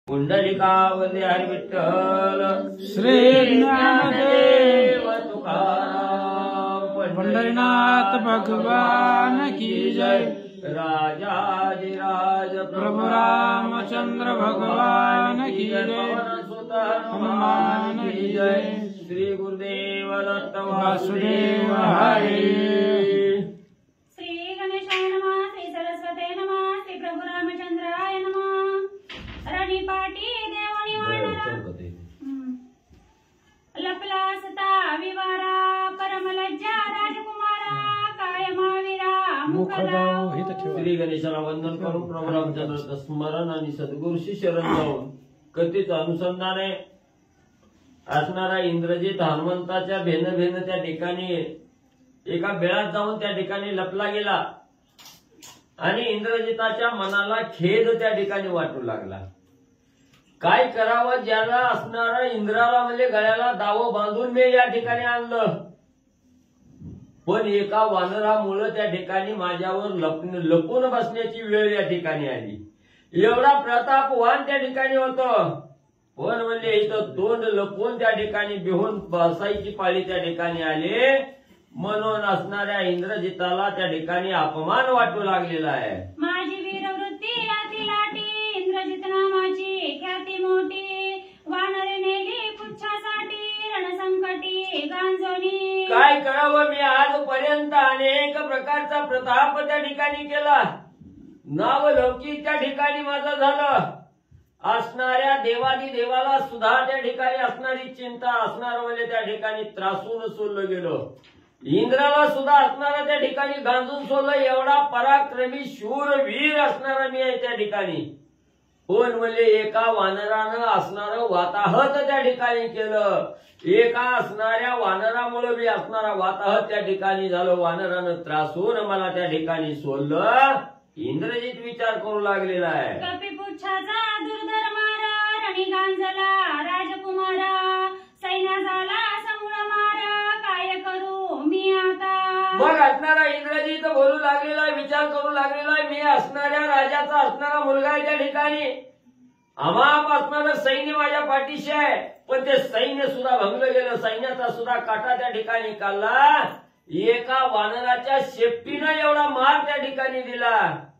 पुंडलिकावली हरी विठ्ठल श्री ज्ञानदेव तुकाराम पंढरीनाथ भगवान की जय। राजाधिराज प्रभु रामचंद्र भगवान की जय। हनुमान की जय। श्री गुरुदेव दत्त वासुदेव हरे। श्री गणेशाय नमः। श्री सरस्वते नमः। श्री प्रभु रामचंद्राय नमः। रणीपाटी देवनी वानरा लपला सता विवारा परमलज्जा राजकुमारा कायमावीरा मुखदाव। श्री गणेशाला वंदन करून प्रभू रामचंद्राचं स्मरण आणि सद्गुरूशी शरण जाऊन कथेचं अनुसंधाने असणारा इंद्रजित हनुमंताच्या भेन त्या ठिकाणी एका बेळात जाऊन त्या ठिकाणी लपला गेला आणि इंद्रजिताच्या मनाला खेद त्या ठिकाणी वाटू लागला। काय करावं, ज्याला असणारा इंद्राला म्हणजे गळ्याला दाव बांधून मी या ठिकाणी आणलं, पण एका वानरामुळे त्या ठिकाणी माझ्यावर लपून बसण्याची वेळ या ठिकाणी आली। एवढा प्रतापवान त्या ठिकाणी होतं, पण म्हणजे इथं तोंड लपून त्या ठिकाणी बिहून बसायची पाळी त्या ठिकाणी आले, म्हणून असणाऱ्या इंद्रजिताला त्या ठिकाणी अपमान वाटू लागलेला आहे। माझी वीरवृत्ती अति लाटी इंद्रजित नामाची ख्याती मोठी वानरे नेली पुच्छासाठी रणसंकटी गांजोनी। काय करावं, मी आजपर्यंत अनेक प्रकारचा प्रताप त्या ठिकाणी केला, नाव लौकिक त्या ठिकाणी माझं झालं, असणाऱ्या देवादी देवाला सुद्धा त्या ठिकाणी असणारी चिंता असणार म्हणजे त्या ठिकाणी त्रासून सोडलं गेलं, इंद्राला सुद्धा असणारा त्या ठिकाणी गांजून सोडलं। एवढा पराक्रमी शूर वीर असणारा मी आहे त्या ठिकाणी, पण म्हणजे एका वानरानं असणारं वाताहत त्या ठिकाणी केलं, एका असणाऱ्या वानरामुळे मी असणारा वाताहत त्या ठिकाणी झालो, वानरानं त्रासून मला त्या ठिकाणी सोडलं। इंद्रजित विचार करू लागलेला आहे, कपिपुच्छाचा दुर्धर मार रणी गांजला राजकुमारा सैन्य झाला समूळ मार काय करू मी आता। मग असणारा इंद्रजित बोलू लागलेला, विचार करू लागलेला, मी असणाऱ्या राजाचा असणारा मुलगा आहे त्या ठिकाणी, अमाप असणारं सैन्य माझ्या पाठीशी आहे, पण ते सैन्य सुद्धा भंगलं गेलं, सैन्याचा सुद्धा काटा त्या ठिकाणी काढला, एका वानराच्या शेपटीनं एवढा मार त्या ठिकाणी दिला,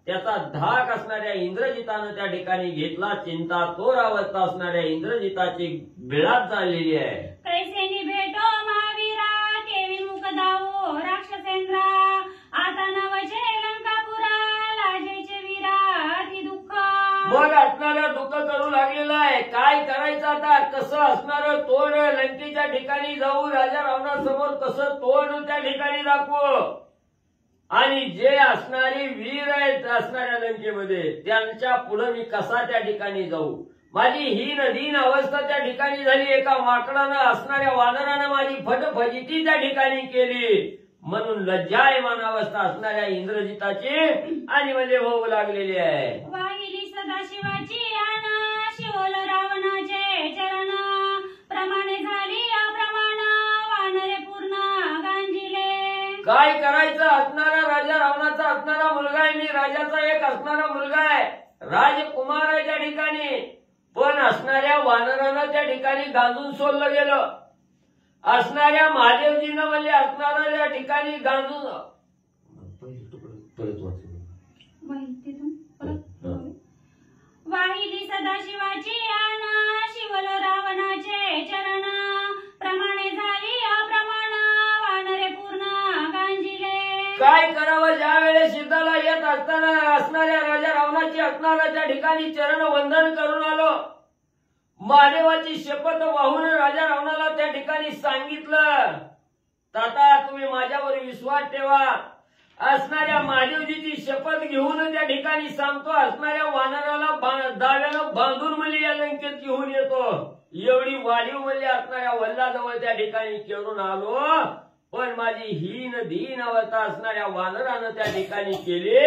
त्याचा धाक असणाऱ्या इंद्रजितानं त्या ठिकाणी घेतला। चिंता तोर अवस्था असणाऱ्या इंद्रजिताची बिळात झालेली आहे। कैसेनी भेटो महावीरा केवी मुकदावो राक्षसेंद्रा आता नवचे लंकापुरा लाजेचे वीरा अति दुःख। मग असणारं दुःख करू लागलेलं आहे, काय करायचं आता, कसं असणारं तोंड लंकेच्या ठिकाणी जाऊ, राजा रावणासमोर कसं तोंड त्या ठिकाणी दाखवू, आणि जे असणारे वीर आहेत असणाऱ्या लंकेमध्ये त्यांच्या पुढे मी कसा त्या ठिकाणी जाऊ, माझी हीन दीन अवस्था त्या ठिकाणी झाली। एका माकडानं असणाऱ्या वानरानं माझी फटफजिती त्या ठिकाणी केली, म्हणून लज्जायमान अवस्था असणाऱ्या इंद्रजिताची आणि म्हणजे होऊ लागलेली आहे। वाहिली सदाशिवाची आना शिवल रावणाचे चरण प्रमाणे झाली अप्रमाण वानरे पूर्ण गांजिले। काय करायचं, असणारा राजा रावणाचा असणारा मुलगा आहे मी, राजाचा एक असणारा मुलगा आहे, राजकुमार आहे त्या ठिकाणी, पण असणाऱ्या वानरानं त्या ठिकाणी गांजून सोडलं गेलं, असणाऱ्या महादेवजीनं म्हणजे असणारा त्या ठिकाणी गांजून वाहिली सदाशिवाची आना शिवल रावणाचे चरण प्रमाणे झाली अप्रमाण वानरे पूर्ण गांजिले। काय करावं, ज्या वेळेस सिद्धाला येत असताना असणाऱ्या राजा रावणाची असणारा त्या ठिकाणी चरण वंदन करून आलो, महादेवाची शपथ वाहून राजा रावणाला त्या ठिकाणी सांगितलं, ताता तुम्ही माझ्यावर विश्वास ठेवा, असणाऱ्या महादेवजीची शपथ घेऊन त्या ठिकाणी सांगतो, असणाऱ्या वानराला दाव्यानं बांधून म्हणजे या लंकेत घेऊन येतो। एवढी वाढीव म्हणजे असणाऱ्या वल्लाजवळ त्या ठिकाणी केळून आलो, पण माझी हीन दीन अवस्था असणाऱ्या वानरानं त्या ठिकाणी केली।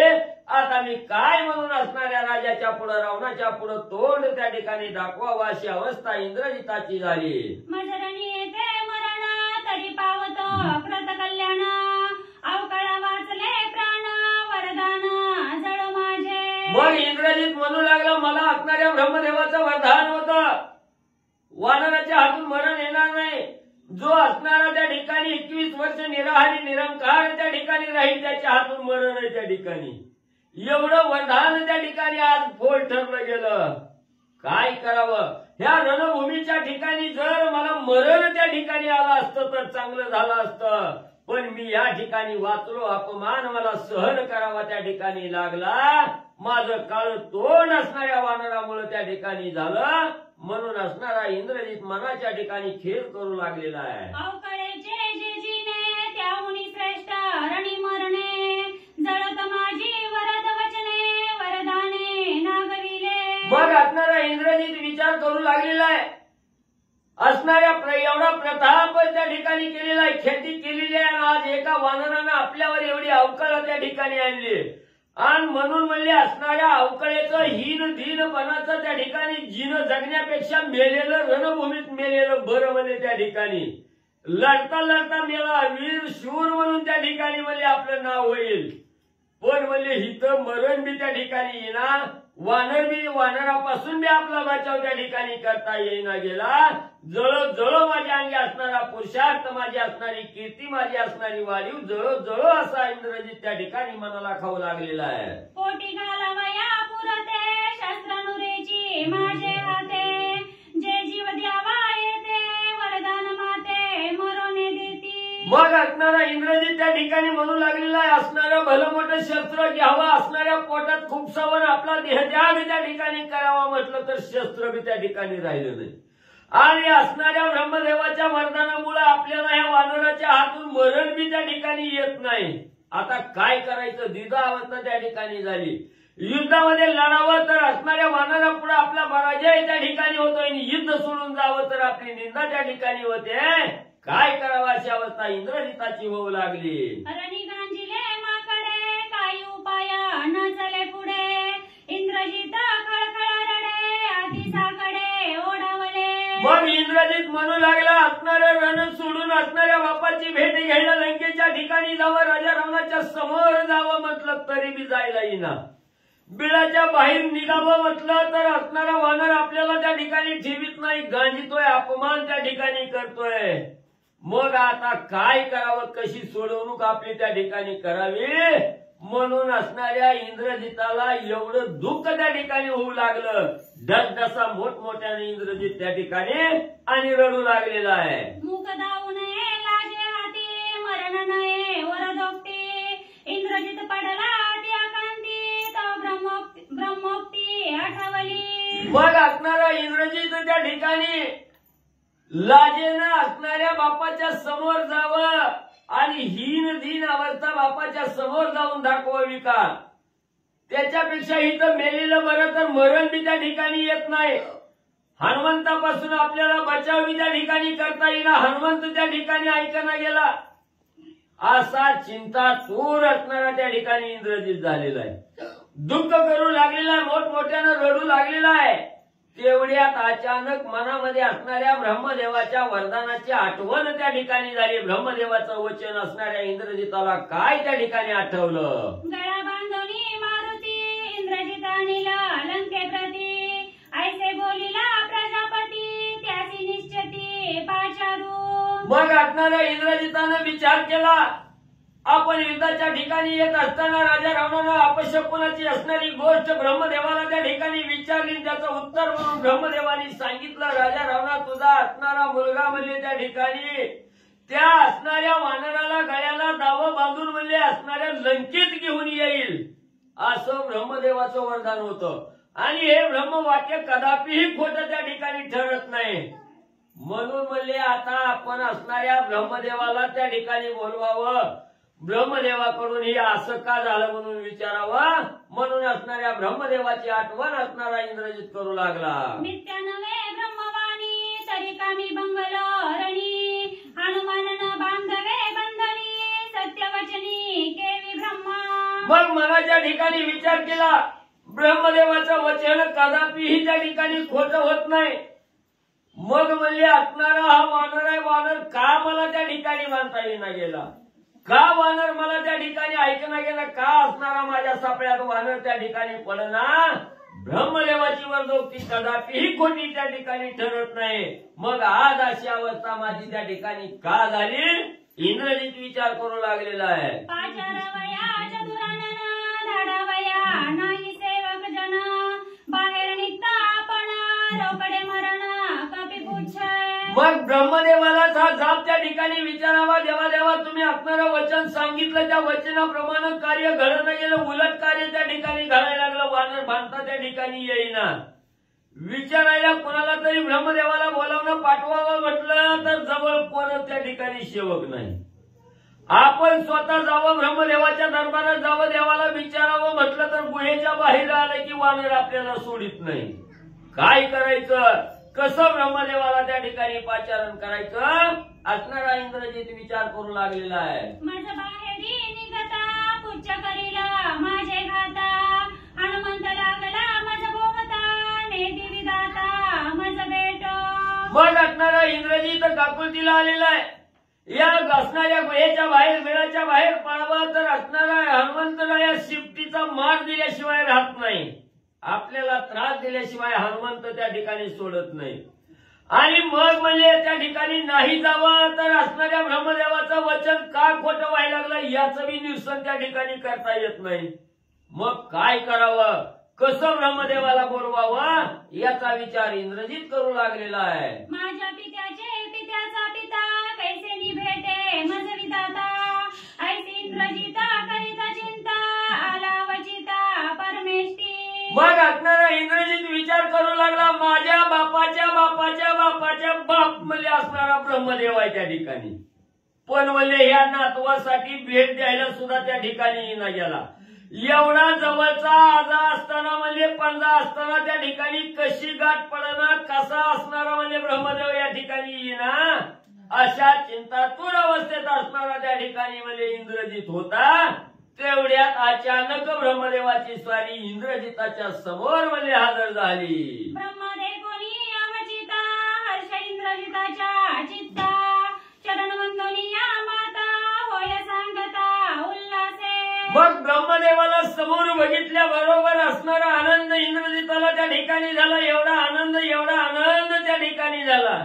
आता मी काय म्हणून असणाऱ्या राजाच्या पुढे रावणाच्या पुढे तोंड त्या ठिकाणी दाखवावं अशी अवस्था इंद्रजिताची झाली। मजरणी येते मरण तरी पावतो कृत कल्याण अवकाळा वाचले प्राण वरदान जळ माझे। मग इंद्रजित म्हणू लागला, मला असणाऱ्या ब्रह्मदेवाचं वरदान होतं, वानराच्या हातून मरण येणार नाही, जो असणारा त्या ठिकाणी 21 वर्ष निराहारी निरंकार त्या ठिकाणी राहील, त्याच्या हातून मरण आहे त्या ठिकाणी. एवढं वरदान त्या ठिकाणी आज फोल ठरलं गेलं. काय करावं, ह्या रणभूमीच्या ठिकाणी जर मला मरण त्या ठिकाणी आलं असतं तर चांगलं झालं असतं, पण मी या ठिकाणी वाचलो, अपमान मला सहन करावा त्या ठिकाणी लागला. माझं काळ तोंड असणाऱ्या वानरामुळे त्या ठिकाणी झालं, म्हणून असणारा इंद्रजित मनाच्या ठिकाणी खेळ करू लागलेला आहे. अवकळेचे जे जिने त्याहुनी श्रेष्ठ रणी मरणे, जळत माझी वरद वचने वरदाने नागविले. मग असणारा इंद्रजित विचार करू लागलेला आहे. असणाऱ्या एवढा प्रताप त्या ठिकाणी केलेला आहे, खेती केलेली आहे, आज एका वानरानं आपल्यावर एवढी अवकाळ त्या ठिकाणी आणली. आणि म्हणून म्हणले असणाऱ्या अवकळेचं हीन धीनपणाचं त्या ठिकाणी जीन जगण्यापेक्षा मेलेलं रणभूमीत मेलेलं बरं म्हणले. त्या ठिकाणी लढता लढता मेला, वीर शूर म्हणून त्या ठिकाणी म्हणले आपलं नाव होईल, पण म्हणले हिथं मरण बी त्या ठिकाणी येणार, वानरापासून बी आपला बचाव त्या ठिकाणी करता येईना गेला. जळो जळो माझ्या अंगी असणारा पुरुषार्थ, माझी असणारी कीर्ती, माझी असणारी वाढीव जळो जळो असा इंद्रजित त्या ठिकाणी मनाला खाऊ लागलेला आहे. पोटी घालावया पुरते शस्त्रनुरेची माझे हाते, जे जीव द्यावा येते वरदान माते मरोने देती. मग असणारा इंद्रजित त्या ठिकाणी म्हणू लागलेला आहे, असणारं भलं मोठं शस्त्र घ्यावं, असणाऱ्या पोटात खूप सवन आपला देहत्याग त्या ठिकाणी करावा म्हटलं तर शस्त्र बी त्या ठिकाणी राहिलं नाही. आणि असणाऱ्या ब्रह्मदेवाच्या वरदानामुळे आपल्याला ह्या वानराच्या हातून मरण बी त्या ठिकाणी येत नाही. आता काय करायचं, द्विधा अवस्था त्या ठिकाणी झाली. युद्धामध्ये लढावं तर असणाऱ्या वानरापुढे आपला पराजय त्या ठिकाणी होतोय, युद्ध सोडून जावं तर आपली निंदा त्या ठिकाणी होते. काय करावं अशी अवस्था इंद्रजिताची होऊ लागली. रणी गांजिले माकडे काही उपाय न चले पुढे, इंद्रजित खळखळ रडे आतिसाकडे ओढावले. मग इंद्रजित म्हणू लागला, असणारं रण सोडून असणाऱ्या बापाची भेट घ्यायला लंकेच्या ठिकाणी जावं, राजा रावणाच्या समोर जावं म्हटलं तरी बी जायला येईना. बिळाच्या बाहेर निघावं म्हटलं तर असणारा वानर आपल्याला त्या ठिकाणी ठेवीत नाही, गांजितोय, अपमान त्या ठिकाणी करतोय. मग आता काय करावं, कशी सोडवणूक आपली त्या ठिकाणी करावी, म्हणून असणाऱ्या इंद्रजिताला एवढं दुःख त्या ठिकाणी होऊ लागलं. दसदसा मोठमोठ्याने इंद्रजित त्या ठिकाणी आणि रडू लागलेला आहे. मुख दाऊ नये लाजे हाती मरण नये वरदोक्ती, इंद्रजित पडला त्या कांती तो ब्रह्मोक्ती आठवली. मग असणारा इंद्रजित त्या ठिकाणी लाजेनं असणाऱ्या बापाच्या समोर जावं आणि हीन धीन अवस्था बापाच्या समोर जाऊन दाखवावी का, त्याच्यापेक्षा इथं मेलेलं बरं, तर मरण बी त्या ठिकाणी येत नाही. हनुमंतापासून आपल्याला बचाव बी त्या ठिकाणी करता येईना, हनुमंत त्या ठिकाणी ऐकना गेला. असा चिंता तूर असणारा त्या ठिकाणी इंद्रजित झालेला आहे. दुःख करू लागलेला आहे, मोठमोठ्यानं रडू लागलेला आहे. तेवढ्यात अचानक मनामध्ये असणाऱ्या ब्रह्मदेवाच्या वरदानाची आठवण त्या ठिकाणी झाली. ब्रह्मदेवाचं वचन असणाऱ्या इंद्रजिताला काय त्या ठिकाणी आठवलं. गळा बांधोनी मारुती इंद्रजितानीला लंके प्रती, ऐसे बोलिला प्रजापती त्याची निश्चिती पाचारू. मग असणाऱ्या इंद्रजितानं विचार केला, आपण युद्धाच्या ठिकाणी येत असताना राजा रावणानं अपशकुनाची असणारी गोष्ट ब्रह्मदेवाला त्या ठिकाणी विचारली. त्याचं उत्तर म्हणून ब्रह्मदेवानी सांगितलं, राजा रावणा तुझा असणारा मुलगा म्हणले त्या ठिकाणी त्या असणाऱ्या वानराला गळ्याला दावं बांधून म्हणले असणाऱ्या लंकेत घेऊन येईल, असं ब्रह्मदेवाचं वरदान होतं. आणि हे ब्रह्मवाक्य कदापिही खोटं त्या ठिकाणी ठरत नाही. म्हणून म्हणले आता आपण असणाऱ्या ब्रह्मदेवाला त्या ठिकाणी बोलवावं, ब्रह्मदेवाकडून हे असं का झालं म्हणून विचारावं. म्हणून असणाऱ्या ब्रह्मदेवाची आठवण असणारा इंद्रजित करू लागला. मिथ्या नव्हे ब्रह्मवाणी तरी कामी बंगलो रणी, हनुमानन बांधवे बंधनी सत्यवचनी केवी ब्रह्मा. मग मनाच्या ठिकाणी विचार केला, ब्रह्मदेवाचं वचन कदापिही त्या ठिकाणी खोटं होत नाही. मग म्हणले असणारा हा वानर आहे, वानर का मला त्या ठिकाणी बांधता येईना गेला, का वानर मला त्या ठिकाणी ऐकना गेला, का असणारा माझ्या सापळ्यात वानर त्या ठिकाणी पडना. ब्रह्मदेवाची वर्दोक्ती कदापिही खोटी त्या ठिकाणी ठरत नाही. मग आज अशी अवस्था माझी त्या ठिकाणी का झाली? इंद्रजित विचार करू लागलेला आहे. पाचारवया चतुरानन धाडावया नाही सेवक जन बाहेर निघता आपण रोकडे मरण कपी पुच्छय. मग ब्रह्मदेवालाच हा जाप त्या ठिकाणी विचारावा. देवा देवा तुम्ही असणारं वचन सांगितलं, त्या वचनाप्रमाणे कार्य घडत गेलं, उलट कार्य त्या ठिकाणी घडायला लागलं. वानर भांडता त्या ठिकाणी येईना. विचारायला कोणाला तरी ब्रह्मदेवाला बोलावणं पाठवावं म्हटलं तर जवळ कोणच त्या ठिकाणी सेवक नाही. आपण स्वतः जावं, ब्रह्मदेवाच्या दरबारात जावं, देवाला विचारावं म्हटलं तर गुहेच्या बाहेर आलं की वानर आपल्याला सोडित नाही. काय करायचं? कसं ब्रह्मदेवाला त्या ठिकाणी पाचारण करायचं? असणारा इंद्रजित विचार करू लागलेला आहे. माझं बाहेरी निघता पुच्छ करीला माझे घाता हनुमंत लागला माझं बोहता नेती विधाता माझं बेट. मग असणारा इंद्रजित काकुलतीला आलेला आहे. या असणाऱ्या गुहेच्या बाहेर वेळाच्या बाहेर पळावं तर असणारा हनुमंतला या शिफ्टीचा मार दिल्याशिवाय राहत नाही. आपल्याला त्रास दिल्याशिवाय हनुमंत त्या ठिकाणी सोडत नाही. आणि मग म्हणजे त्या ठिकाणी नाही जावं तर असणाऱ्या ब्रह्मदेवाचं वचन का खोटं व्हायला लागलं याचं बी निरसन त्या ठिकाणी करता येत नाही. मग काय करावं? कसं ब्रह्मदेवाला बोलवावं याचा विचार इंद्रजित करू लागलेला आहे. माझ्या पित्याचे पित्याचा पिता कैसे निभेटे माझ विधाता ऐसे इंद्रजिता करिता चिंता आला वचिता परमेष्ठी. मग असणारा इंद्रजित विचार करू लागला. माझ्या बापाच्या बापाच्या बापाच्या बाप म्हणजे असणारा ब्रह्मदेव आहे त्या ठिकाणी. पण म्हणजे ह्या नातवासाठी भेट द्यायला सुद्धा त्या ठिकाणी येईना गेला. एवढा जवळचा आजा असताना म्हणजे पंजा असताना त्या ठिकाणी कशी गाठ पडणार, कसा असणारा म्हणजे ब्रह्मदेव या ठिकाणी येईना. अशा चिंतातूर अवस्थेत असणारा त्या ठिकाणी म्हणजे इंद्रजित होता. तेवढ्यात अचानक ब्रह्मदेवाची स्वारी इंद्रजिताच्या समोर म्हणजे हजर झाली. ब्रह्मदेव कोणी अवचिता हर्ष इंद्रजिताच्या चित्ता चरण वंदनीया माता होय सांगता उल्हासे. मग ब्रह्मदेवाला समोर बघितल्या बरोबर असणारा आनंद इंद्रजिताला त्या ठिकाणी झाला. एवढा आनंद त्या ठिकाणी झाला.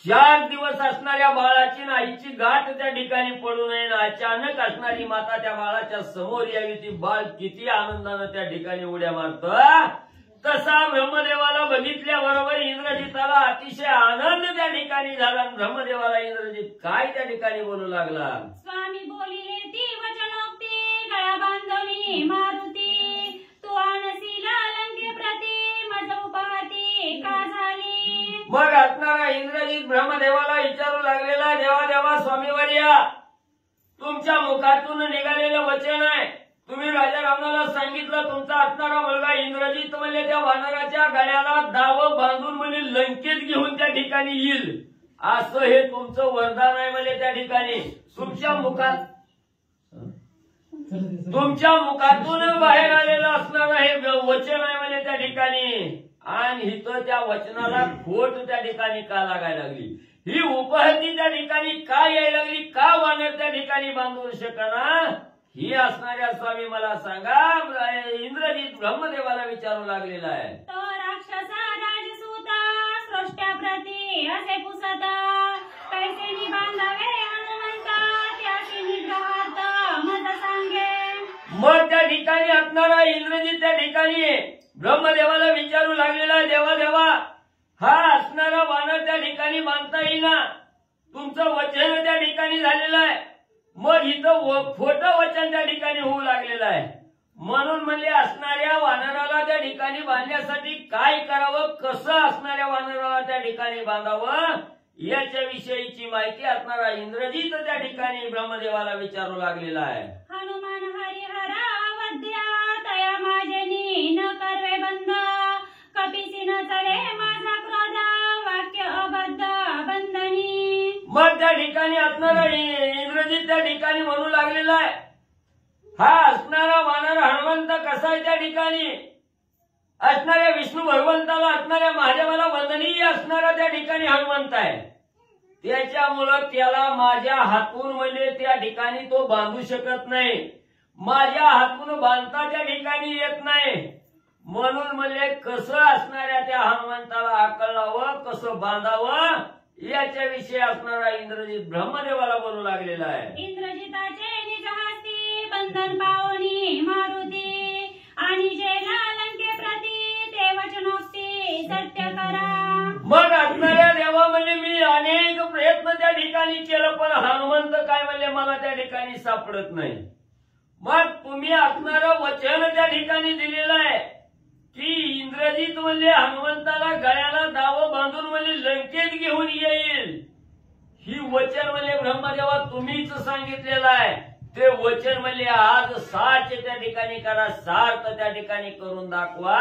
4 दिवस असणाऱ्या बाळाची ना आईची गाठ त्या ठिकाणी पडू नये. अचानक असणारी माता त्या बाळाच्या समोर यावी. ती बाळ किती आनंदानं त्या ठिकाणी उड्या मारतं. तसा ब्रह्मदेवाला बघितल्याबरोबर इंद्रजिताला अतिशय आनंद त्या ठिकाणी झाला. ब्रह्मदेवाला इंद्रजित काय त्या ठिकाणी बोलू लागला. स्वामी बोलिले ती वचनोक्ती गळा बांधणी मारुती तू आणसीला लंके प्रती मज उपहाती का झाली. मग असणारा इंद्रजित ब्रह्मदेवाला विचारू लागलेला. देवा देवा स्वामीवर्या, तुमच्या मुखातून निघालेलं वचन आहे. तुम्ही राजा रावणाला सांगितलं तुमचा असणारा मुलगा इंद्रजित म्हणजे त्या वानराच्या गळ्याला दाव बांधून म्हणजे लंकेत घेऊन त्या ठिकाणी येईल. असं हे तुमचं वरदान आहे म्हणजे त्या ठिकाणी तुमच्या मुखातून बाहेर आलेलं असणारं हे वचन आहे म्हणजे त्या ठिकाणी. आणि इथं त्या वचनाला खोट त्या ठिकाणी का लागायला लागली? ही उपहती त्या ठिकाणी का यायला लागली? का वानर त्या ठिकाणी बांधू शकना? ही असणाऱ्या स्वामी मला सांगा. इंद्रजित ब्रह्मदेवाला विचारू लागलेला आहे. तो राक्षसा राजसूता सृष्ट्याप्रती असे पुसता कैसे निबांधावे हनुमंता त्याशी निग्रहार्थ मज सांगे. मग त्या ठिकाणी असणारा इंद्रजित त्या ठिकाणी ब्रह्मदेवाला विचारू लागलेला. देवा देवा, हा असणारा वानर त्या ठिकाणी बांधता येईना. तुमचं वचन त्या ठिकाणी झालेलं आहे. मग इथं खोटं वचन त्या ठिकाणी होऊ लागलेलं आहे. म्हणून म्हणजे असणाऱ्या वानराला त्या ठिकाणी बांधण्यासाठी काय करावं, कसं असणाऱ्या वानराला त्या ठिकाणी बांधावं याच्याविषयीची माहिती असणारा इंद्रजित त्या ठिकाणी ब्रह्मदेवाला विचारू लागलेला आहे. हनुमान हरिहरा वद्या तया माझेनी न करवे बंद कपिसी न चले माझा क्रोध वाक्य अबद्ध बंधनी. मग त्या ठिकाणी असणारा इंद्रजित त्या ठिकाणी म्हणू लागलेला आहे. हा असणारा वानर हनुमंत कसा आहे त्या ठिकाणी असणाऱ्या विष्णू भगवंताला असणाऱ्या महादेवाला वंदनीय असणारा त्या ठिकाणी हनुमंत आहे. त्याच्यामुळं त्याला माझ्या हातून म्हणजे त्या ठिकाणी तो बांधू शकत नाही. माझ्या हातून बांधता त्या ठिकाणी येत नाही. म्हणून म्हणजे कसं असणाऱ्या त्या हनुमंताला आकळावं, कसं बांधावं याच्याविषयी असणारा इंद्रजित ब्रह्मदेवाला बोलू लागलेला आहे. इंद्रजिताचे निज हस्ती बंधन पावनी मारुती आणि जेला लंके प्रती ते वचनोक्ती सत्य करा. मग असणाऱ्या देवा म्हणजे मी अनेक प्रयत्न त्या ठिकाणी केलं, पण हनुमंत काय म्हणजे मला त्या ठिकाणी सापडत नाही. मग तुम्ही असणारं वचन त्या ठिकाणी दिलेलं आहे की इंद्रजित म्हणजे हनुमंताला गळ्याला दाव बांधून म्हणजे लंकेत घेऊन येईल. ही वचन म्हणजे ब्रह्मदेवा तुम्हीच सांगितलेलं आहे. ते वचन म्हणजे आज साच त्या ठिकाणी करा, सार्थ त्या ठिकाणी करून दाखवा.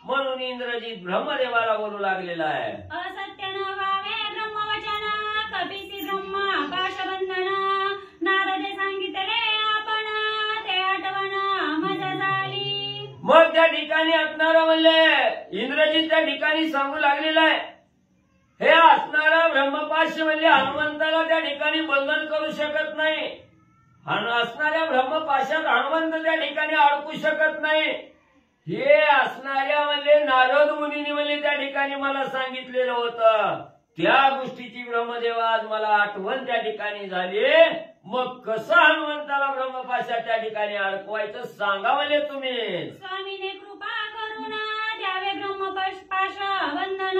म्हणून इंद्रजित ब्रह्मदेवाला बोलू लागलेला आहे. असत्य न व्हावे ब्रह्मवचन कपिसी ब्रह्मा पाशबंधन नारदे सांगितले आपण ते आठवण मजा झाली. मग त्या ठिकाणी असणारा म्हणजे इंद्रजित त्या ठिकाणी सांगू लागलेला आहे. हे असणारा ब्रह्मपाश म्हणजे हनुमंताला त्या ठिकाणी बंधन करू शकत नाही. असणाऱ्या ब्रह्मपाशात हनुमंत त्या ठिकाणी अडकू शकत नाही. हे असणाऱ्या म्हणजे नारद मुनीने म्हणजे त्या ठिकाणी मला सांगितलेलं होतं. त्या गोष्टीची ब्रह्मदेवा आज मला आठवण त्या ठिकाणी झाली. मग कसं हनुमंताला ब्रह्मपाशात त्या ठिकाणी अडकवायचं सांगा म्हणजे तुम्ही. स्वामीने कृपा करून द्यावे ब्रह्मपाश वंदन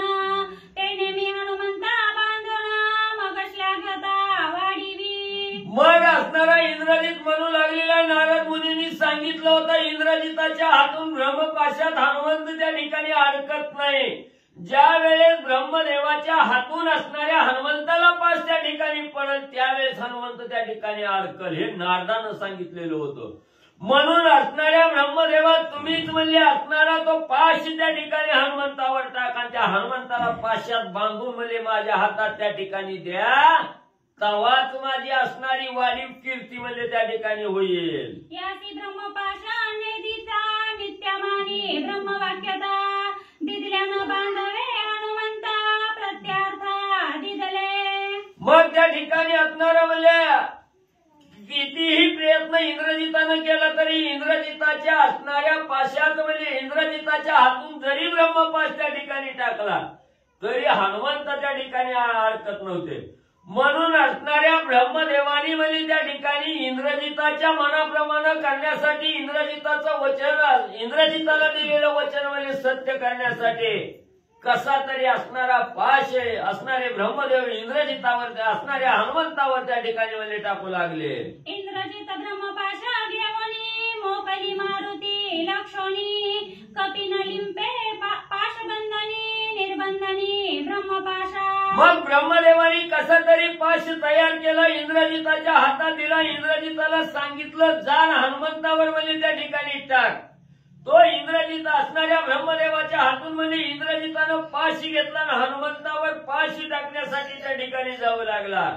ते नेहमी हनुमंता बांधून मग श्लाघता वाढीवी. मग असणारा इंद्रजित म्हणू लागलेला नारद मुनींनी सांगितलं होतं इंद्रजिताच्या हातून ब्रह्मपाशात हनुमंत त्या ठिकाणी अडकत नाही. ज्या वेळेस ब्रह्मदेवाच्या हातून असणाऱ्या हनुमंताला पाश त्या ठिकाणी पडेल त्यावेळेस हनुमंत त्या ठिकाणी अडकल. हे नारदानं सांगितलेलं होतं. म्हणून असणाऱ्या ब्रह्मदेवा तुम्हीच म्हणजे असणारा तो पाश त्या ठिकाणी हनुमंतावर टाका. त्या हनुमंताला पाशात बांधून म्हणजे माझ्या हातात त्या ठिकाणी द्या. तवाच माझी असणारी वाढीव कीर्ती म्हणजे त्या ठिकाणी होईल. यासी ब्रह्मपाशा निधीचा नित्यमानी ब्रह्मवाक्यता दिदल्यानं बांधवे हनुमंता प्रत्यार्था दिदले. मग त्या ठिकाणी असणारा म्हणजे कितीही प्रयत्न इंद्रजितानं केला तरी इंद्रजिताच्या असणाऱ्या पाशात म्हणजे इंद्रजिताच्या हातून जरी ब्रह्मपाश त्या ठिकाणी टाकला तरी हनुमंत त्या ठिकाणी अडकत नव्हते. म्हणून असणाऱ्या ब्रह्मदेवानी म्हणजे त्या ठिकाणी इंद्रजिताच्या मनाप्रमाणे करण्यासाठी इंद्रजिताचं वचन इंद्रजिताला दिलेलं वचन म्हणजे सत्य करण्यासाठी कसा तरी असणारा पाश असणारे ब्रह्मदेव इंद्रजितावर असणाऱ्या हनुमंतावर त्या ठिकाणी म्हणजे टाकू लागले. इंद्रजित ब्रह्मपाशा घेऊनी मोकली मारुती लक्षणी कपिन लिंपे पाशबंधनी निर्बंधनी ब्रह्मपाशा. मग ब्रह्मदेवानी कसा तरी पाश तयार केला, इंद्रजिताच्या हातात दिला. इंद्रजिताला सांगितलं जा हनुमंतावर म्हणजे त्या ठिकाणी टाक. तो इंद्रजित असणाऱ्या ब्रह्मदेवाच्या हातून म्हणजे इंद्रजितानं पाशी घेतला आणि हनुमंतावर पाशी टाकण्यासाठी त्या ठिकाणी जावं लागला.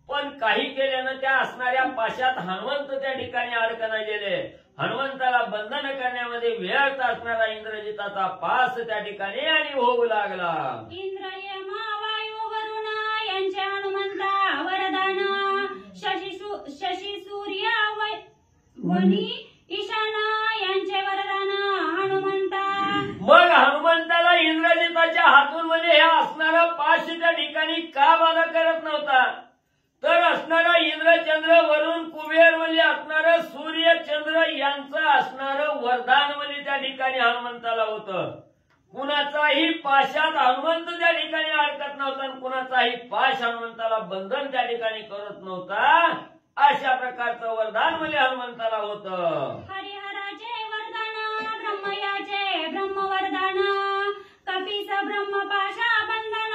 पण काही केल्यानं त्या असणाऱ्या पाशात हनुमंत त्या ठिकाणी अडकना गेले. हनुमंताला बंधन करण्यामध्ये व्यर्थ असणारा इंद्रजिताचा पास त्या ठिकाणी आणि होऊ लागला. इंद्र यम वायू वरुण यांचे हनुमंता वरदान शशी सूर्य वनी ईशाना यांचे वरदान हनुमंता. मग हनुमंताला इंद्रजिताच्या हातून म्हणजे हे असणारा पाश त्या ठिकाणी का बाधा करत नव्हता तर असणारा इंद्रचंद्र वरून कुबेर म्हणजे असणारं सूर्य चंद्र यांचं असणारं वरदान म्हणजे त्या ठिकाणी हनुमंताला होतं. कुणाचाही पाशात हनुमंत त्या ठिकाणी अडकत नव्हता आणि कुणाचाही पाश हनुमंताला बंधन त्या ठिकाणी करत नव्हता. अशा प्रकारचं वरदान म्हणजे हनुमंताला होतं. हरिहराचे वरदान ब्रह्मयाचे ब्रह्मवरदान कपिस ब्रह्मपाशा बंधन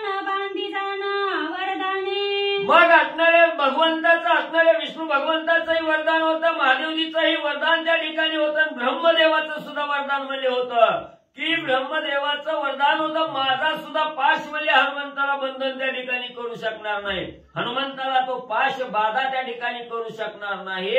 न बांधी जाण वरदाने. मग असणारे भगवंताचं असणारे विष्णू भगवंताचंही वरदान होतं, महादेवजीचंही वरदान त्या ठिकाणी होतं, ब्रह्मदेवाचं सुद्धा वरदान म्हणजे होतं की ब्रह्मदेवाचं वरदान होतं माझा सुद्धा पाश म्हणजे हनुमंताला बंधन त्या ठिकाणी करू शकणार नाही, हनुमंताला तो पाश बाधा त्या ठिकाणी करू शकणार नाही.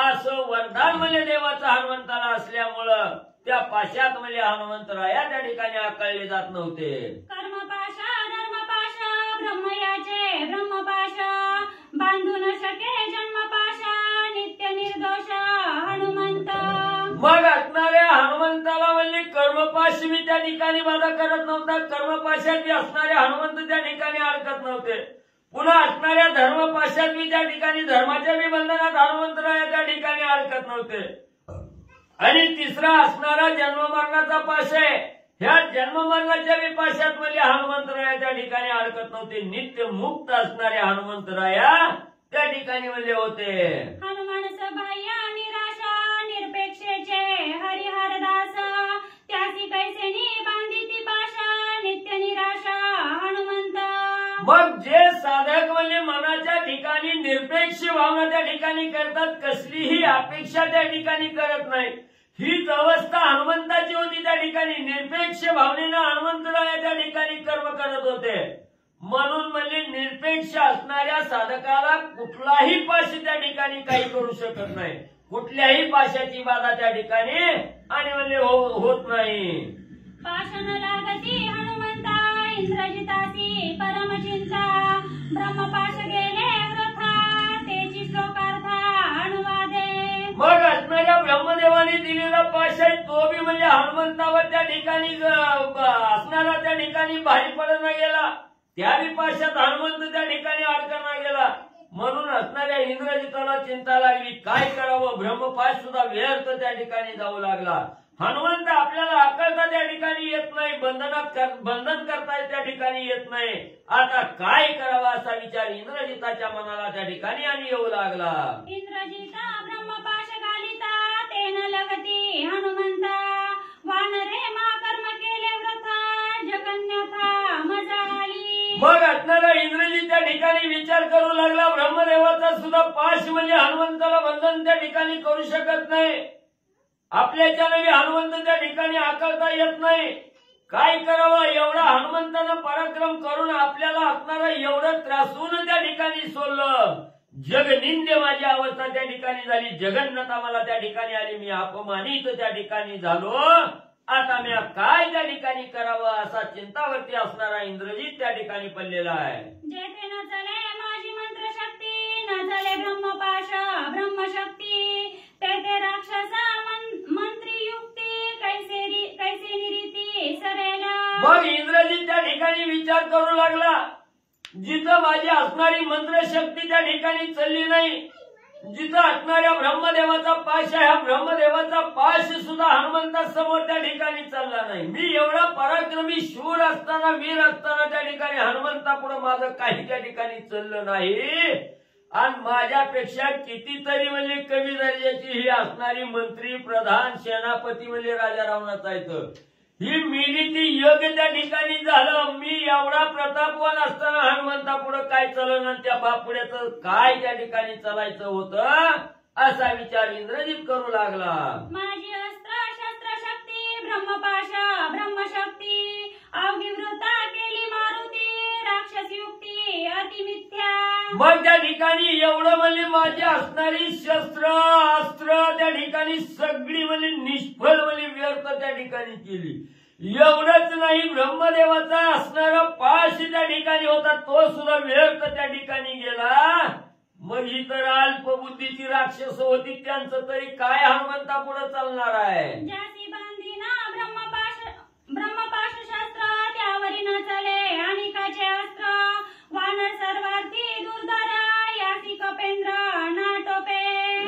असं वरदान म्हणजे देवाचं हनुमंताला असल्यामुळं त्या पाशात म्हणजे हनुमंतराया त्या ठिकाणी आकळले जात नव्हते. कर्मपाशा धर्मपाशा ब्रह्मयाचे ब्रह्मपाशा बांधू न शके जन्मपाशा नित्य निर्दोष हनुमंत. मग असणाऱ्या हनुमंताला म्हणले कर्मपाश मी त्या ठिकाणी बाधा करत नव्हता, कर्मपाशात बी असणारे हनुमंत त्या ठिकाणी अडकत नव्हते. पुन्हा असणाऱ्या धर्मपाशात बी त्या ठिकाणी धर्माच्या बी बंधनात हनुमंतराया त्या ठिकाणी अडकत नव्हते. आणि तिसरा असणारा जन्ममरणाचा पाश आहे, ह्या जन्ममरणाच्या बी पाशात म्हणजे हनुमंतराया त्या ठिकाणी अडकत नव्हते. नित्य मुक्त असणारे हनुमंतराया त्या ठिकाणी म्हणजे होते. हनुमान सबाह्य निराशा निरपेक्षेचे हरिहरदास त्यासी कैसेनी बांधिती पाशा नित्य निराशा हनुमंत. मग जे साधक म्हणजे मनाच्या ठिकाणी निरपेक्ष भावना त्या ठिकाणी करतात, कसलीही अपेक्षा त्या ठिकाणी करत नाही, हीच अवस्था हनुमंताची होती. त्या ठिकाणी निरपेक्ष भावनेनं हनुमंतराया त्या ठिकाणी कर्म करत होते. म्हणून म्हणजे निरपेक्ष असणाऱ्या साधकाला कुठलाही पाश त्या ठिकाणी काही करू शकत नाही, कुठल्याही पाशाची बाधा त्या ठिकाणी आणि म्हणजे होत नाही. पाशन लागती हनुमंता इंद्रजितासी परमचिंता ब्रह्मपाश गेले वृथा तेची श्लोकार्था अनुवादे. मग असणाऱ्या ब्रह्मदेवाने दिलेला पाश आहे तो बी म्हणजे हनुमंतावर त्या ठिकाणी असणारा त्या ठिकाणी भारी पडना गेला, त्या बी पाशात हनुमंत त्या ठिकाणी अडकना गेला. म्हणून असणाऱ्या इंद्रजिताला चिंता लागली, काय करावं, ब्रह्मपाश सुद्धा व्यर्थ त्या ठिकाणी जाऊ लागला. हनुमंत आपल्याला आकलता त्या ठिकाणी येत नाही, बंधन करता त्या ठिकाणी येत नाही, आता काय करावा असा विचार इंद्रजिताच्या मनाला त्या ठिकाणी आणि येऊ लागला. इंद्रजिता ब्रह्मपाश घालिता तेन लगती हनुमंता वानरे मा कर्म केले वृथा जगन्यथा मजा आली. मग असणारा इंद्रजित त्या ठिकाणी विचार करू लागला, ब्रह्मदेवाचा सुद्धा पाश म्हणजे हनुमंताला बंधन त्या ठिकाणी करू शकत नाही, आपल्याच्याने हनुमंत त्या ठिकाणी आकलता येत नाही, काय करावं. एवढा हनुमंतानं पराक्रम करून आपल्याला असणारा एवढं त्रासून त्या ठिकाणी सोडलं, जगनिंद्य माझी अवस्था त्या ठिकाणी झाली, जगन्नता मला त्या ठिकाणी आली, मी अपमानित त्या ठिकाणी झालो, आता मी काय त्या ठिकाणी करावं असा चिंतावरती असणारा इंद्रजित त्या ठिकाणी पडलेला आहे. जेथे न चले माझी मंत्रशक्ती न चले ब्रह्मपाश ब्रह्मशक्ती तेथे राक्षसा मंत्री युक्ती कैसे रीती सरेला. मग इंद्रजित त्या ठिकाणी विचार करू लागला, जिथं माझी असणारी मंत्रशक्ती त्या ठिकाणी चालली नाही, जिथं असणाऱ्या ब्रह्मदेवाचा पाश आहे, हा ब्रह्मदेवाचा पाश सुद्धा हनुमंतासमोर त्या ठिकाणी चालला नाही. मी एवढा पराक्रमी शूर असताना वीर असताना त्या ठिकाणी हनुमंतापुढे माझं काही त्या ठिकाणी चाललं नाही, आणि माझ्यापेक्षा कितीतरी म्हणजे कमी दर्जाची ही असणारी मंत्री प्रधान सेनापती म्हणजे राजा रावणाचा येतं, ही मिली ती योग्य त्या ठिकाणी झालं. मी एवढा प्रतापवान असताना हनुमंतापुढे काय चलन, त्या बापुड्याचं काय त्या ठिकाणी चालायचं होतं असा विचार इंद्रजित करू लागला. माझी अस्त्र शस्त्र शक्ती ब्रह्मपाश ब्रह्मशक्ती अवघी वृत्ता केली मारुती राक्षस युक्ती अतिमिथ्या. मग त्या ठिकाणी एवढं म्हणजे माझी असणारी शस्त्र अस्त्र त्या ठिकाणी सगळी म्हणजे निष्फळ म्हणजे व्यर्थ त्या ठिकाणी केली. एवढंच नाही, ब्रह्मदेवाचा असणारा पाश त्या ठिकाणी होता तो सुद्धा व्यर्थ त्या ठिकाणी गेला. मग ही तर अल्पबुद्धीची राक्षस होती, त्यांचं तरी काय हनुमंतापुढे चालणार आहे. ज्यासी बांधिना ब्रह्मपाश शस्त्र त्यावरी न चले अनिकाचे अस्त्र वानर सर्वार्थी दुर्धरा यासी कपेंद्र नाटोपे.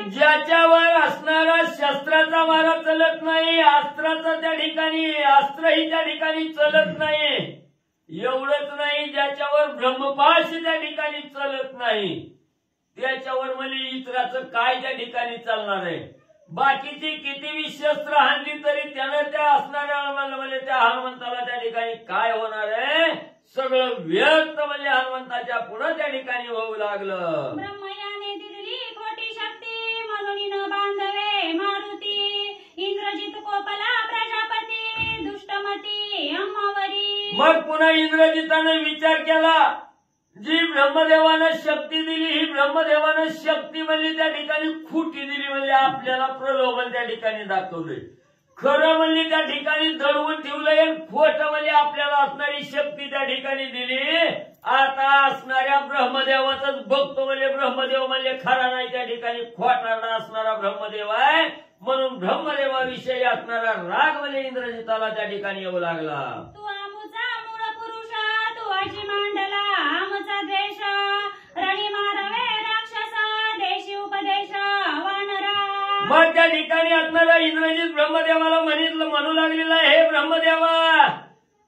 ज्याच्यावर असणारा शस्त्राचा मारा चलत नाही, अस्त्राचा त्या ठिकाणी अस्त्रही त्या ठिकाणी चलत नाही, एवढंच नाही, ज्याच्यावर ब्रह्मपाश त्या ठिकाणी चलत नाही, त्याच्यावर म्हणजे इतराचं काय त्या ठिकाणी चालणार आहे. बाकीची कितीही शस्त्र हाणली तरी त्यानं त्या असणाऱ्या म्हणजे त्या हनुमंताला त्या ठिकाणी काय होणार आहे, सगळं व्यर्थ म्हणजे हनुमंताच्या पुढे त्या ठिकाणी होऊ लागलं. ब्रह्मयाने दिलेली खोटी शक्ती म्हणून न बांधवे मारुती इंद्रजित कोपला प्रजापती दुष्टमती अंमावरी. मग पुन्हा इंद्रजिताने विचार केला, जी ब्रह्मदेवानं शक्ती दिली ही ब्रह्मदेवानं शक्ती म्हणजे त्या ठिकाणी खोटी दिली, म्हणजे आपल्याला प्रलोभन त्या ठिकाणी दाखवलंय, खरं म्हणजे त्या ठिकाणी दडवून ठेवलंय, खोटं म्हणजे आपल्याला असणारी शक्ती त्या ठिकाणी दिली. आता असणाऱ्या ब्रह्मदेवाचाच बघतो म्हणजे ब्रह्मदेव म्हणजे खरा नाही, त्या ठिकाणी खोटारडा असणारा ब्रह्मदेव आहे, म्हणून ब्रह्मदेवाविषयी असणारा राग म्हणजे इंद्रजिताला त्या ठिकाणी येऊ लागला. तू आमुचा मूळ पुरुष तू अजी मांडला आमचा द्वेष रणी मारवे राक्षस देशी उपदेश वानरा. मग त्या ठिकाणी असणारा इंद्रजित ब्रह्मदेवाला म्हणू लागलेला हे ब्रह्मदेवा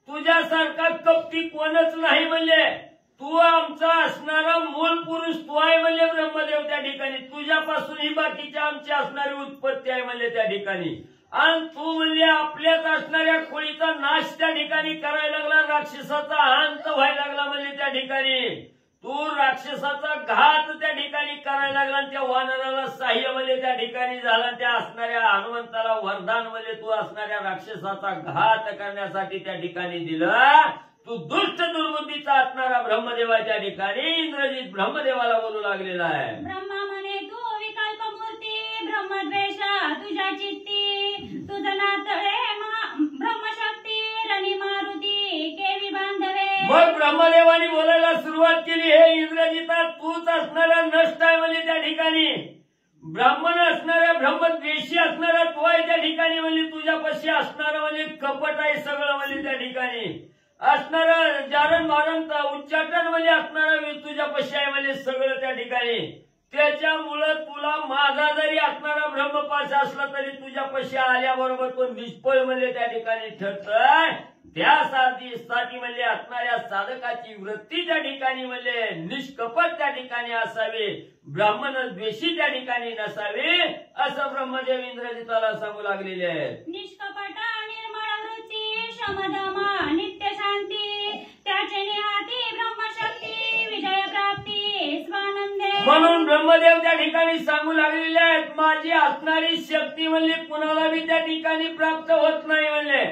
तुझ्यासारखा कपटी कोणच नाही म्हणले. तू आमचा असणारा मूळ पुरुष तू आहे म्हणले ब्रह्मदेव त्या ठिकाणी. तुझ्यापासून ही बाकीची आमची असणारी उत्पत्ती आहे म्हणले त्या ठिकाणी. आणि तू म्हणले आपल्यात असणाऱ्या खोळीचा नाश त्या ठिकाणी करायला लागला राक्षसाचा अंत व्हायला लागला म्हणले त्या ठिकाणी. तू राक्षसाचा घात त्या ठिकाणी करायला लागला आणि त्या वानराला सहाय्य म्हणजे त्या ठिकाणी झाला. त्या असणाऱ्या हनुमंताला वरदान म्हणजे तू असणाऱ्या राक्षसाचा घात करण्यासाठी त्या ठिकाणी दिलं. तू दुष्ट दुर्बुद्धीचा असणारा ब्रह्मदेवा त्या ठिकाणी इंद्रजित ब्रह्मदेवाला बोलू लागलेला आहे. ब्रह्मा म्हणे तू विकल्प मूर्ती ब्रह्मद्वेष तुझ्या चित्ती तुझं नातळे ब्रह्मशक्ती रणी मारुती केवी बांधवे. मग ब्रह्मदेवानी बोलायला सुरुवात केली हे इंद्रजिता तूच असणारा नष्ट आहे म्हणजे त्या ठिकाणी. ब्राह्मण असणाऱ्या ब्रह्मद्वेषी असणारा तू आहे त्या ठिकाणी म्हणजे तुझ्यापाशी असणारं म्हणजे कपट आहे सगळं म्हणजे त्या ठिकाणी. असणारं जारण मारण उच्चाटन म्हणजे असणारा तुझ्यापाशी आहे म्हणजे सगळं त्या ठिकाणी. त्याच्यामुळं तुला माझा जरी असणारा ब्रह्मपाश असला तरी तुझ्यापाशी आल्याबरोबर तो निष्फळ म्हणजे त्या ठिकाणी ठरतोय. त्यासाठी म्हणजे असणाऱ्या साधकाची वृत्ती त्या ठिकाणी म्हणजे निष्कपट त्या ठिकाणी असावी ब्राह्मण द्वेषी त्या ठिकाणी नसावी असं ब्रह्मदेव इंद्रजिताला सांगू लागलेले आहेत. निष्कपट निर्मळ वृत्ती शमदमा नित्य शांती त्याचे निहाती ब्रह्मशक्ती विजय प्राप्ती स्वानंदे. म्हणून ब्रह्मदेव त्या ठिकाणी सांगू लागलेले आहेत माझी असणारी शक्ती म्हणजे कुणाला बी त्या ठिकाणी प्राप्त होत नाही म्हणले.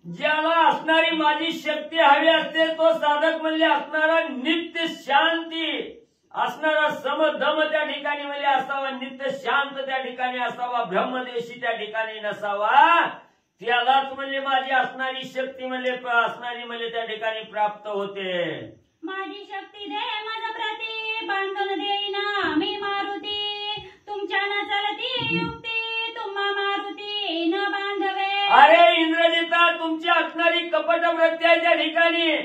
ज्याला असणारी माझी शक्ती हवी असते तो साधक म्हणजे असणारा नित्य शांती असणारा समदम त्या ठिकाणी म्हणजे असावा. नित्य शांत त्या ठिकाणी असावा. ब्रह्मदेशी त्या ठिकाणी नसावा. त्यालाच म्हणजे माझी असणारी शक्ती म्हणजे असणारी म्हणजे त्या ठिकाणी प्राप्त होते. माझी शक्ती दे माझ प्रती बांधून देईना मी मारुती तुमच्या न चलती युक्ती तुम्हा मारुती न बांधवे. अरे इंद्रजिता तुमची असणारी कपट वृत्ती आहे त्या ठिकाणी.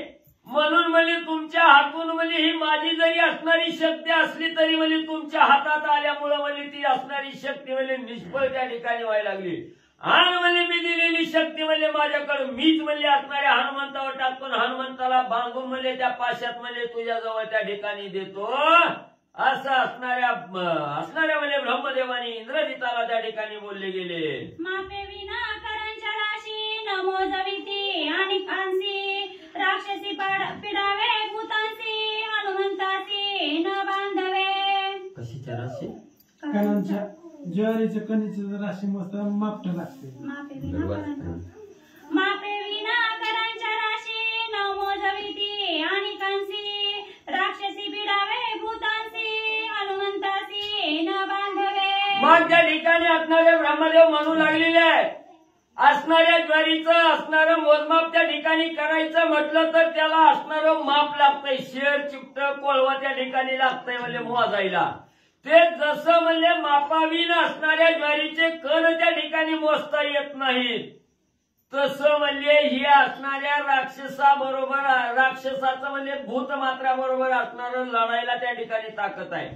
म्हणून म्हणजे तुमच्या हातून म्हणजे ही माझी जरी असणारी शक्ती असली तरी म्हणजे तुमच्या हातात आल्यामुळे म्हणजे ती असणारी शक्ती म्हणजे निष्फळ त्या ठिकाणी व्हायला लागली. आणि म्हणजे मी दिलेली शक्ती म्हणजे माझ्याकडे मीच म्हणजे असणाऱ्या हनुमंतावर टाकून हनुमंताला बांधून म्हणजे त्या पाशात म्हणजे तुझ्याजवळ त्या ठिकाणी देतो असं असणाऱ्या म्हणजे ब्रह्मदेवानी इंद्रजिताला त्या ठिकाणी बोलले गेले. मापे विना करांच्या राशी नमो जविती आणि कांसी राक्षसी पिडावे भूतांसी हनुमंतासी न बांधवे. कशीच्या राशी कणांच्या ज्वारीच्या कणीची राशी मस्त मापट लागते. मापे विना करांच्या राशी नमो जविती आणि कांसी राक्षसी पिडावे भूतांसी हनुमंतासी न बांधवे. मग त्या ठिकाणी असणारे ब्रह्मदेव म्हणू लागलेले आहे असणाऱ्या ज्वारीचं असणारं मोजमाप त्या ठिकाणी करायचं म्हटलं तर त्याला असणारं माप लागतंय. शेर चिपट कोळवा त्या ठिकाणी लागतंय म्हणजे मोजायला. ते जसं म्हणजे मापावीन असणाऱ्या ज्वारीचे कण त्या ठिकाणी मोजता येत नाहीत तसं म्हणजे ही असणाऱ्या राक्षसाचं म्हणजे भूतमात्राबरोबर असणारं लढायला त्या ठिकाणी ताकद आहे.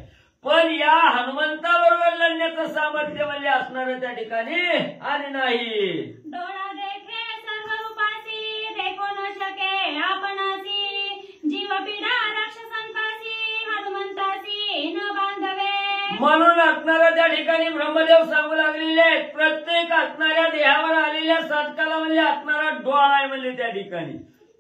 पण या हनुमंताबरोबर लढण्याचं सामर्थ्य म्हणजे असणारं त्या ठिकाणी आणि नाही. डोळा देखे सर्व रूपासी देखो न शके आपणासी जीव पिढा राक्षसांपासी हनुमंतासी न बांधवे. म्हणून असणाऱ्या त्या ठिकाणी ब्रह्मदेव सांगू लागलेले आहेत प्रत्येक असणाऱ्या देहावर आलेल्या साधकाला म्हणजे असणारा डोळा आहे म्हणजे त्या ठिकाणी.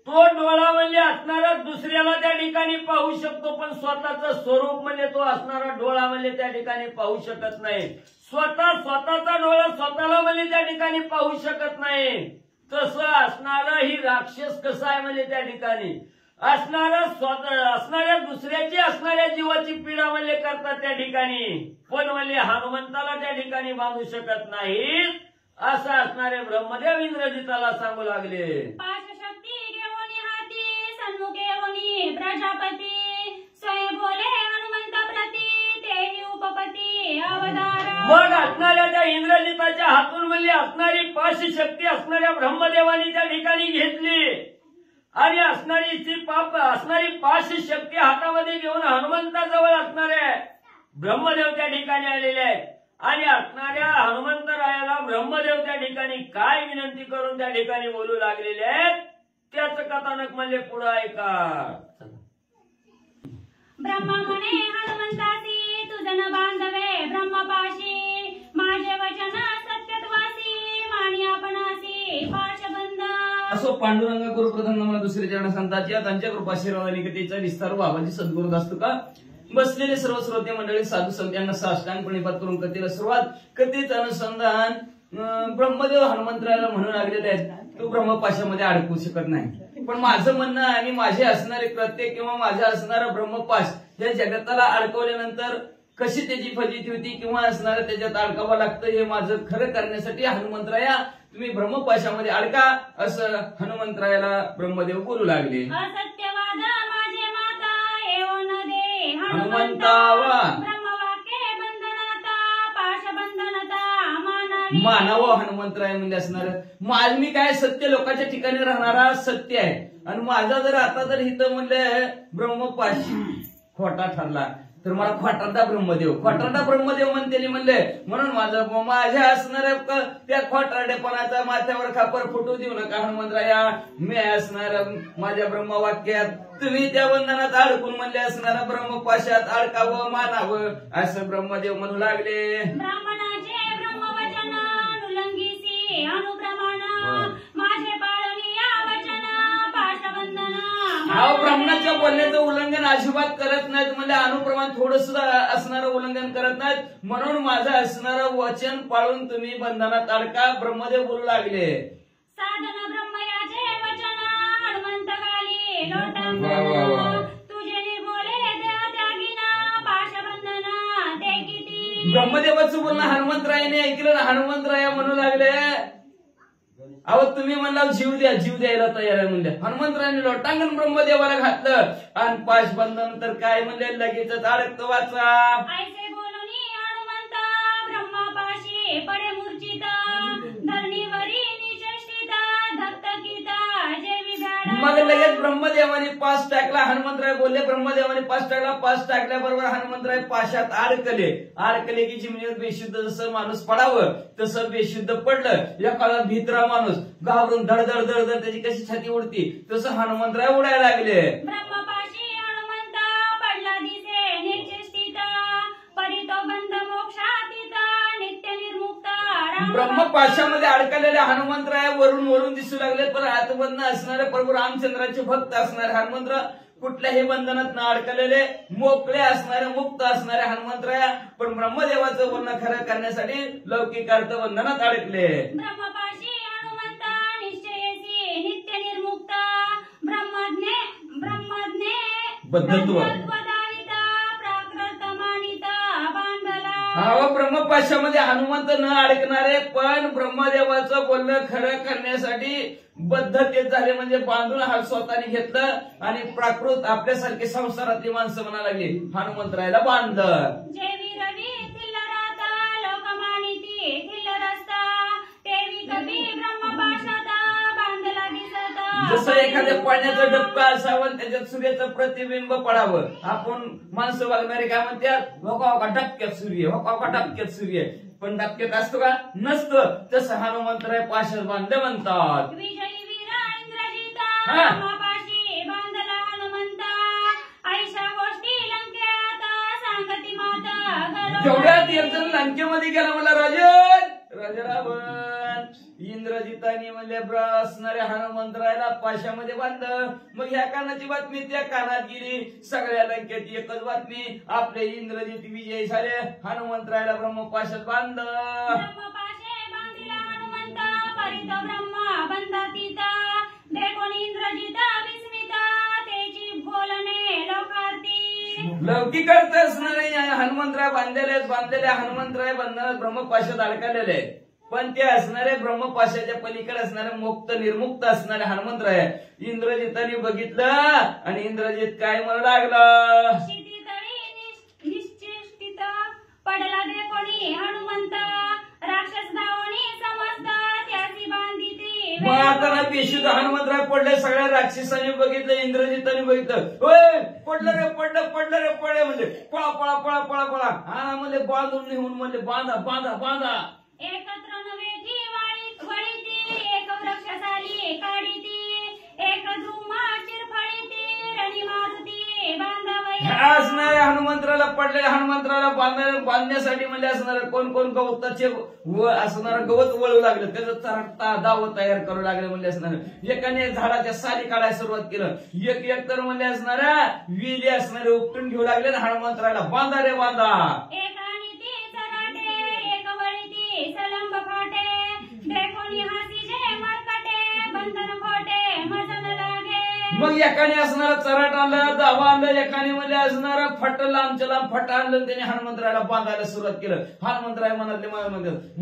तो डोळा म्हणजे असणारा दुसऱ्याला त्या ठिकाणी पाहू शकतो पण स्वतःचं स्वरूप म्हणजे तो असणारा डोळा म्हणजे त्या ठिकाणी पाहू शकत नाही. स्वतःचा डोळा स्वतःला म्हणजे त्या ठिकाणी पाहू शकत नाही. तसं असणारा ही राक्षस कसं आहे म्हणजे त्या ठिकाणी असणाऱ्या दुसऱ्याची असणाऱ्या जीवाची पीडा म्हणजे करतात त्या ठिकाणी पण म्हणजे हनुमंताला त्या ठिकाणी बांधू शकत नाहीत असं असणारे ब्रह्मदेव इंद्रजिताला सांगू लागले. पाशशक्ती घेऊन हाती सन्मुखे होनी प्रजापती स्वयं बोले हनुमंत प्रती तेही उपपती अवतार. मग असणाऱ्या त्या इंद्रजिताच्या हातून म्हणजे असणारी पाश शक्ती असणाऱ्या ब्रह्मदेवानी त्या ठिकाणी घेतली आणि असणारी पाश शक्ती हातामध्ये घेऊन हनुमंताजवळ असणारे ब्रह्मदेव त्या ठिकाणी आलेले आहेत आणि असणाऱ्या हनुमंतरायाला ब्रह्मदेव त्या ठिकाणी काय विनंती करून त्या ठिकाणी बोलू लागलेले आहेत त्याचं कथानक म्हणजे पुढे ऐका. ब्रह्मा म्हणे हनुमंतासी तुझन बांधवे ब्रह्मपाशी माझे वचन सत्यत्वासी मानी आपणासी पाशबंध. असो पांडुरंग गुरुप्रधान नमः दुसरे चरण संतांच्या त्यांच्या कृपाशीर्वादाने कथेचा विस्तार बाबाजी सद्गुरू असतो का. बसलेले सर्व श्रोते मंडळी साधू संत यांना साष्टांग प्रणिपात करून कथेला सुरुवात. कथेचं अनुसंधान ब्रह्मदेव हनुमंतरायाला म्हणून लागलेले आहेत तो ब्रह्मपाशामध्ये अडकू शकत नाही. पण माझं म्हणणं आणि माझे असणारे कृत्य किंवा माझे असणारं ब्रह्मपाश या जगताला अडकवल्यानंतर कशी त्याची फजिती होती किंवा असणारं त्याच्यात अडकावं लागतं हे माझं खरं करण्यासाठी हनुमंतराया तुम्ही ब्रह्मपाशामध्ये अडका असं हनुमंतरायाला ब्रह्मदेव बोलू लागले. असत्यवाद माझे माता येऊन दे हनुमंतावा ब्रह्मवाक्ये बंधनाता पाशबंधनता मानावी. मानावं हनुमंतराय म्हणजे असणार मी काय सत्य लोकांच्या ठिकाणी राहणारा सत्य आहे आणि माझा जर आता जर इथं म्हणलं ब्रह्मपाशी खोटा ठरला तर मला खोटारदा ब्रह्मदेव म्हणते म्हणले म्हणून माझ्या असणाऱ्या त्या खोटारडेपणाचा माथ्यावर खापर फुटू देऊ नका हनुमंतराया. मी असणाऱ्या माझ्या ब्रह्मवाक्यात तुम्ही त्या बंधनात अडकून म्हणले असणाऱ्या ब्रह्मपाशात अडकावं मानावं असं ब्रह्मदेव म्हणू लागले. ब्राह्मणाचे ब्रह्मवचन अनुलंघिसी अनुप्रमाण माझे पाळणी या वचन पाशबंधन. ब्राह्मणाच्या बोलण्याचं उल्लंघन अजिबात करत नाहीत म्हणजे अनुप्रमाण थोडस असणारं उल्लंघन करत नाहीत म्हणून माझं असणारं वचन पाळून तुम्ही बंधनात अडका ब्रह्मदेव बोलू लागले. साधन ब्रह्मयाचे वचन हनुमंत घाली लोटांगण तुझे निर्मोले देह त्यागिना पाशबंधन ते किती. ब्रह्मदेवाचं बोलणं हनुमंतरायाने ऐकलं ना. हनुमंतराया म्हणू लागले अहो तुम्ही म्हणला जीव द्यायला तयार आहे म्हणले. हनुमंतरायाने लोटांगण ब्रह्मदेवाला घातलं आणि पाशबंधन तर काय म्हणले लगेचच अडकतं वाचा. ऐसे बोलूनी हनुमंत ब्रह्मपाशी पडे मूर्छित धरणीवरी निचेष्टित धत्तकीत जेवी भ्याड. मग लगेच ब्रह्मदेवाने पास टाकला. हनुमंतराय बोलले ब्रह्मदेवाने पास टाकला. पास टाकल्याबरोबर हनुमंतराय पाशात अडकले की जिमनीवर बेशुद्ध जसं माणूस पडावं तसं बेशुद्ध पडलं. या काळात भित्रा माणूस घाबरून धडधड त्याची कशी छाती उडती तसं हनुमंतराय उडायला लागले. ब्रह्मपाशी हनुमंत पडला दिसे निचेष्टित परितो बंध मोक्षातीत नित्य निर्मुक्त. ब्रह्मपाशामध्ये अडकलेल्या हनुमंतराय वरून दिसू लागले. पण आतमधनं असणारे प्रभू रामचंद्राचे भक्त असणारे हनुमंतराय कुठल्याही बंधनात न अडकलेले मोकळे असणारे मुक्त असणारे हनुमंतराय पण ब्रह्मदेवाचं बोलणं खरं करण्यासाठी लौकिक अर्थ बंधनात अडकले. ब्रह्मपाशी हनुमंत निश्चयसी नित्य निर्मुक्त ब्रह्मज्ञे बद्धत्व प्राकृत मानित बांधला. हा ब्रह्मपाशामध्ये हनुमंत न अडकणारे पण ब्रह्मदेवाचं बोलणं खरं करण्यासाठी बद्धतेत झाले म्हणजे बांधून हा स्वतःने घेतलं आणि प्राकृत आपल्यासारखे संसारातली माणसं म्हणा लागली हनुमंतरायाला बांधलं. जेवी रवी थिल्लराता लोकमानिती थिल्लरस्ता तेवी कवी ब्रह्मपाशाता बांधला दिसत. जसं एखाद्या पाण्याचं डबकं असावं त्याच्यात सूर्याचं प्रतिबिंब पडावं. आपण माणसं बघणारे काय म्हणतात होका डबक्यात सूर्य पण डबक्यात असतो का नसतं. तसं हनुमंतराय पाशात बांधले म्हणतात. विजयी वीर इंद्रजिता ब्रह्मपाशी बांधला हनुमंता ऐशा गोष्टी लंकेत सांगती माता. तेवढ्यात एक जण लंकेमध्ये गेला मला राजरावण इंद्रजिताने म्हणजे असणाऱ्या हनुमंतरायाला पाशामध्ये बांधलं. मग ह्या कानाची बातमी त्या कानात गेली. सगळ्या लंकेत एकच बातमी आपले इंद्रजित विजयी झाले हनुमंतरायाला ब्रह्मपाशात बांधलं. ब्रह्मपाशे बांधिला हनुमंता परित ब्रह्म बंधातीता देखून इंद्रजिता विस्मिता त्याची बोलणे लोकार्ती. लौकिक अर्थ असणारे हनुमंतराय बांधलेल्या हनुमंतराय बंधनात ब्रह्मपाशात अडकलेले पण ते असणारे ब्रह्मपाशाच्या पलीकडे असणारे मुक्त निर्मुक्त असणारे हनुमंतराय इंद्रजिताने बघितलं आणि इंद्रजित काय म्हणू लागलं. निश्चित पडला देखोनी हनुमंत मग आता ना बेशुद्ध हनुमंतराय पडले. सगळ्या राक्षसांनी बघितलं, इंद्रजितांनी बघितलं. होय पडलं रे पडले म्हणजे पळा पळा पळा पळा पळा. हा म्हणले बांधून निघून म्हणले बांधा बांधा बांधा. एकत्र नव्हे वळीती, एक वृक्ष झाली काढीती, एक द्रुमा चिरफळीती, रणी मारुती बांधावया. असणाऱ्या हनुमंतराला पडलेल्या हनुमंतराला बांधण्यासाठी म्हणजे असणार कोण कोण गवताचे असणार गवत वळू लागलं, त्याचं चरटा दावं तयार करू लागले म्हणजे असणार. एकाने झाडाच्या साली काढायला सुरुवात केलं. एक तर म्हणजे असणाऱ्या विली असणारे उपटून घेऊ लागले. हनुमंतराला बांधा रे बांधा. एक आणि ती चराटे, एक वळीती सलंब फाटे, देखोनी हासीचे मरकटे, बंधन खोटे मजन लागे. मग एकाने असणारा चराट आणलं, दावा आणलं, एकाने म्हणजे असणारा फट लांबच्या लांब फट आणलं. त्याने हनुमंतराला बांधायला सुरुवात केलं. हनुमंतराय म्हणाले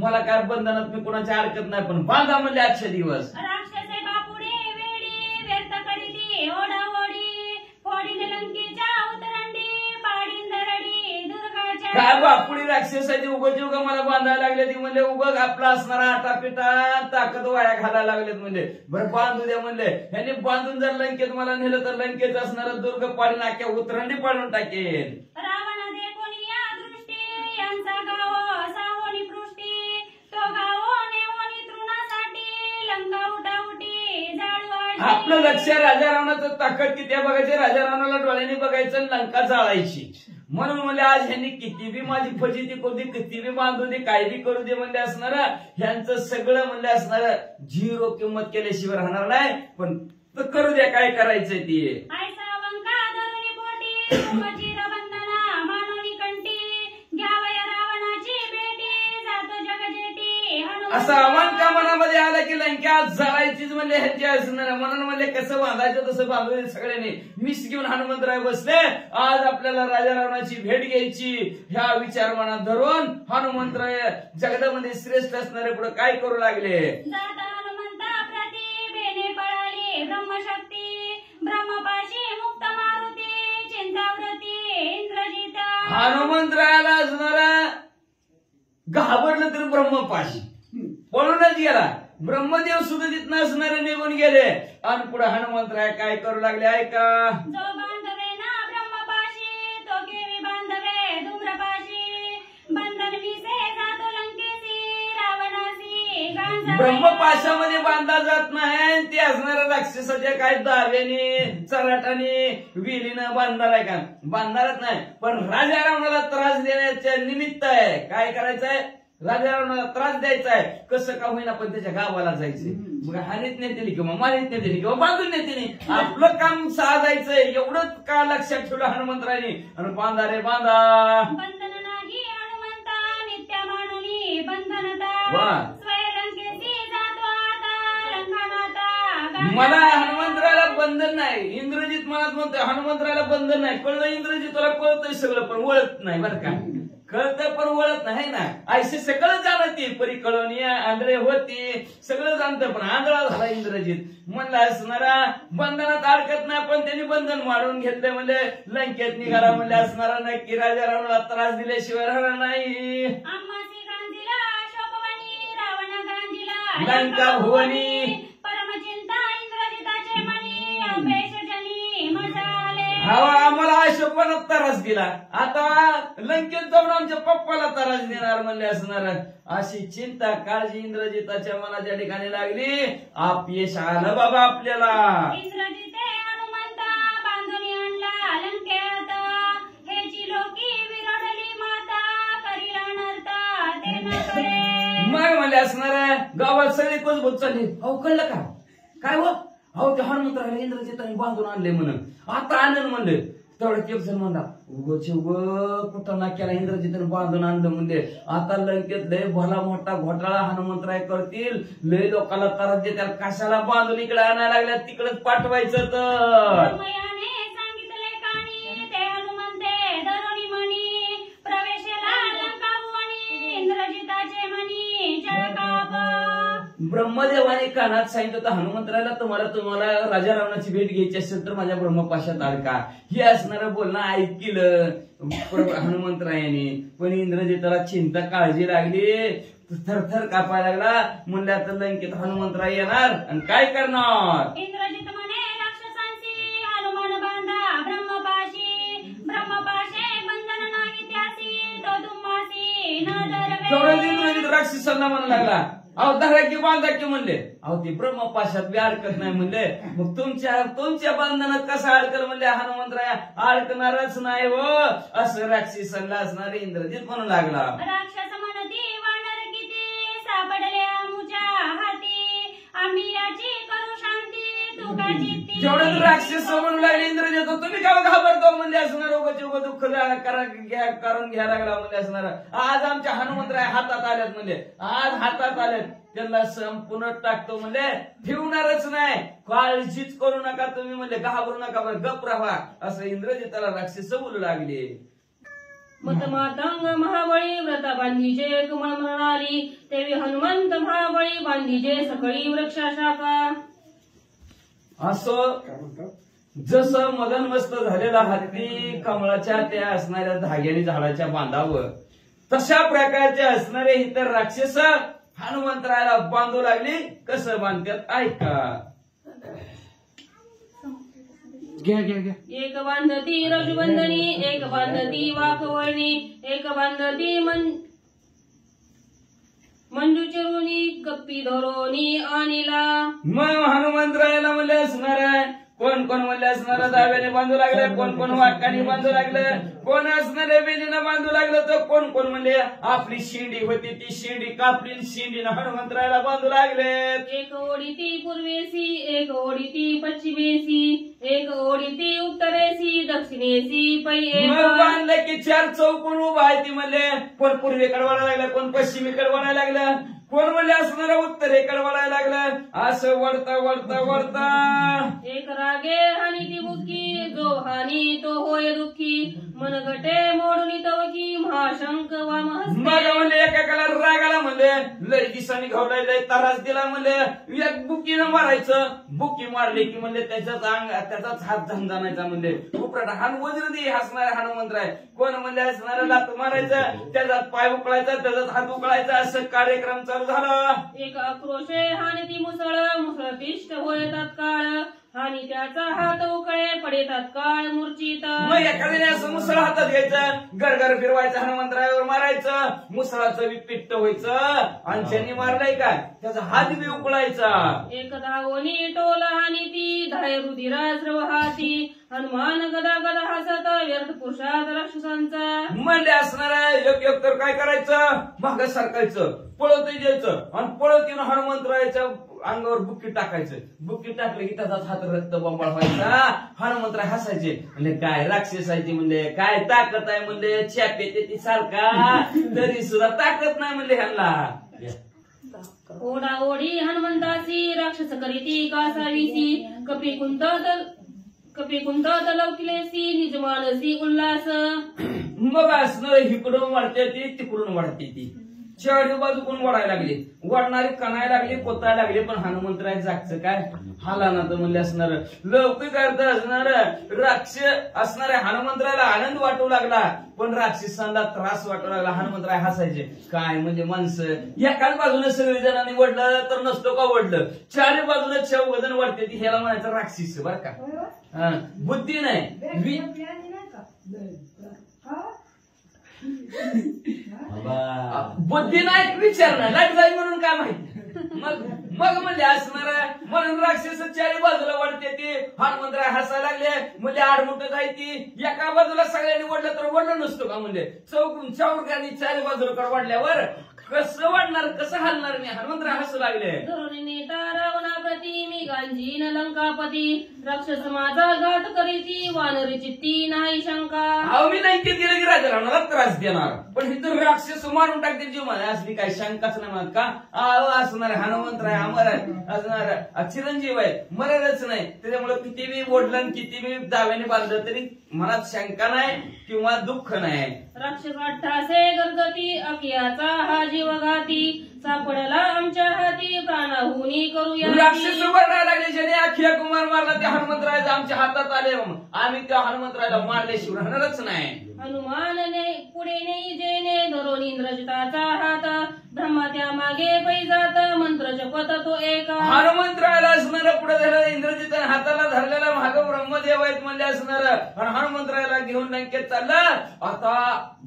मला काय बंधनात मी कोणाच्या अडकत नाही, पण बांधा म्हणले आजचे दिवस. राक्षसे बापुडे वेडी, व्यर्थ करीती ओढाओढी, फोडीने लंकेच्या उतरंडी, पाडीन दरडी दुर्गाच्या. काय बापुडी राक्षसाची उगची उगा मला बांधायला लागले ती म्हणजे उगग आपला असणारा आटापिटा ताकद वाया घालायला लागलेत म्हणजे. बरं बांधू द्या म्हणले. यांनी बांधून जर लंकेत मला नेलं तर लंकेत असणारा दुर्ग पाडून अख्ख्या उतरंडी पाडून टाकेल. रावण देखोनी या दृष्टी, यांचा गाव सावनी पृष्टी, तो गाव नेवनी तृणासाठी, लंका उठाउटी जाळू आळशी. आपलं लक्ष राजा रावणाचं ताकद किती आहे बघायचे. राजा रावणाला डोळ्यांनी बघायचं, लंका जाळायची. म्हणून म्हणजे आज ह्यांनी किती बी माझी फजिती करू दे, किती बी बांधू दे, काय बी करू दे म्हणजे असणार ह्यांचं सगळं म्हणजे असणार झिरो किंमत केल्याशिवाय राहणार नाही. पण करू द्या काय करायचंय ते. ऐसा वंका धरुनी पोटी, सुखचिर बंधना मानोनी कंठी, घ्यावया रावणाची भेटी, जातो जगजेटी हनुमंत. असं आव्हान का मनामध्ये आलं की लंका जळायचीच म्हणजे ह्यांची असणार. म्हणून म्हणजे कसं बांधायचं तसं बांधून सगळ्यांनी मिस घेऊन हनुमंतराय बसले. आज आपल्याला राजा रावणाची भेट घ्यायची ह्या विचार मनात धरून हनुमंतराय जगदामध्ये श्रेष्ठ असणारे पुढे काय करू लागले. जाता हनुमंता प्रती, बेने पळाली ब्रह्मशक्ती, ब्रह्मपाशी मुक्त मारुती, चिंताव्रती इंद्रजित. हनुमंतरायाला असणारा घाबरलं तर ब्रह्मपाशी पळूनच गेला. ब्रह्मदेव सुद्धा तिथनं असणारे निघून गेले. आणि पुढे हनुमंतराय काय करू लागले ऐका. जो बांधवे ना ब्रह्मपाशी, तो केवी बांधवे धूम्रपाशी, बंधन विसे जातो लंकेसी, रावणासी गांजा. ब्रह्मपाशामध्ये बांधला जात नाही. ते असणाऱ्या राक्षसाच्या काय दाव्याने चराटाने विलीनं बांधणार का बांधणारच नाही. पण राजा रावणाला त्रास देण्याच्या निमित्त आहे. काय करायचंय राजा रावणाला त्रास द्यायचा आहे. कसं का होईना पण त्याच्या गावाला जायचंय. मग हानीत नेते किंवा मारीत नेते किंवा बांधून नेते आपलं काम साधायचंय. एवढंच का लक्षात ठेवलं हनुमंतरायने. आणि बांधा रे बांधा. बंधन नाही हनुमंता, नित्य मानुनी बंधनता, वा. स्वयंलंकेसी जातो आता लंकानाथा. मला हनुमंतरायला बंधन नाही. इंद्रजित मनात म्हणतोय हनुमंतरायला बंधन नाही. कळलं इंद्रजित तुला कळतंय सगळं पण ओळख नाही बरं का. कळतं पण ओळख नाही ना. ऐसे सगळं जाणते परी कळवणी आंधळे होती सगळं जाणतं पण आंधळा झाला इंद्रजित. म्हणला असणारा बंधनात अडकत नाही पण त्यांनी बंधन मारून घेतलंय म्हणजे लंकेत निघाला म्हणजे असणारा नक्की राजा रावणाला त्रास दिल्याशिवाय राहणार नाही. आम्हासी गांधीला शोभवनी, रावण गांधीला लंका भुवनी. परमचिंता इंद्रजिताचे मनी, अपेशजनी मजाले. हवा आम्हाला अशोकपणात त्रास दिला. आता लंकेत जाऊन आमच्या पप्पाला त्रास देणार म्हणले असणार. अशी चिंता काळजी इंद्रजिताच्या मनाच्या ठिकाणी लागली. अपयश आलं बाबा आपल्याला. इंद्रजिते हनुमंता बांधुनी आणला लंकेत, हेची लोकी विरडली माता, करीला नरता ते न करे. मग म्हणले असणार गावात सगळे कोसबोत चालले. अहो कळलं का काय हो. अहो ते हनुमंतराला इंद्रजिताने बांधून आणले म्हणून. आता आनंद म्हणले. तेवढं एक जण म्हणला उगोचे उग कुठं ना केला इंद्रजिताने बांधून आणलं म्हणजे. आता लंकेत लय भला मोठा घोटाळा हनुमंतराय करतील. लय लोकांना त्रास देतात. कशाला बांधून इकडे आणायला लागल्या तिकडेच पाठवायचं तर. मयाने सांगितले कानी, ते हनुमंते धरुणी म्हणी, प्रवेशेला लंका भुवनी, इंद्रजिताचे म्हणी जळकाप. ब्रह्मदेवाने कानात सांगितलं तर हनुमंतरायला तुम्हाला राजा रावणाची भेट घ्यायची असेल तर माझ्या ब्रह्मपाशात अडका. हे असणारं बोलणं ऐकलं हनुमंतरायाने. पण इंद्रजिताला चिंता काळजी लागली. थरथर कापायला लागला. म्हणले आता लंकेत हनुमंतराय येणार आणि काय करणार. इंद्रजित म्हणे राक्षसांची हनुमान बांधा ब्रह्मपाशी ब्रह्मपाशे बंधन नाही त्यासी तो तुम्हासी न तेवढ्यात डरवे. इंद्रजित राक्षसांना म्हणू लागला, अहो धरा की बांधा की म्हणले. अहो ते ब्रह्मपाशात बी अडकत नाही म्हणले. मग तुमच्या बंधनात कसं अडकल म्हणले. हनुमंतराय अडकणारच नाही हो असं राक्षसांना असणारे इंद्रजित म्हणू लागला. राक्षस म्हणती वानर किती सापडले आमुच्या हाती आम्ही याची करू शांती तू का जिती. जेवढं राक्षस म्हणू लागले इंद्रजित, तुम्ही का घाबरतो म्हणजे असणार. उगाच दुःख करून घ्यायला लागला म्हणजे असणार. आज आमच्या हनुमंतराय हातात आल्यात म्हणजे आज हातात आल्यात, त्यांना संपूर्ण टाकतो म्हणजे ठेवणारच नाही. काळजीच करू नका तुम्ही म्हणजे घाबरू नका, बरं गप राहा असं इंद्रजिताला राक्षस बोलू लागले. मतमातंग महाबळी व्रता बांधीजे कमळ म्हणाली तेवी हनुमंत महाबळी बांधीजे सकळी वृक्षा शाखा. असं जसं मदनमस्त झालेला हत्ती कमळाच्या त्या असणाऱ्या धाग्याने झाडाच्या बांधावं, तशा प्रकारचे असणारे इतर राक्षस हनुमंतरायाला बांधू लागली. कसं बांधतात ऐका. घ्या घ्या घ्या. एक बांधती रजबंधनी एक बांधती वाकवळणी एक बांधती मंजू चिरुनी कप्पी धरोनी आणिला. मग हनुमंतरायाला म्हणले असणार आहे. कोण कोण म्हणले असणार दाव्याने बांधू लागले, कोण कोण वाटकाने बांधू लागलं, कोण असणाऱ्या वेदीनं बांधू लागलं, तर कोण कोण म्हणले आपली शिंडी होती ती शिंडी कापली शिंडीनं हनुमंतरायाला बांधू लागले. एक ओढी ती पूर्वेसी एक ओढी ती पश्चिमेसी एक ओढी ती उत्तरेसी दक्षिणेसी पै एक. मग बांधलं की चार चौकोन उभा आहे ती म्हणले. कोण पूर्वेकडे वळायला लागलं, कोण पश्चिमेकडे वळायला लागलं, कोण म्हणले असणाऱ्या उत्तरेकडे वळायला लागलं. असं वळता वळता वळता एक रागे हानी ती बुक्की जो हानी तो होय दुःखी मनगटे मोडून तवकी महाशंक वाम हस्ते. मग म्हणले एकेकाला रागाला म्हणले लय दिसाने घावलाय लय त्रास दिला म्हणले. एक बुकीनं मारायचं, बुकी मारली की म्हणले त्याचाच हात झंझानायचा म्हणले. उपराट हान वज्र दे हसणारे हनुमंतराय. कोण म्हणले असणारा लात मारायचं, त्याचात पाय उकळायचा, त्याचात हात उकळायचा. असं कार्यक्रम चालू झाला. एक आक्रोशे हानी ती मुसळ तिष्ठ होय तत्काळ हानी त्याचा हात उकळे पडे तत्काळ मूर्छित. मग एखाद्याने असं मुसळ हातात घ्यायचं, गरगर फिरवायचं, हनुमंतरायावर मारायचं, मुसळाचं बी पिट्ट व्हायचं. आणि ज्यांनी मारलाय काय त्याचा हात बी उकळायचा. एक धावोनी टोला हानी ती धाय रुधिरास्रव हाती हनुमान गदा गदा हसत व्यर्थ पुरुषात राक्षसांचा. म्हणले असणार एक तर काय करायचं, मागं सरकायचं, पळत द्यायचं आणि पळत येऊन हनुमंतरायाच्या अंगावर बुक्की टाकायचं. बुक्की टाकलं की त्याचा हात रक्त बंबाळ व्हायचा. हनुमंतराय हसायचे म्हणजे काय राक्षसायचे म्हणले काय ताकद आहे म्हणले. छाप येते ती सारखा तरी सुद्धा ताकद नाही म्हणले ह्यांना. ओढा ओढी हनुमंतासी राक्षस करीती कासावीसी कपी कुंत लवकिलेसी निजमानसी उल्हास. मग असणार इकडून वाढते ती तिकडून वाढते ती. चारी बाजू कोण वाढायला लागली, वाढणारी कणायला लागली, पोतायला लागली. पण हनुमंतराय जागचं काय हाला ना तर म्हणले असणार लौकिक अर्थ असणार राक्षस असणाऱ्या हनुमंतरायला आनंद वाटू लागला, पण राक्षसांना त्रास वाटू लागला. हनुमंतराय हसायचे काय म्हणजे माणसं एकाच बाजूने सगळी जणांनी वडलं तर नसतो का वडलं. चारी बाजूने चौघजण वाढते ती ह्याला म्हणायचं राक्षस बर का. बुद्धी नाही बुद्धी नाही विचार नाही लाईट जाईल म्हणून काय माहिती. मग म्हणजे असणार म्हणून राक्षस चारी बाजूला वाढते ती. हनुमंतराय हसायला लागले म्हणजे आडमुठ जायची. एका बाजूला सगळ्यांनी वाढलं तर वडलं नसतो का म्हणजे चौकांनी चारी बाजूला वाढल्यावर कसं वाढणार कसं हलणार नाही. हनुमंतराय हसू लागले. नेता रावणाप्रती मी गांजीन लंकापती राक्षस माझा घात करीती वानरी चित्ती नाही शंका. अहो मी नाही केलं की राजा रावणाला त्रास देणार, पण ही तर राक्षस मारून टाकते जीव मला असली काही शंकाच नाही म्हणत का. असणार हनुमंतराय अमर असणार चिरंजीव आहे मरणारच नाही. त्याच्यामुळे किती बी ओढलं किती बी दाव्याने बांधलं तरी मनात शंका नाही किंवा दुःख नाही. राक्षस अट्ठासे गर्जती अकियाचा हा जीव घाती सापडला आमच्या हाती प्राणाहुनी करूया राक्षस मारायला लागले ज्याने अखिया कुमार मारला त्या हनुमंतरायाचा आमच्या हातात आले आम्ही त्या हनुमंतरायाला मारल्याशिवाय राहणारच नाही हनुमानने पुढे नेई जेने धरून इंद्रजिताचा हात ब्रह्मा त्या मागे पैजात मंत्र जपत तो एक हनुमंतरायाला असणार पुढे झालेला इंद्रजित हाताला धरलेला माग ब्रह्मदेव आहेत म्हणले असणार आणि हनुमंतरायाला घेऊन लंकेत चालला आता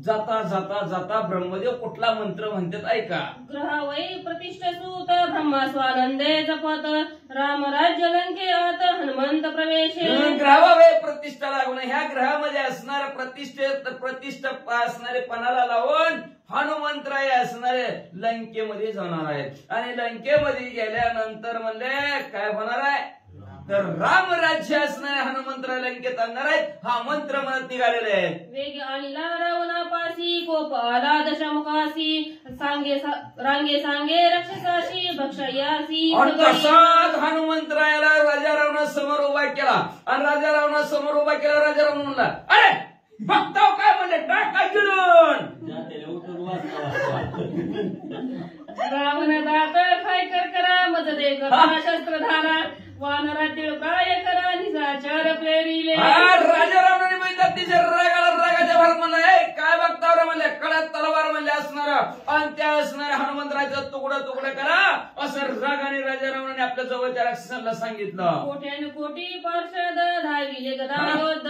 जाता जाता जाता ब्रह्मदेव कुठला मंत्र म्हणतात ऐका ग्रहावै प्रतिष्ठ सूत ब्रह्मा स्वानंदे जपत राम राज्य लंकेत हनुमंत प्रवेश ग्रहावे प्रतिष्ठा लागून ह्या ग्रहामध्ये असणाऱ्या प्रतिष्ठा असणारे पणाला लावून हनुमंतराय असणारे लंकेमध्ये जाणार आहेत आणि लंकेमध्ये गेल्यानंतर म्हणले काय होणार आहे तर राम राज्य असणारे हनुमंतराय लंकेत आणणार आहेत हा मंत्र म्हणत निघालेले आहेत वेग आलिला रावणापासी कोप आला दशमुखासी रांगे सांगे राक्षसाशी भक्षयासी तसाच हनुमंतरायाला राजा रावणासमोर उभा केला आणि राजा रावणासमोर उभा केला राजा रावण म्हणला अरे बघताव काय म्हणले टाका गिळून रावण दात काय करा मज दे शस्त्रधारा वानरातील काय करा निजाचार प्रेरिले राजा रावणाने म्हणतात तिच्या रागाच्या भरात म्हणला काय बघताव रे म्हणले कडक तलवार म्हणले असणार आणि त्या असणाऱ्या हनुमंतरायचं तुकडं करा असं रागाने राजा रावणाने आपल्या जवळच्या राक्षसांना सांगितलं कोट्यान कोटी पार्षद धाविले गदा योद्ध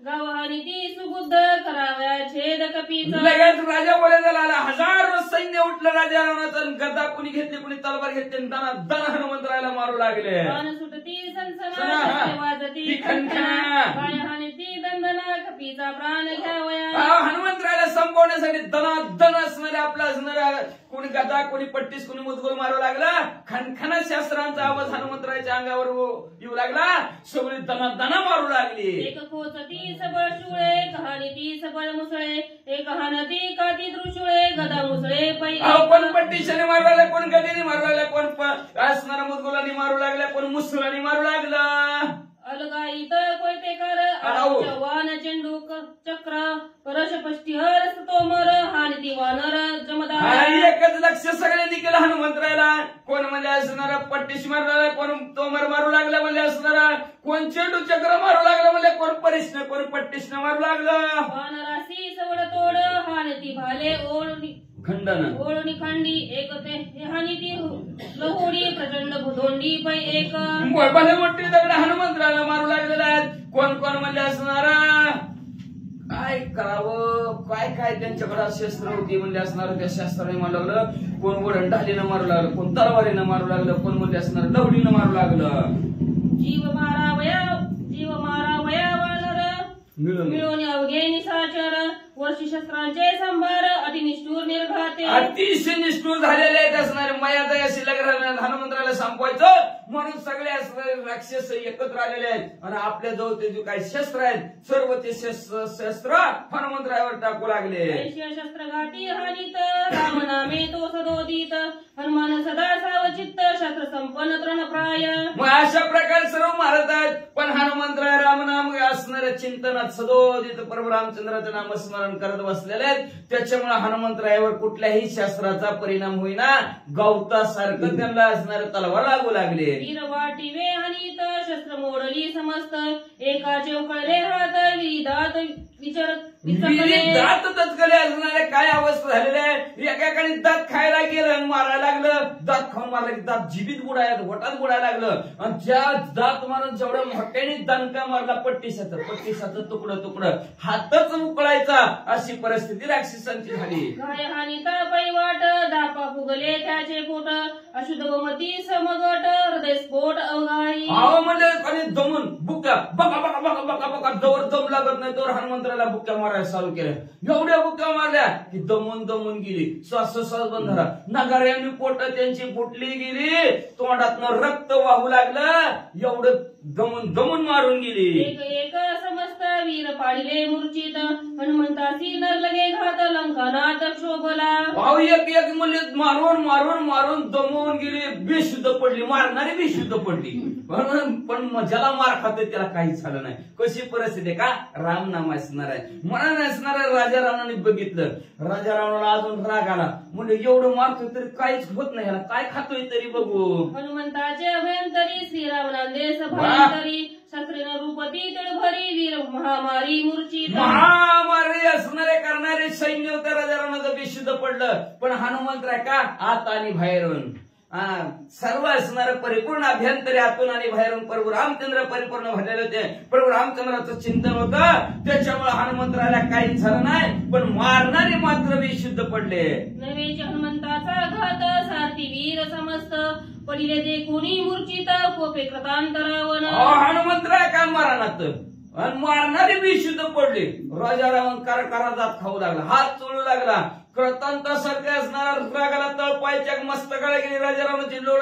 गावानी ती सुबुद्ध कराव्या छेद कपीचा लगेच राजा बोलायला आला हजारो सैन्य उठलं राजा रावणाचं गदा कुणी घेतली कुणी तलवार घेतली दना हनुमंतरायाला मारू लागले सुटती सनसना वाजती खनखना पायाने ती दंदना कपीचा प्राण घ्यावया हनुमंतरायाला संपवण्यासाठी दना असणाऱ्या आपला असणाऱ्या कोणी गदा कोणी पट्टीस कोणी मुदगोल मारू लागला खनखना शास्त्रांचा आवाज हनुमंतरायाच्या अंगावर येऊ लागला सगळी दना मारू लागली एक खोचती सबळ शुळे कहाणी ती सबळ मुसळे एक हानती काती दृशुळे गदा मुसळे पै कोण पट्टीशाने मारू लागला कोण गदेने मारू लागला कोण असणाऱ्या मुदगोलांनी मारू लागला कोण मुसलांनी मारू लागला अलगाईत कोयतेकर वान चेंडूक चक्र परशपष्टीहर तोमर हानती वानर जमदार एकच लक्ष सगळ्यांनी केलं हनुमंतरायाला कोण म्हणजे असणारा पट्टीश मारू लागला कोण तोमर मारू लागला म्हणजे असणारा कोण चेंडू चक्र मारू लागला म्हणजे कोण परिष्ण कोण पट्टीशन मारू लागलं वानरासी सवड तोड हानती भाले ओळणी खंडन ओळणी खांडी एकते हानी ती लहोडी प्रचंड भुधोंडी पै एक भले मोठी दगड हनुमंतरायाला मारू लागलेला आहेत कोण कोण म्हणजे असणारा काय करावं काय त्यांच्याकडे शस्त्र होती म्हणजे असणार त्या शस्त्राने मारू लागलं कोण वडण ढालीनं मारू लागलं कोण तलवारीनं मारू लागलं कोण म्हणजे असणार लवडीनं मारू लागलं जीव मारा वया वानर मिळून अवघे निसाचर वर्षी शस्त्रांचे संभार अतिनिष्ठूर निर्घाते अतिशय निष्ठूर झालेले आहेत असणारे मायादया शिल्लक हनुमंतरायाला संपवायचं म्हणून सगळे राक्षस एकत्र आलेले आहेत आणि आपल्या जवळ ते जे काही शस्त्र आहेत सर्व ते शस्त्र हनुमंतरायावर टाकू लागले शस्त्र घाटी हानीत राम नामे तो सदोदित हनुमान सदा सावचित्त शस्त्र संपन्न तृणप्राय मग अशा प्रकारे सर्व मारत आहेत पण हनुमंतराय रामनाम असणाऱ्या चिंतनात सदोदित प्रभू रामचंद्राचं नामस्मरण करत बसलेले आहेत त्याच्यामुळे हनुमंतरायावर कुठल्याही शास्त्राचा परिणाम होईना गवतासारखं त्यांना असणारे तलवार लागू लागले वीरवाटी वे हानीत शस्त्र मोडली समस्त एकाचे उकळले हात विदात दात तत्कले असणारे काय अवस्था झालेल्या आहे एकाकडे दात खायला गेलं आणि मारायला लागलं दात खाऊन मारलं की दात जिबीत बुडायला वटात बुडायला लागलं आणि ज्या दात मारून जेवढ्या मोठ्याने दणका मारला पट्टीसाचं तुकडं हातच उकळायचा अशी परिस्थिती राक्षसांची झाली काय हानीता पैवाट दापा फुगले त्याचे पोट अशुद्ध मती समगट हृदय स्फोट अवघाई म्हणजे आणि दमून बुक्का बका जवळ दम लागत नाही तर हनुमंतराला बुक्का मारायला चालू केल्या एवढ्या बुक्का मारल्या की दमून गेली श्वास बंद झाला नगाऱ्यांनी पोट त्यांची फुटली गेली तोंडातनं रक्त वाहू लागलं एवढं दमून मारून गेली एक समस्त वीर पाडिले मूर्छित हनुमंतासी न लगे घात लंकानाथ शोभला. भाऊ एक एक म्हणजे मारून मारून मारून दमवून गेली, बेशुद्ध पडली, मारणारी बेशुद्ध पडली. पण ज्याला मार खातोय त्याला काहीच झालं नाही. कशी परिस्थिती का राम नाम असणार आहे. म्हणा नसणाऱ्या राजा रावणाने बघितलं. राजा रावणाला अजून राग आला, म्हणजे एवढं मारतोय तरी काहीच होत नाही, ह्याला काय खातोय तरी बघू. हनुमंताचे अभयंतरी श्रीराम नांदेश भयंतरी शस्त्रेन रूपती तळभरी वीर महामारी मूर्छित. महामारी असणारे करणारे सैन्य होते राजा रावणाचं बेशुद्ध पडलं. पण हनुमंतराय का आत आणि बाहेरून सर्व असणारं परिपूर्ण अभ्यंतरी आतून आणि बाहेरून प्रभू रामचंद्र परिपूर्ण भरलेले होते. प्रभू रामचंद्राचं चिंतन होतं, त्याच्यामुळे हनुमंतराला काहीच झालं नाही. पण मारणारे मात्र बेशुद्ध पडले. नवेचे हनुमंताचा घात सारथी वीर समस्त पडिले ते कोणी मूर्छित कोपे कृतांतरावन. हनुमंतराय काय मारणात आणि मारणारे बेशुद्ध पडले. राजा रावण करा जात खाऊ लागला, हात चोळू लागला. कृतांतासारखे असणारा रागाला तळपायच्या मस्तकाला गेली. राजा रावणाची लोड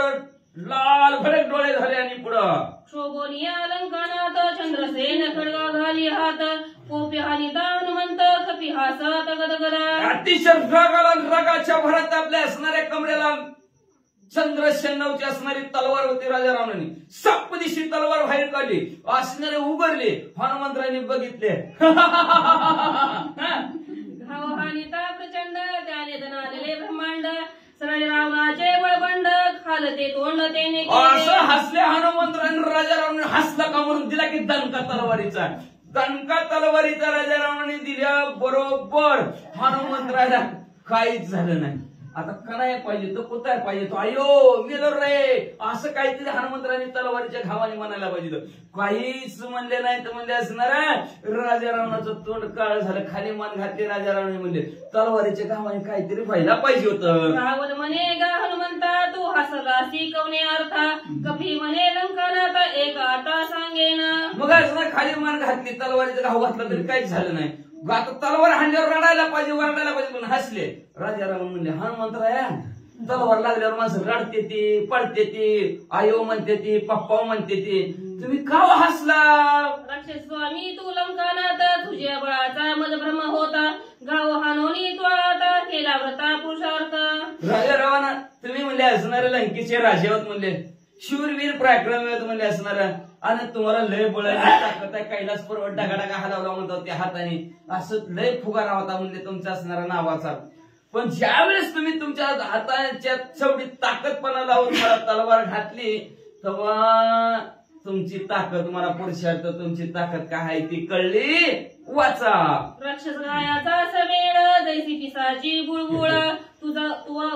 लाल भडक डोळे झाले आणि पुढं शोभोनिया अलंकानात चंद्रसेन खडगा घाली हात कोपे हानिता हनुमंत कपी हासात गदगदा. अतिशय रागाला रागाच्या भरात आपल्या असणाऱ्या कमरेला चंद्रसेनाची असणारी तलवार होती. राजा रावणाने सप्तदिशी तलवार बाहेर काढली, असणारे उभारले. हनुमंतरायांनी बघितले, हानिता प्रचंड त्याने धनादले ब्रह्मांड सरळे रावणाचे बळबंड खालते तोंड तेने असं हसले हनुमंतरायांनी. राजा रावणाने हसला का म्हणून दिला की दणका तलवारीचा. दणका तलवारीचा राजा रावणाने दिल्या बरोबर हनुमंतरायाला काहीच झालं नाही. आता कणाय पाहिजे तो कुताय पाहिजे तो अयो मेलो रे असं काहीतरी हनुमंतरायांनी तलवारीच्या घावाने म्हणायला पाहिजे. काहीच म्हणले नाही तर म्हणले असणार राजा रावणाचं तोंड काळ झालं, खाली मान घातले. राजा रावणे म्हणले तलवारीच्या घावाने काहीतरी व्हायला पाहिजे होतं. रावण म्हणे गा हनुमंता तू हसला शिकवणे अर्था कपी म्हणे लंकानात एक आता सांगेन. मग असं खाली मान घातली, तलवारीचा घाव घातला तरी काहीच झालं नाही. आता तलवार हांड्यावर रडायला पाहिजे, वरडायला पाहिजे, पण हसले. राजा रावण म्हणले हनुमंतराया तलवार लागल्यावर माणसं रडते ती, पडते ती, आयो म्हणते ती, पप्पा म्हणते ती, तुम्ही का हसला. राक्षस स्वामी तू लंकानात तुझ्या बळाचा मदभ्रम होता गाव हानोनी तू आता केला व्रता पुरुषार्थ. राजा रावणा तुम्ही म्हणले असणारे लंकेचे राजे होत, म्हणले शूरवीर पराक्रमी होत म्हणले असणार. आणि तुम्हाला लय बळाची ताकद आहे, कैलास पर्वत डागा हलवला म्हणतात त्या हाताने, असं लय फुगारा होता म्हणले तुमचा असणारा नावाचा. पण ज्यावेळेस तुम्ही तुमच्या हाताच्या शेवटी ताकदपणा लावून मला तलवार घातली तेव्हा तुमची ताकद मला पुरुषार्थ तुमची ताकद काय आहे ती कळली. वाचा राक्षस गायाचा सवेळ जैसी पिसाची बुळबुळ तुझा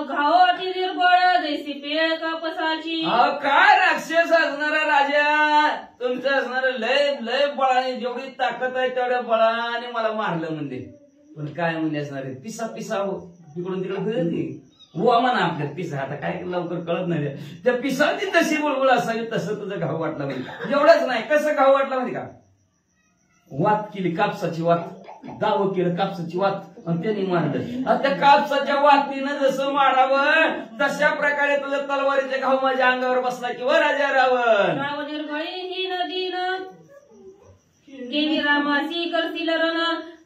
घावाची निर्बळ जैसी पेळ कापसाची. काय राक्षस असणारा राजा तुमचं असणार लय लय बळाने जेवढी ताकद आहे तेवढ्या बळाने मला मारलं म्हणले. पण काय म्हणले असणार पिसा पिसा तिकडून तिकडे फिरत हुआ म्हणा आपल्या पिसा. आता काय लवकर कळत नाही त्या पिसाची तशी बुळबुळ असावी तसं तुझं घाव वाटला म्हणजे. एवढंच नाही कसं घाव वाटला म्हणजे का वात केली कापसाची वात, दाव केलं कापसाची वात आणि त्यांनी मारलं. त्या कापसाच्या वातीनं जसं मारावं तशा प्रकारे तुझ्या तलवारीचा घाव माझ्या अंगावर बसला किंवा राजा रावण. राव निर्भळी ही नदीन देवी रामासी करतील रण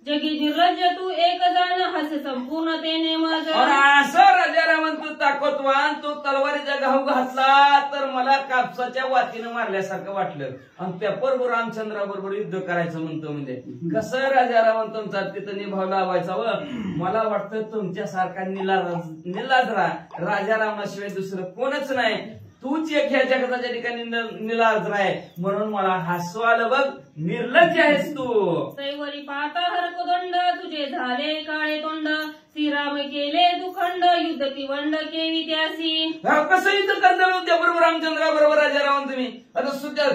जगी निर्लज्ज तू एक जण हसे संपूर्णतेने मज. असं राजा रावण तू ताकदवान तू तलवारीचा घाव घातला तर मला कापसाच्या वातीनं मारल्यासारखं वाटलं. आणि त्या प्रभू रामचंद्राबरोबर युद्ध करायचं म्हणतो म्हणजे कसं राजा रावण तुमचा तिथं निभाव लावायचा. व मला वाटतं तुमच्यासारखा निलाजरा राजा रावणाशिवाय दुसरं कोणच नाही. तूच एक ह्या जगताच्या ठिकाणी निलाजरा आहे म्हणून मला हसू आलं बघ. निर्लज्ज आहेस तू. सैवरी पाहता हरकोदंड तुझे झाले काळे तोंड श्रीराम केले दुखंड युद्ध तिवंड केवी त्यासी. कसं युद्ध करता त्या बरोबर रामचंद्राबरोबर राजा रावण तुम्ही. आता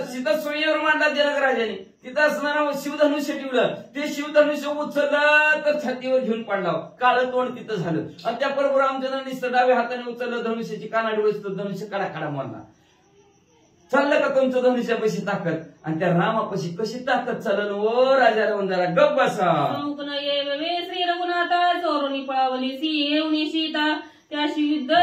सीता सोयीवर मांडला जनक राजाने तिथं असणारा शिवधनुष्य ठेवलं. ते शिवधनुष्य उचललं तर छातीवर घेऊन पडला, काळं तोंड तिथं झालं. आणि त्या प्रभू रामचंद्रांनी डाव्या हाताने उचललं धनुष्याची कानाडी वस्तू धनुष्य काढा काढा मारला. चाललं का तुमचं धनुष्यापाशी ताकद आणि त्या रामापाशी कशी ताकद चाललं. ओ राजा रावण जरा गप बसा. श्री रघुनाथा चोरुनी पळावली सी येऊनी सीता त्याशी युद्ध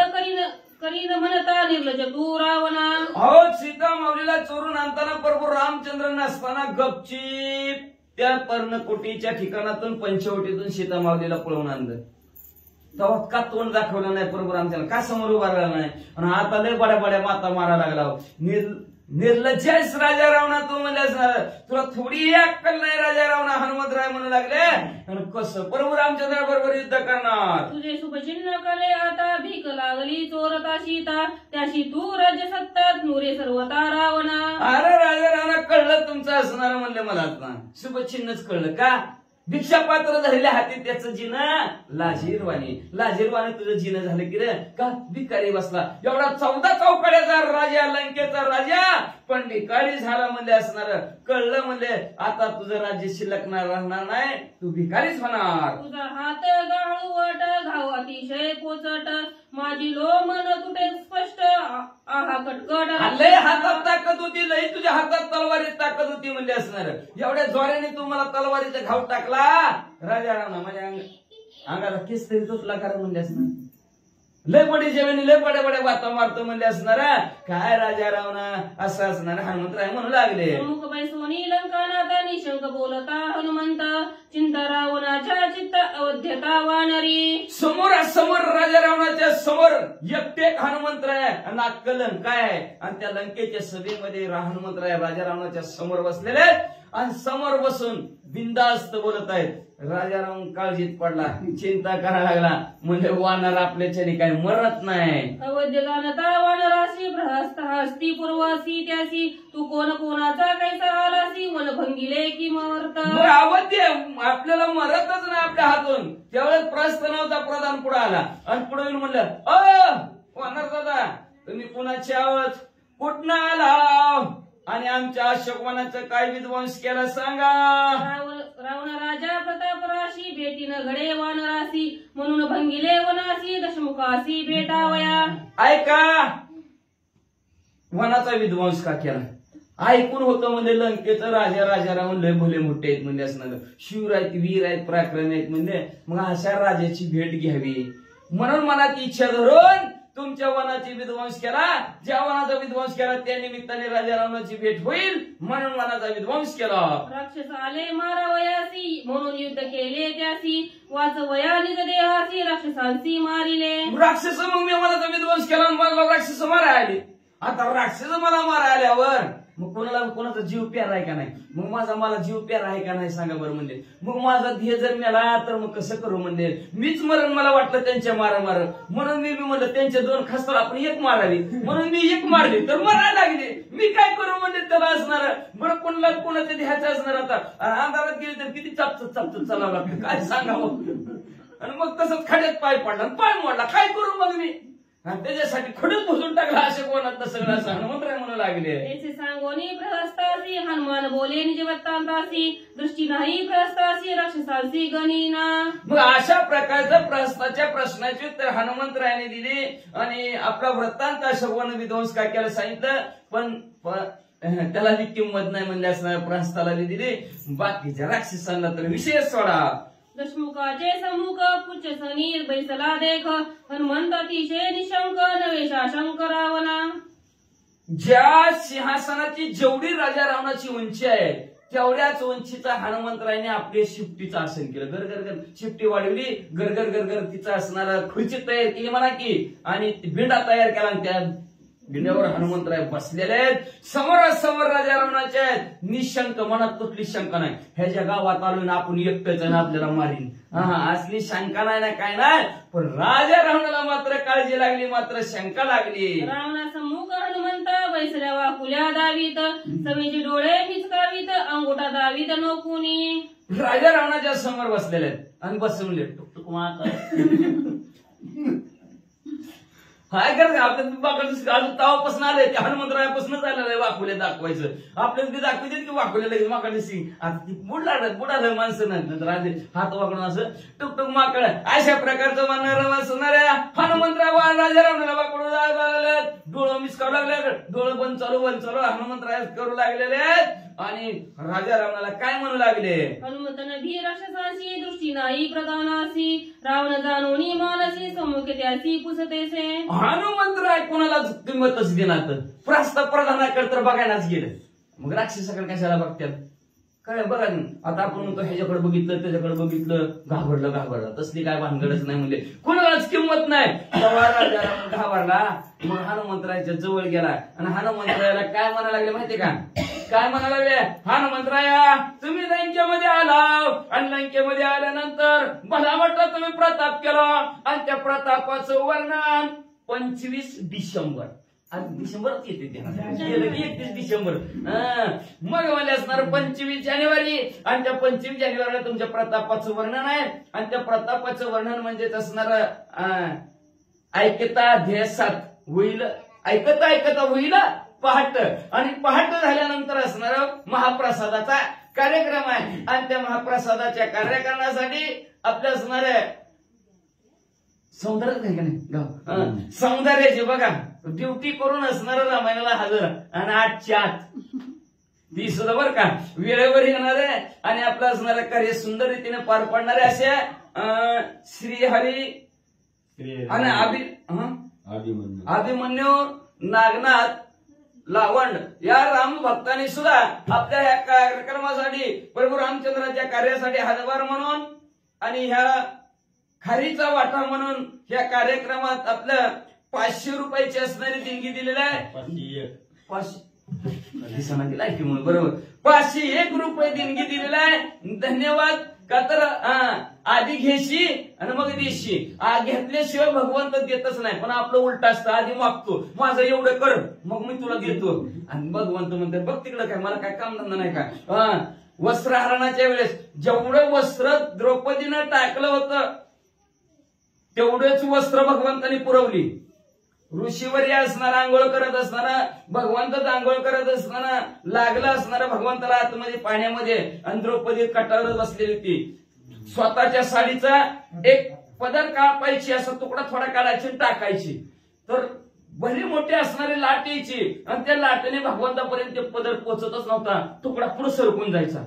करीन म्हणता निर्लज तू रावणा. अहो सीता माऊलीला चोरून आणताना प्रभू रामचंद्र नसताना गपचीप त्या पर्णकोटीच्या ठिकाणातून पंचवटीतून सीता माऊलीला पळवून आणलं. तेव्हा का तोंड दाखवलं नाही परशुरामच्याला, का समोर उभा राहिला नाही. आणि आता लय बड्या बड्या माता मारा लागला. निर्लज्जास राजा रावणा तू म्हणजे असणार, तुला थोडी अक्कल नाही राजा रावणा. हनुमंतराय म्हणू लागले आणि कसं प्रभू रामचंद्रा बरोबर युद्ध करणार. तुझे शुभचिन्ह कले आता भीक लागली चोरता सीता, त्याशी तू राज्य सत्तात नुरे सर्वता रावणा. अरे राजा रावणा कळलं तुमचं असणार म्हणलं मला आता. शुभचिन्हच कळलं का. भिक्षा पात्र धरल्या हाती त्याचं जिनं लाजीरवाणी तुझं जिनं झालं की रे का. भिकारी बसला एवढा 14 चौकड्याचा राजा, लंकेचा राजा, पण भिकारी झाला म्हणले असणार. कळलं म्हणले आता तुझं राज्य शिल्लक राहणार नाही, तू भिकारीच होणार. तुझा हात गाळूवट घाव अतिशय पोचट, माझी लो मन तुटे स्पष्ट आहा कटकट. लय हातात ताकद होती, लय तुझ्या हातात तलवारीत ताकद होती म्हणले असणार. एवढ्या जोराने तू मला तलवारीचा घाव टाकला राजा रावणा, माझ्या अंगाला केस तरी तुटला कारण म्हणले असणार. लय बडी जेवणी लय बड्या बड्या बाता मारतो म्हणले असणार. काय राजा रावणा असं असणार. हनुमंतराय म्हणू लागले प्रमुख बैसोनी लंकानाथा निशंक बोलता हनुमंत, चिंता रावणाच्या चित्त अवध्यता वानरी. समोरासमोर राजा रावणाच्या समोर एकटे हनुमंतराय आणि अक्कलन काय आहे. आणि त्या लंकेच्या सभेमध्ये हनुमंतराय राजा रावणाच्या समोर बसलेले आणि समोर बसून बिंदास्त बोलत आहेत. राजा रावण काळजीत पडला, चिंता करायला लागला. म्हणजे वानर आपल्याच्याने काय मरत नाही. अवध्य जाणता वानराशी प्रहस्त हस्ती पूर्वासी त्यासी, तू कोण कोणाचा कैसा आलासी मन भंगिले की मरत. अवध्य आपल्याला मरतच नाही आपल्या हातून. त्यावेळेस प्रस्थ नव्हता प्रधान पुढे आला आणि पुढे येऊन म्हणलं वानर दादा तुम्ही कुणाचे आहोत, कुठनं आला आणि आमच्या अशोकवनाचं काय विध्वंस केला सांगा. रावण राजा प्रतापराशी भेटीनं घडे वानरासी, म्हणून भंगिले वनासी दशमुखासी भेटावया. ऐका वनाचा विध्वंस का केला. ऐकून होतं म्हणजे लंकेचं राजा रावण लय भले मोठे आहेत म्हणजे असणार. शिवर आहेत, वीर आहेत, पराक्रमी आहेत म्हणजे. मग अशा राजाची भेट घ्यावी म्हणून मनात इच्छा धरून तुमच्या वनाची विध्वंस केला. ज्या वनाचा विध्वंस केला त्या निमित्ताने राजा रावणाची भेट होईल म्हणून वनाचा विध्वंस केला. राक्षस आले मारावयासी, म्हणून युद्ध केले त्यासी, वाचवया निज देहासी राक्षसांसी मारिले. राक्षस मग मी वनाचा विध्वंस केला मला राक्षस मारा आले. आता राक्षस मला मारा आल्यावर मग कोणाचा जीव प्यारा आहे का नाही. मग मला जीव प्यारा आहे का नाही सांगा बरं म्हणले. मग माझा ध्येय जर मेला तर मग कसं करू म्हणले. मीच मरण मला वाटलं त्यांच्या मारा म्हणून मी म्हणलं त्यांच्या 2 खासदार आपण एक मारावी म्हणून मी एक मारली तर मरायला लागले. मी काय करू म्हणले त्याला असणार. बरं कोणाच्या ध्येयाचं असणार. आता अंधारात गेले तर किती चापचत चालावं लागतं काय सांगावं. आणि मग तसंच खड्यात पाय पडला पाय मोडला काय करू मग मी. त्याच्यासाठी खडून भुसून टाकला अशोकवनात सगळं असं हनुमंतराय म्हणू लागले. त्याचे सांगोनी प्रहस्तासी, हनुमान बोले निज वृत्तांतासी, दृष्टी नाही प्रहस्तासी राक्षसांसी गणिना. मग अशा प्रकारचं प्रहस्ताच्या प्रश्नाची उत्तर हनुमंतरायाने दिली आणि आपला वृत्तांत अशोकवन विध्वंस काय केलं सांगितलं. पण त्याला बी किंमत नाही म्हणजे असणार. प्रहस्ताला बी दिली. बाकीच्या राक्षसांना तर विषय सोडा. दशमुखाचे समुख पुच्छ सनीर बैसला देख, हनुमंत अतिशय निशंक नवेशा शंकरावना. ज्या सिंहासनाची जेवढी राजा रावणाची उंची आहे तेवढ्याच उंचीचा हनुमंतरायाने आपल्या शिफ्टीचं आसन केलं. गरगर शिफ्टी वाढवली. गरगर तिचा असणारा खुर्ची तयार केली म्हणा की. आणि भिंडा तयार केला आणि त्या भिंड्यावर हनुमंतराय बसलेले आहेत. समोरासमोर राजा रावणाचे आहेत. निशंक मनात कुठली शंका नाही. ह्याच्या गावात आलो आपण एकटंच आपल्याला मारीन असली शंका नाही ना काय नाही. पण राजा रावणाला मात्र काळजी लागली, मात्र शंका लागली. रावणासमुख हनुमंत बैसल्या वाकुल्या दावीत, समीचे डोळे मिचकावीत अंगोठा दावीत नोकुनी. राजा रावणाच्या समोर बसलेले आहेत आणि बसवले टुकटुक मारतात. काय करायचं आपल्या अजून तावापासून आले ते हनुमंतरायापासूनच आलेलं आहे वाकुले दाखवायचं. आपल्याला ते दाखवायचे की वाकुले लगेच माकडे सिंग. आता ती बुडालं माणसं नाही राजे हात वाकडून असं टुकटुक माकड अशा प्रकारचं मनोरम असणाऱ्या हनुमंतराय राजा रावणाला वाकडून लागले. डोळं मिसकावं लागले. डोळं बंद चालू हनुमंतराय करू लागलेले आहेत. आणि राजा रावणाला काय म्हणू लागले. हनुमंतन भी राक्षसांशी दृष्टी नाही प्रधानासी, रावण जाणूनी मानसी समुख त्यासी पुसतेसे. हनुमंतराय कोणाला किंमतच देणार. प्रस्ताव प्रधानाकडे तर बघायलाच गेलं. मग राक्षसाकडे कशाला बघतात. काय बघा आता आपण म्हणतो ह्याच्याकडे बघितलं त्याच्याकडे बघितलं घाबरलं तसली काय भानगडच नाही म्हणजे कुणालाच किंमत नाही. राजा घाबरला मग हनुमंतरायाच्या जवळ गेला आणि हनुमंतरायाला काय म्हणायला लागले माहितीये का? काय म्हणायला लागले? हनुमंतराया तुम्ही लंकेमध्ये आला आणि लंकेमध्ये आल्यानंतर भला वाटतं तुम्ही प्रताप केला आणि त्या प्रतापाचं वर्णन 25 डिसेंबर आज डिसेंबरच येते ते गेलं की 31 डिसेंबर मग म्हणजे असणार 25 जानेवारी आणि त्या 25 जानेवारीला तुमच्या प्रतापाचं वर्णन आहे आणि त्या प्रतापाचं वर्णन म्हणजेच असणार ऐकता ध्येयात होईल ऐकता होईल पहाट आणि पहाट झाल्यानंतर असणार महाप्रसादाचा कार्यक्रम आहे आणि त्या महाप्रसादाच्या कार्यक्रमासाठी आपल्या असणार सौंदर्य आहे का नाही सौंदर्याची बघा ड्युटी करून असणार रामायणाला हजर आणि 8च्या आत ती सुद्धा बरं का वेळेवर येणार आहे आणि आपलं असणारं कार्य सुंदर रीतीने पार पाडणारे असे श्रीहरी आणि अभिमन्यू नागनाथ लावंड या राम भक्तांनी सुद्धा आपल्या ह्या कार्यक्रमासाठी प्रभू रामचंद्राच्या कार्यासाठी हातभार म्हणून आणि ह्या खारीचा वाटा म्हणून या कार्यक्रमात आपल्या 500 रुपयाची असणारी देणगी दिलेली आहे. 500 बरोबर 501 रुपये देणगी दिलेला आहे. धन्यवाद. का तर आधी घेशी आणि मग देशी घेतल्याशिवाय भगवंत देतच नाही पण आपलं उलट असतं आधी मागतो माझं एवढं कर मग मी तुला देतो आणि भगवंत म्हणते बघ तिकडं काय मला काय कामधंदा नाही का. वस्त्रहरणाच्या वेळेस जेवढं वस्त्र द्रौपदीनं टाकलं होतं तेवढेच वस्त्र भगवंतांनी पुरवली. ऋषीवर असणारा आंघोळ करत असताना भगवंतच आंघोळ करत असताना लागलं असणारा भगवंताला आतमध्ये पाण्यामध्ये आणि द्रौपदी कटावर बसलेली होती. स्वतःच्या साडीचा एक पदर कापायची असा तुकडा थोडा काढायची टाकायची तर भली मोठी असणारी लाट यायची आणि त्या लाटेने भगवंतापर्यंत ते पदर पोचतच नव्हता. तुकडा पुढे सरकून जायचा.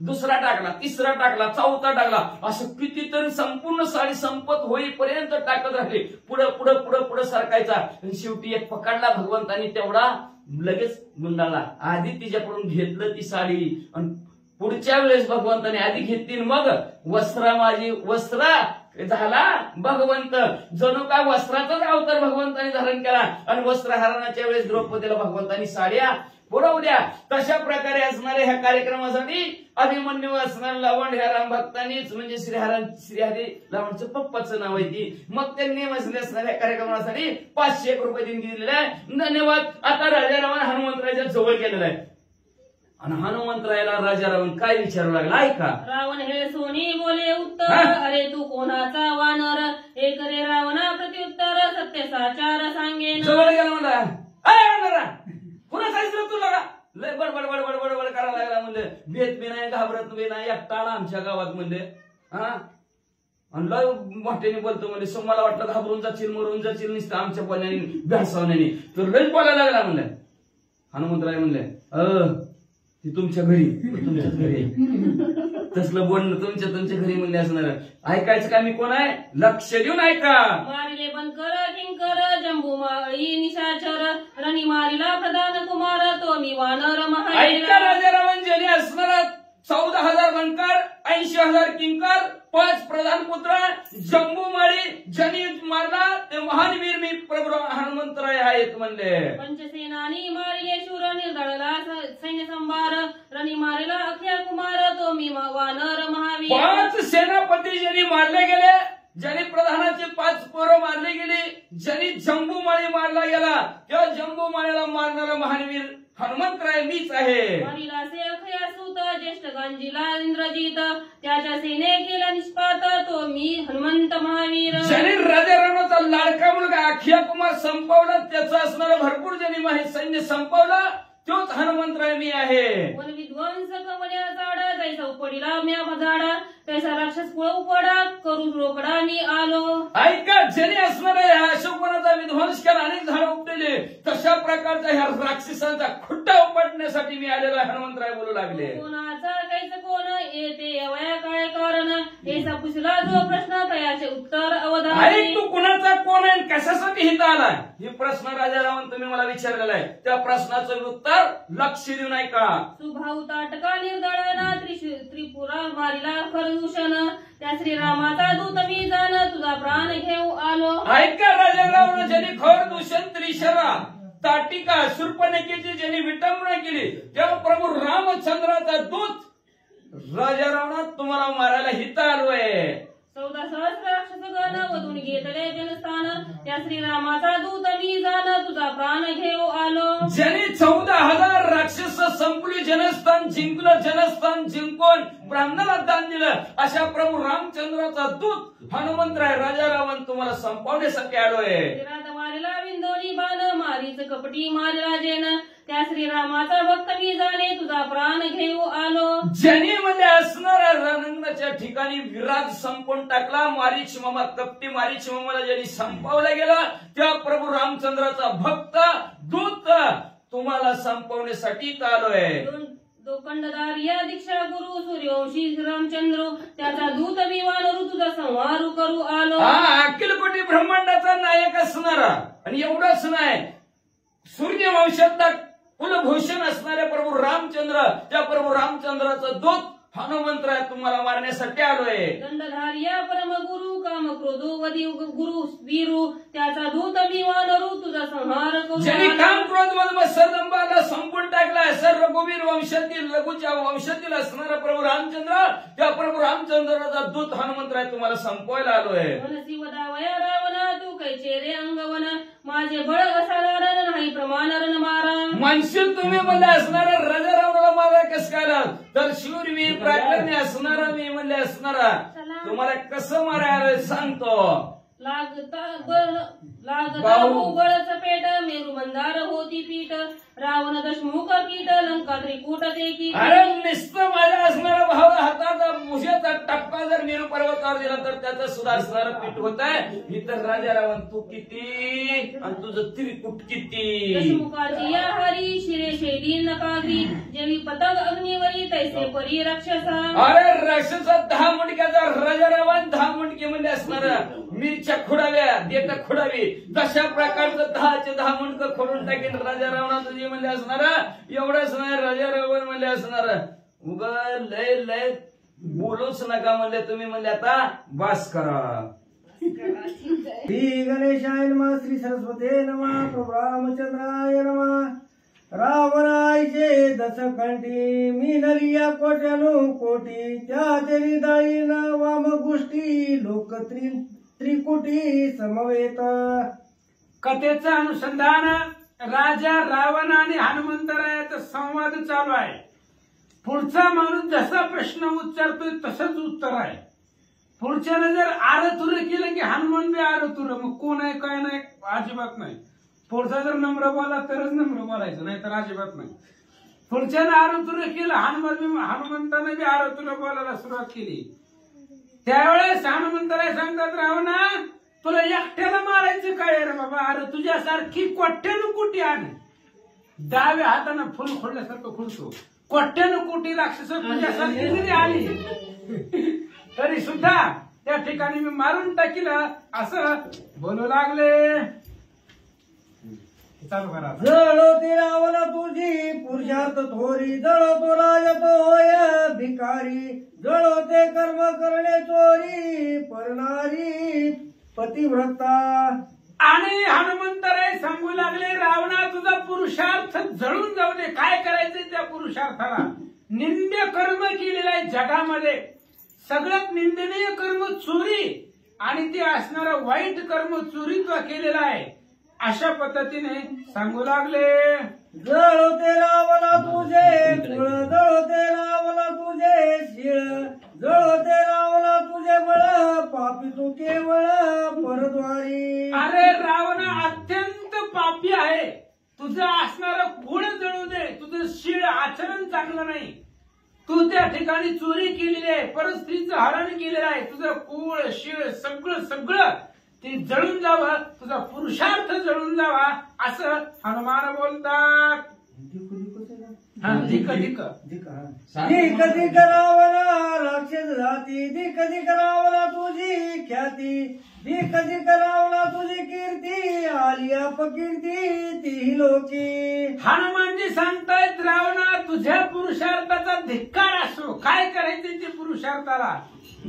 दुसरा टाकला तिसरा टाकला चौथा टाकला असं कितीतरी संपूर्ण साडी संपत होईपर्यंत टाकत राहिले. पुढं पुढं पुढं पुढं सरकायचा आणि शेवटी एक पकडला भगवंतानी तेवढा लगेच गुंडाळला. आधी तिच्याकडून घेतलं ती साडी आणि पुढच्या वेळेस भगवंताने आधी घेतली मग माझी वस्त्र झाला भगवंत. जणू काय वस्त्राचाच अवतार भगवंताने धारण केला आणि वस्त्रहरणाच्या वेळेस द्रौपदीला भगवंतानी साड्या पुरवल्या. तशा प्रकारे असणाऱ्या ह्या कार्यक्रमासाठी अभिमन्यू असणार लावंड ह्या राम भक्तांनीच म्हणजे श्रीहरी लावंडचं पप्पाचं नाव आहे ती मग त्यांनी असणाऱ्या कार्यक्रमासाठी 501 रुपये देणगी दिलेले आहे. धन्यवाद. आता राजा रावण हनुमंतरायाच्या जवळ गेलेला आहे आणि हनुमंतरायाला राजा रावण काय विचारू लागला ऐका. रावण हे सोनी बोले उत्तर अरे तू कोणाचा वानर एक रे रावणा प्रत्युत्तर सत्य साचार सांगेन. जवळ गेला म्हणला पुन्हा सांगितलं तुला का लय बडबड बडबड बडबड करायला लागला म्हणले भेट बी नाही घाबरत बी नाही एकटा आला आमच्या गावात म्हणले आणि लय मोठ्याने बोलतो म्हणजे मला वाटलं घाबरून जाशील मरून जाशील नुसतं आमच्या बोलण्याने भेडसावण्याने तर लय बोलायला लागला म्हणलं. हनुमंतराय म्हणले ती तुमच्या घरी तसलं बोलणं तुमच्या घरी म्हणले असणार. ऐकायचं का मी कोण आहे लक्ष देऊन ऐका. मारिले बनकर किंकर जंबू माळी निशाचर रणी मारिला प्रधान कुमार तो मी वानर महाराज. ऐका राजा रावण ज्याने असणारा 14,000 बनकर 80,000 किंकर 5 प्रधान पुत्र जंबूमाळी ज्यांनी मारला ते महान वीर मी प्रभू हनुमंतराय आहेत म्हणले. पंचसेनानी मारिले शूर निर्दळला सैन्य संभार रणी मारिला अख्या कुमार तो मी वानर महावीर. 5 सेनापती ज्यांनी मारले गेले ज्यांनी प्रधानाचे 5 पोरं मारले गेले ज्यांनी जंबूमाळी मारला गेला त्या जंबूमाळीला मारणारा महानवीर हनुमंतराय मीच आहे. मारिलासे अखया सूत ज्येष्ठ गांजीला इंद्रजित त्याच्या सेने केला निष्पात तो मी हनुमंत महावीर. ज्यांनी राजा रावणाचा लाडका मुलगा अख्या कुमार संपवला त्याचं असणारं भरपूर ज्यांनी सैन्य संपवलं तोच हनुमंतराय मी आहे. वन विध्वंस कमल्या झाडा जैसा उपडीला म्या झाडा तैसा राक्षस पुळ उपडा करून रोकडा मी आलो. ऐका ज्याने असणाऱ्या अशोकवनाचा विध्वंस केला अनेक झाडं उपटले तशा प्रकारच्या ह्या राक्षसांचा खुट्टा उपटण्यासाठी मी आलेला हनुमंतराय बोलू लागले. कोणाचा कायच कोण येते एवढ्या काय कारण ऐसा पुसला जो प्रश्न तयाचे उत्तर अवधान. तू कुणाचा कोण आहे कशासाठी हित आला हे प्रश्न राजा रावण तुम्ही मला विचारलेला आहे. त्या प्रश्नाचं उत्तर लक्ष देऊन ऐका. सुभाऊ ताटका निर्दळना मारिला खरदूषण त्या श्रीरामाचा दूत मी जाण तुझा प्राण घेऊ आलो. ऐका राजा रावण ज्यांनी खर दूषण त्रिशरा ताटिका शूर्पणखेची ज्यांनी विटंबना केली त्या प्रभू रामचंद्राचा दूत राजा रावणात तुम्हाला मारायला हित आलोय. 14 सहस्र राक्षस गण वधून घेतले जनस्थान त्या श्रीरामाचा दूत मी जाण तुझा प्राण घेऊ आलो. ज्यांनी 14,000 राक्षस संपली जनस्थान जिंकलं जनस्थान जिंकून ब्राह्मणाला दान दिलं अशा प्रभू रामचंद्राचा दूत हनुमंतराय राजा रावण तुम्हाला संपवण्यासाठी आलोय. मारिला विंदोनी बाण मारीच कपटी मारिला जेन त्या श्रीरामाचा भक्त मी जाणे तुझा प्राण घेऊ आलो. ज्यांनी मध्ये असणाऱ्या रणांगणाच्या ठिकाणी विराज संपवून टाकला मारीच मामा कपटी मारीच मामाला ज्यांनी संपवला गेला त्या प्रभू रामचंद्राचा भक्त दूत तुम्हाला संपवण्यासाठी आलोय. दोखंडदार या दीक्षा गुरु सूर्यवंशी रामचंद्र त्याचा दूत मी वानरू तुझा संहार करू आलो. अखिल कोटी ब्रह्मांडाचा नायक असणारा आणि एवढंच नाही सूर्यवंशातला कुलभूषण असणारे प्रभू रामचंद्र त्या प्रभू रामचंद्राचा दूत हनुमंतराय तुम्हाला मारण्यासाठी आलोय. दंडधार या परम गुरु काम क्रोधो वधी गुरु वीरू त्याचा दूत मी वानरू तुझा संहार करू. ज्यांनी काम क्रोध मध सरदंबाला संपून टाकला सर रघुवीर वंशातील लघुच्या वंशातील असणारा प्रभू रामचंद्र त्या प्रभू रामचंद्राचा दूत हनुमंतराय तुम्हाला संपवायला आलोय. मनसी वदावया रावणा तू कैचे रे अंगवन माझे बळ असाधारण नाही प्रमाण रण मारा. म्हणशील तुम्ही मध्ये असणारा राजा रावणाला मारा कस काय तर शूरवीर प्राकरणी असणारा मी म्हणले असणारा तुम्हाला कसं मारायला सांगतो. लागता बळच पेट मेरू मंदार होती पीठ रावण दशमुख कीट लंका त्रिकूट ते कीट. अरे नुसतं माझ्या असणारा भाव हाताचा मुशेचा टप्पा जर मेरू पर्वतावर दिला तर त्याचं सुद्धा असणारं पीठ होत आहे. इतर राजा रावण तू किती आणि तुझं त्रिकूट किती. दशमुखाची या हरी शिरे शेली नकागरी जेवी पतंग अग्निवरी तैसे परी राक्षसा. अरे राक्षस 10 मुंडक्याचा राजा रावण 10 मुंडके म्हणजे असणार मिरच्या खुडाव्या देत खुडावी तशा प्रकारचं 10चे 10 मुंडकं खोडून टाकेन राजा रावणाचं जे म्हणले असणार एवढंच नाही राजा रावण म्हणले असणार उग लय लय बोलूच नका म्हणले तुम्ही म्हणले आता बास करा. श्री गणेशाय नमः श्री सरस्वते नमः प्रभु रामचंद्राय नमः. रावणायचे दशकंठी मी नलिया कोट्यानु कोटी त्या तेरी दाईन वाम गोष्टी लोक त्रिकुटी समवेत. कथेचं अनुसंधान राजा रावण आणि हनुमंतरायाचा संवाद चालू आहे. पुढचा माणूस जसा प्रश्न उच्चारतोय तसंच उत्तर आहे. पुढच्यानं जर आरतुर केलं की हनुमान बी आरतुर मग कोण आहे काय नाही अजिबात नाही. पुढचा जर नम्र बोला तरच नम्र बोलायचं नाही तर अजिबात नाही. पुढच्यानं आरतुर केलं हनुमंतानं बी आरतुर बोलायला सुरुवात केली त्यावेळेस हनुमंतराय सांगतात रावणा तुला एकट्याला मारायचं काय रे बाबा. अरे तुझ्यासारखी कोट्यानु कोटी आण डाव्या हातानं फुल खोडल्यासारखं खुलतो कोट्यानु कोटी राक्षस तुझ्यासारखी जरी आली तरी सुद्धा त्या ठिकाणी मी मारून टाकीला असं बोलू लागले. चालू करा. जळोते रावण तुझी पुरुषार्थ थोरी जळोतो राज तो होय भिकारी जळोते कर्म करणे चोरी परणारी पतिव्रता. आणि हनुमंतराय सांगू लागले रावणा तुझा पुरुषार्थ जळून जाऊ दे. काय करायचंय त्या पुरुषार्थाला. निंद्य कर्म केलेलं आहे जगामध्ये सगळ्यात निंदनीय कर्म चोरी आणि ते असणारं वाईट कर्म चोरीत्व केलेलं आहे अशा पद्धतीने सांगू लागले. जळोते रावणा तुझे कुळ जळोते रावणा तुझे शिळ जळोते रावणा तुझे बळ पापी तू केवळ परद्वारी. अरे रावण अत्यंत पापी आहे. तुझं असणारं कुळ जळू दे तुझं शीळ आचरण चांगलं नाही. तू त्या ठिकाणी चोरी केलेली आहे परस्त्रीचं हरण केलेलं आहे. तुझं कुळ शीळ सगळं ते जळून जावं तुझा पुरुषार्थ जळून जावा असं हनुमान बोलतात. धिक धिक धिक धिक रावणा राक्षस ख्याती दिक दिक रावला तुझी ख्याती दिक दिक रावला तुझी कीर्ती आली अपकीर्ती ती लोकी. हनुमानजी सांगतायत रावणा तुझ्या पुरुषार्थाचा धिक्कार असो. काय करायचे ते पुरुषार्थाला.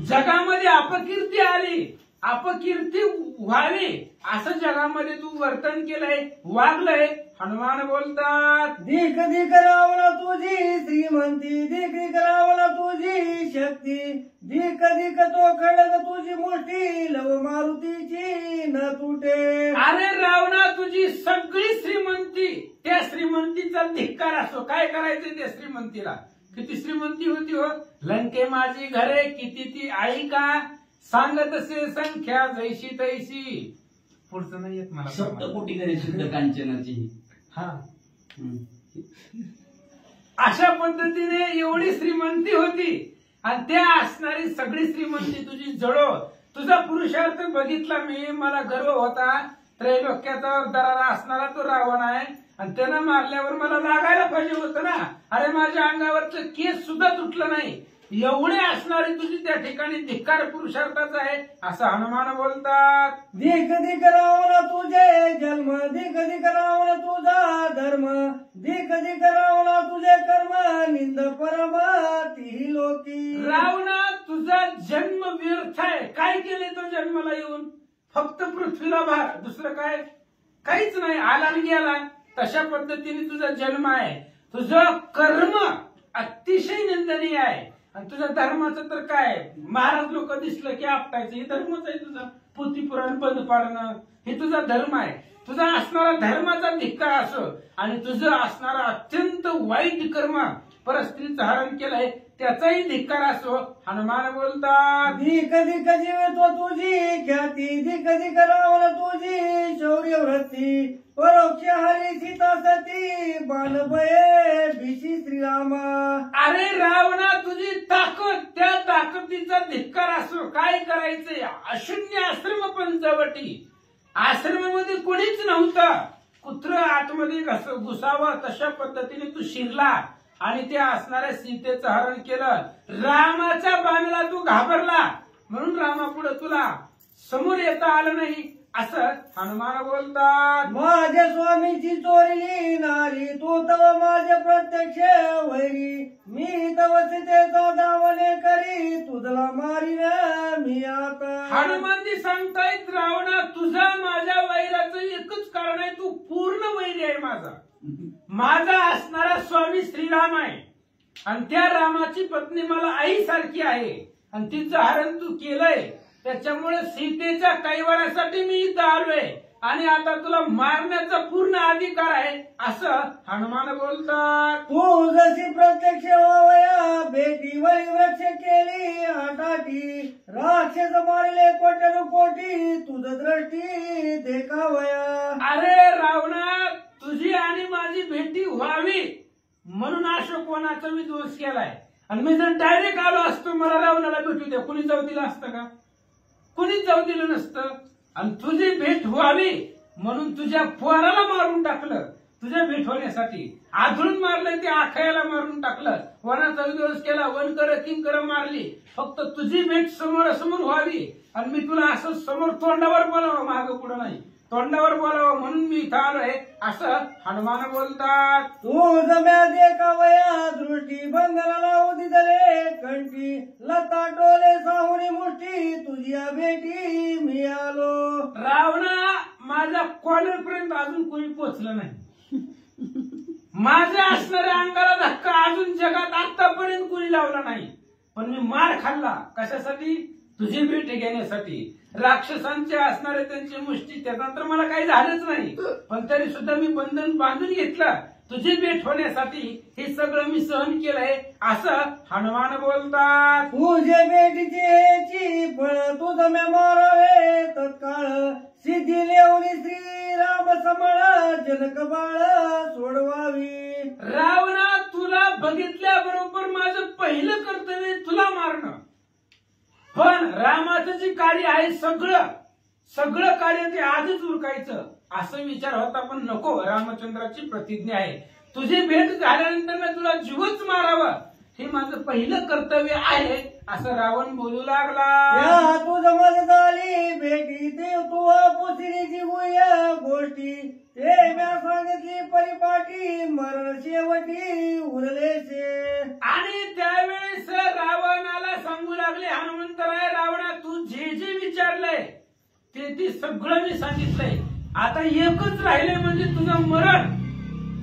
जगामध्ये अपकीर्ती आली, अपकीर्ती व्हावी असं जगामध्ये तू वर्तन केलंय, वागलंय. हनुमान बोलतात दिक दिक रावला तुझी श्रीमंती दिक दिक रावला तुझी शक्ती दिक दिक तो खडक तुझी मुष्टी लव मारुतीची न तुटे. अरे रावणा तुझी सगळी श्रीमंती, त्या श्रीमंतीचा धिक्कार असो. काय करायचं त्या श्रीमंतीला. किती श्रीमंती होती हो. लंके माझी घरे किती ती आई का सांगत असे संख्या जैशी तैशी. पुढचं नाही येत मला. सप्तकोटी घरे शुद्ध कांचनाची. हा अशा पद्धतीने एवढी श्रीमंती होती आणि त्या असणारी सगळी श्रीमंती तुझी जळो. तुझा पुरुषार्थ बघितला मी, मला गर्व होता. त्रैलोक्याचा दरारा असणारा तो रावण आहे आणि त्यानं मारल्यावर मला लागायला पाहिजे होतं ना. अरे माझ्या अंगावरचं केस सुद्धा तुटलं नाही. एवढे असणारी तुझी त्या ठिकाणी धिक्कार पुरुषार्थाचा आहे असं हनुमान बोलतात. दिक दिक रावला तुझे जन्म दिक दिक रावला तुझा धर्म दिक दिक रावला तुझे कर्म निंद परम ती लोकी. रावणा तुझा जन्म व्यर्थ आहे. काय केले तो जन्माला येऊन. फक्त पृथ्वीला भार, दुसरं काय काहीच नाही. आला आणि गेला. तशा पद्धतीने तुझा जन्म आहे. तुझं कर्म अतिशय निंदनीय आहे आणि तुझ्या धर्माचं तर काय. महाराज लोक दिसलं की आपटायचं, हे धर्मच आहे तुझा. पोथी पुराण बंद पाडणं हे तुझा धर्म आहे. तुझा असणारा धर्माचा धिक्कार असो आणि तुझं असणारा अत्यंत वाईट कर्म परस्त्रीचं हरण केलंय त्याचाही धिक्कार असो. हनुमान बोलतात दिक दिक जीवतो तुझी ख्याती दिक दिक रावला तुझी शौर्य वृत्ती परोक्ष हरी सीता सती बाणभये भीशी श्रीरामा. अरे रावणा तुझी ताकद, त्या ताकदीचा धिक्कार असो. काय करायचंय. अशून्य आश्रम पंचवटी, आश्रमामध्ये कोणीच नव्हतं. कुत्र आतमध्ये घुसावं तशा पद्धतीने तू शिरला आणि त्या असणाऱ्या सीतेचं हरण केलं. रामाच्या बाणाला तू घाबरला म्हणून रामापुढे तुला समोर येता आलं नाही असं हनुमान बोलतात. माझ्या स्वामीची चोरली नारी तू तव माझे प्रत्यक्ष वैरी मी तव सीतेचा दावणे करी तुझला मारीन मी आता. हनुमानजी सांगतायत रावणा तुझा माझ्या वैराचं एकच कारण आहे. तू पूर्ण वैरी आहे माझा. माझा असणारा स्वामी श्रीराम आहे आणि त्या रामाची पत्नी मला आई सारखी आहे आणि तिचं हरण तू केलंय. त्याच्यामुळे सीतेच्या कैवारासाठी मी इथं आलोय आणि आता तुला मारण्याचा पूर्ण अधिकार आहे असं हनुमान बोलतात. तू जशी प्रत्यक्ष व्हावया बेटी वळी वृक्ष केली आटाटी राक्षस मारले कोटी तुझ दृष्टी देखावया. अरे रावणा तुझी आणि माझी भेटी व्हावी म्हणून अशोकवनाचा मी दोष केलाय आणि मी जर डायरेक्ट आलो असतो मला रावणाला भेटू द्या कुणी जाऊ दिलं असतं का. कुणीच जाऊ दिलं नसतं. आणि तुझी भेट व्हावी म्हणून तुझ्या पोराला मारून टाकलं तुझ्या भेट होण्यासाठी. आधळून मारलं ते आखायाला मारून टाकलं. वनाचा दिवस केला, वनकर किंकर मारली. फक्त तुझी भेट समोरासमोर व्हावी आणि मी तुला असं समोर तोंडावर बोलावं, मागं पुढं नाही, तोंडावर बोलावं म्हणून मी इथं आलोय असं हनुमान बोलतात. तू जम्या देखावया दृष्टी बंधनाला लावू दिदले कंठी लता टोले साहुरी मुष्टी तुझी भेटी मी आलो. रावणा माझ्या कॉलर पर्यंत अजून कोणी पोचलं नाही. माझ्या असणाऱ्या अंगाला धक्का अजून जगात आतापर्यंत कोणी लावला नाही. पण मी मार खाल्ला कशासाठी. तुझी भेट घेण्यासाठी. राक्षसांचे असणारे त्यांची मुष्टी त्यानंतर मला काही झालंच नाही पण तरी सुद्धा मी बंधन बांधून घेतलं तुझी भेट होण्यासाठी. हे सगळं मी सहन केलंय असं हनुमान बोलतात. तुझे भेटीची हेची फळ तुझ म्या मारावे तत्काळ सिद्धी लेवणी श्रीराम समळ जनक बाळ सोडवावी. रावणा तुला बघितल्याबरोबर माझं पहिलं कर्तव्य तुला मारणं. पण रामाचं जे कार्य आहे सगळं कार्य ते आजच उरकायचं असं विचार होता पण नको. रामचंद्राची प्रतिज्ञा आहे तुझी भेट झाल्यानंतर मी तुला जीवच मारावं हे माझं पहिलं कर्तव्य आहे असं रावण बोलू लागला. या तुझं मज झाली भेटी ते तू पुसरीची गुह्य गोष्टी ते म्या सांगितली परिपाटी मरण शेवटी उरलेचे. आणि त्यावेळेस रावणाला सांगू लागले हनुमंतराय, रावणा तू जे जे विचारलंय ते सगळं मी सांगितलंय. आता एकच राहिलंय म्हणजे तुझं मरण.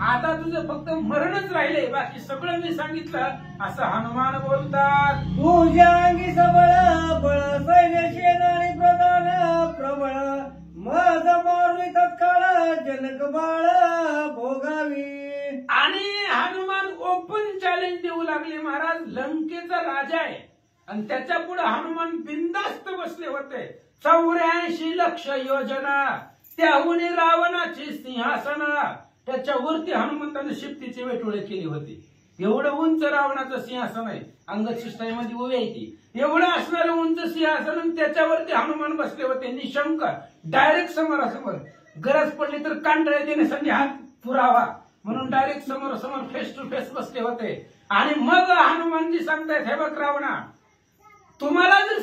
आता तुझं फक्त मरणच राहिले, बाकी सगळं मी सांगितलं असं हनुमान बोलतात. तुझ्या अंगी सबळ बळ सैन्य शेन आणि प्रधान प्रबळ मज मारुई तत्काळ जनक बाळ भोगावी. आणि हनुमान ओपन चॅलेंज देऊ लागले, महाराज लंकेचा राजा आहे आणि त्याच्या पुढे हनुमान बिनधास्त बसले होते. 84 लक्ष योजना त्याहून रावणाची सिंहासन, त्याच्यावरती हनुमंताने शिफ्टीचे वेटोळे केले होते. एवढं उंच रावणाचं सिंहासन आहे, अंगशिष्टाईमध्ये उभे आहे ती. एवढं असणारं उंच सिंहासन आणि त्याच्यावरती हनुमान बसले होते निशंक, डायरेक्ट समोरासमोर. गरज पडली तर कांटाळे देण्यासाठी हात पुरावा म्हणून डायरेक्ट समोरासमोर फेस टू फेस बसले होते. आणि मग हनुमानजी सांगतायत, हे बघ रावणा, तुला जर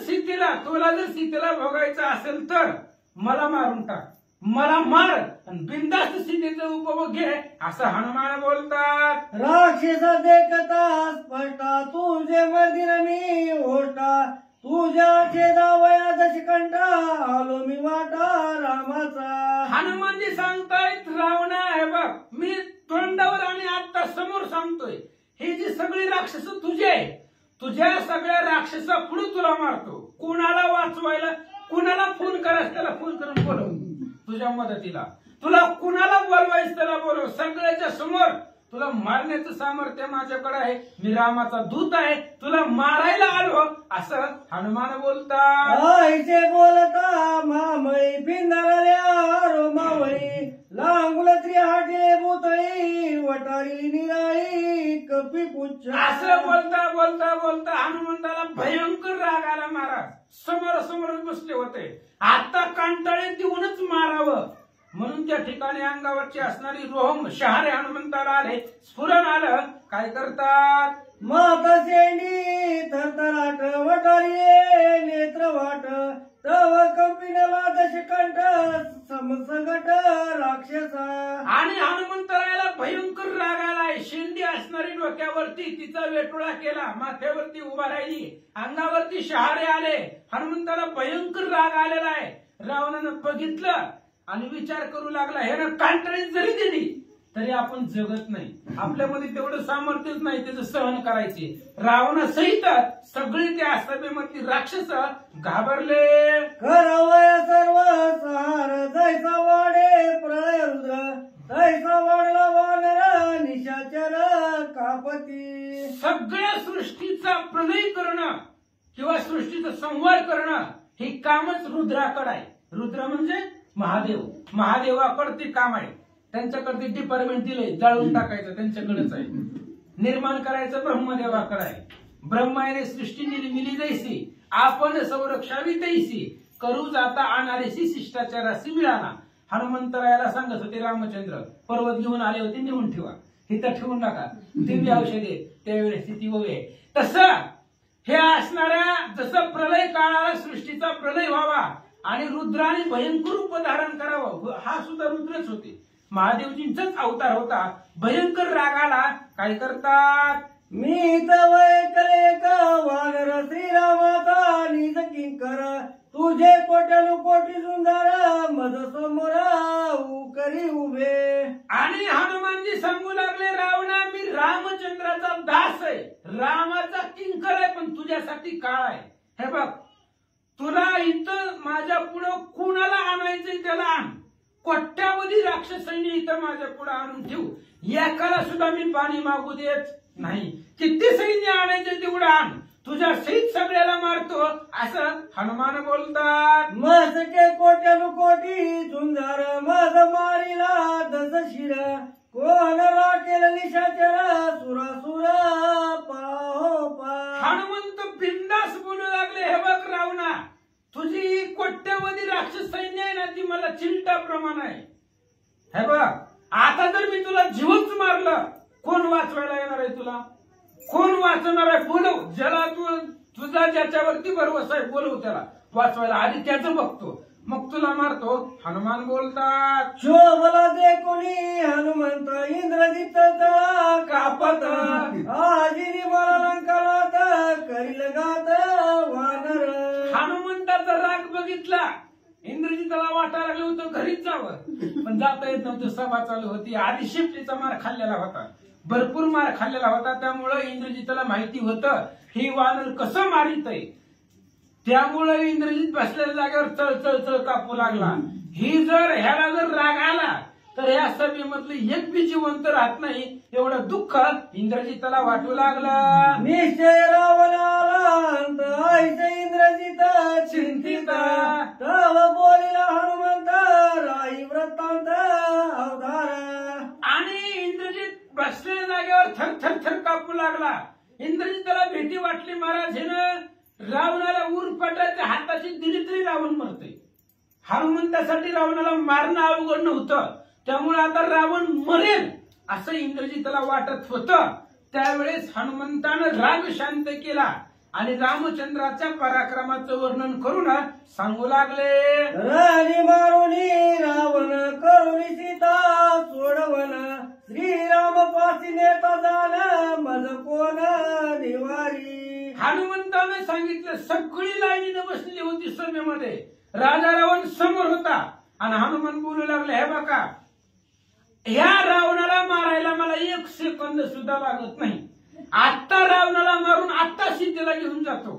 सीतेला भोगायचं असेल तर मला मारून टाक, मला मार आणि बिनधास्त सीतेचा उपभोग घे असं हनुमान बोलतात. राक्षस देखता स्पष्टा तुझे मर्दिन मी ओष्टा तुझ्या छेदावया दशकंठा आलो मी वाटा रामाचा. हनुमानजी सांगतायत, रावणा हे बघ मी तोंडावर आणि आता समोर सांगतोय, ही जी सगळी राक्षस तुझे, तुझ्या सगळ्या राक्षसा पुढे तुला मारतो. कुणाला वाचवायला, कुणाला फोन करायचं त्याला फोन करून बोलव तुझ्या मदतीला, तुला कुणाला बोलवायचं त्याला बोलव. सगळ्याच्या समोर तुला मारण्याचं सामर्थ्य माझ्याकडे आहे, मी रामाचा दूत आहे, तुला मारायला आलो असं हनुमान बोलतात. आईचे बोलता मामळी पिंधारल्या रोमावळी लांगुल त्रिहाटे बोतळी वटारी निराळी कपी पुच्छ. असं बोलता बोलता बोलता हनुमंताला भयंकर राग आला. महाराज समोरासमोरच बसले होते, आता कांटाळे देऊनच मारावं म्हणून त्या ठिकाणी अंगावरची असणारी रोहम शहारे हनुमंताला आले, स्फुरण आलं. काय करतात, माता शेंडी थरथराट वटारी नेत्र वाट तव कंपिनला दशकंठ समसगट राक्षसा. आणि हनुमंतरायाला भयंकर राग आलाय. शेंडी असणारी डोक्यावरती तिचा वेटोळा केला, माथ्यावरती उभा राहिली, अंगावरती शहारे आले. हनुमंताला भयंकर राग आलेला आहे. रावणानं बघितलं आणि विचार करू लागला, हे ना कांटाळी जरी दिली तरी आपण जगत नाही, आपल्यामध्ये तेवढं सामर्थ्यच नाही त्याचं सहन करायचे. रावणासहित सगळी त्या सभेमधली राक्षस घाबरले. करावया सर्व सहार जैसा वाडे प्रळय रुद्र तैसा वाढला वानर निशाचर कापती. सगळ्या सृष्टीचा प्रलय करणं किंवा सृष्टीचा संहार करणं हे कामच रुद्राकडे आहे. रुद्र म्हणजे महादेव, महादेवाकडे ते काम आहे. त्यांच्याकडे डिपार्टमेंट दिलंय, जाळून टाकायचं त्यांच्याकडेच आहे. निर्माण करायचं ब्रह्मदेवाकडे आहे. ब्रह्माने सृष्टी निर्मिली जैसी आपण संरक्षावी तैसी करू जाता आणणारीशी शिष्टाचाराशी मिळाला. हनुमंतरायाला सांगत होते रामचंद्र, पर्वत घेऊन आले होते, नेऊन ठेवा, इथं ठेवून नका, दिव्य औषधे त्यावेळेस ती ववे. तसं हे असणाऱ्या जसं प्रलय काळाला सृष्टीचा प्रलय व्हावा आणि रुद्राने भयंकर रूप धारण करावं, हा सुद्धा रुद्रच होते, महादेवजींचाच अवतार होता. भयंकर रागाला काय करतात, मी तव एक वानर श्रीरामाचा निज किंकर तुझे कोट्यानु कोटी सुंदर मज समोर करी उभे. आणि हनुमानजी सांगू लागले, रावणा मी रामचंद्राचा दास आहे, रामाचा किंकर आहे, पण तुझ्यासाठी काळ आहे. हे बघ तुला इथं माझ्या पुढं कुणाला आणायचंय त्याला आण, कोट्यावधी राक्षसांनी इथं माझ्या पुढे आणून ठेवू, एकाला सुद्धा मी पाणी मागू देत नाही. किती सैन्य आणायचे तेवढं आण, तुझ्या सहित सगळ्याला मारतो असं हनुमान बोलतात. मसके कोट्यानु कोटी सुंदर मज मारिला दस शिर कोण राखेल निशाचर सुरासुर पाहो पा. हनुमंत बिंदास बोलू लागले, हे बघ रावणा, तुझी कोट्यावधी राक्षस सैन्य आहे ना, ती मला चिंटाप्रमाणे आहे. हे बघ आता जर मी तुला जीवच मारलं, कोण वाचवायला येणार आहे तुला, कोण वाचवणार आहे, बोलव, ज्याला तू तुझा ज्याच्यावरती भरवसा आहे बोलव त्याला वाचवायला, आधी त्याचं बघतो मग तुला मारतो. हनुमान बोलतात, शोभला दे कोणी हनुमंत इंद्रजित कापत, आजीनी मला लंकालात करील गात वानर. हनुमंताचा राग बघितला, इंद्रजिताला वाटायला लागलं होतं घरीच जावं, पण जाता येत नव्हतं, सभा चालू होती. आधी शिफ्टीचा मार खाल्लेला होता, भरपूर मार खाल्लेला होता, त्यामुळं इंद्रजिताला माहिती होतं ही वानर कसं मारित आहे. त्यामुळे इंद्रजित बसलेल्या जागेवर चळ चळ चळ कापू लागला. ही जर ह्याला जर राग आला तर ह्या सभेमधले एक बी जिवंत राहत नाही, एवढं दुःख इंद्रजिताला वाटू लागलं. निश्चय रावणाला आईचे इंद्रजित चिंतित, तव बोलिला हनुमंत राई वृत्तांत अवधार. आणि इंद्रजित बसलेल्या जागेवर थर थर थर कापू लागला. इंद्रजिताला भीती वाटली, महाराज हिनं रावणाला उरफाटाच्या हाताची दिली तरी रावण मरते. हनुमंतासाठी रावणाला मारणं अवघड नव्हतं, त्यामुळे आता रावण मरेल असं इंद्रजिताला वाटत होतं. त्यावेळेस हनुमंतानं राग शांत केला आणि रामचंद्राच्या पराक्रमाचं वर्णन करून सांगू लागले. राणी मारुनी रावण करुणी सीता सोडवन, श्रीराम पासी नेता जाण मज कोण निवारी. हनुमंताने सांगितलं, सगळी लाईनीनं बसली होती सभेमध्ये, राजा रावण समोर होता आणि हनुमान बोलू लागले, हे बघा ह्या रावणाला मारायला मला 1 सेकंद सुद्धा लागत नाही. आत्ता रावणाला मारून आत्ता सीतेला घेऊन जातो.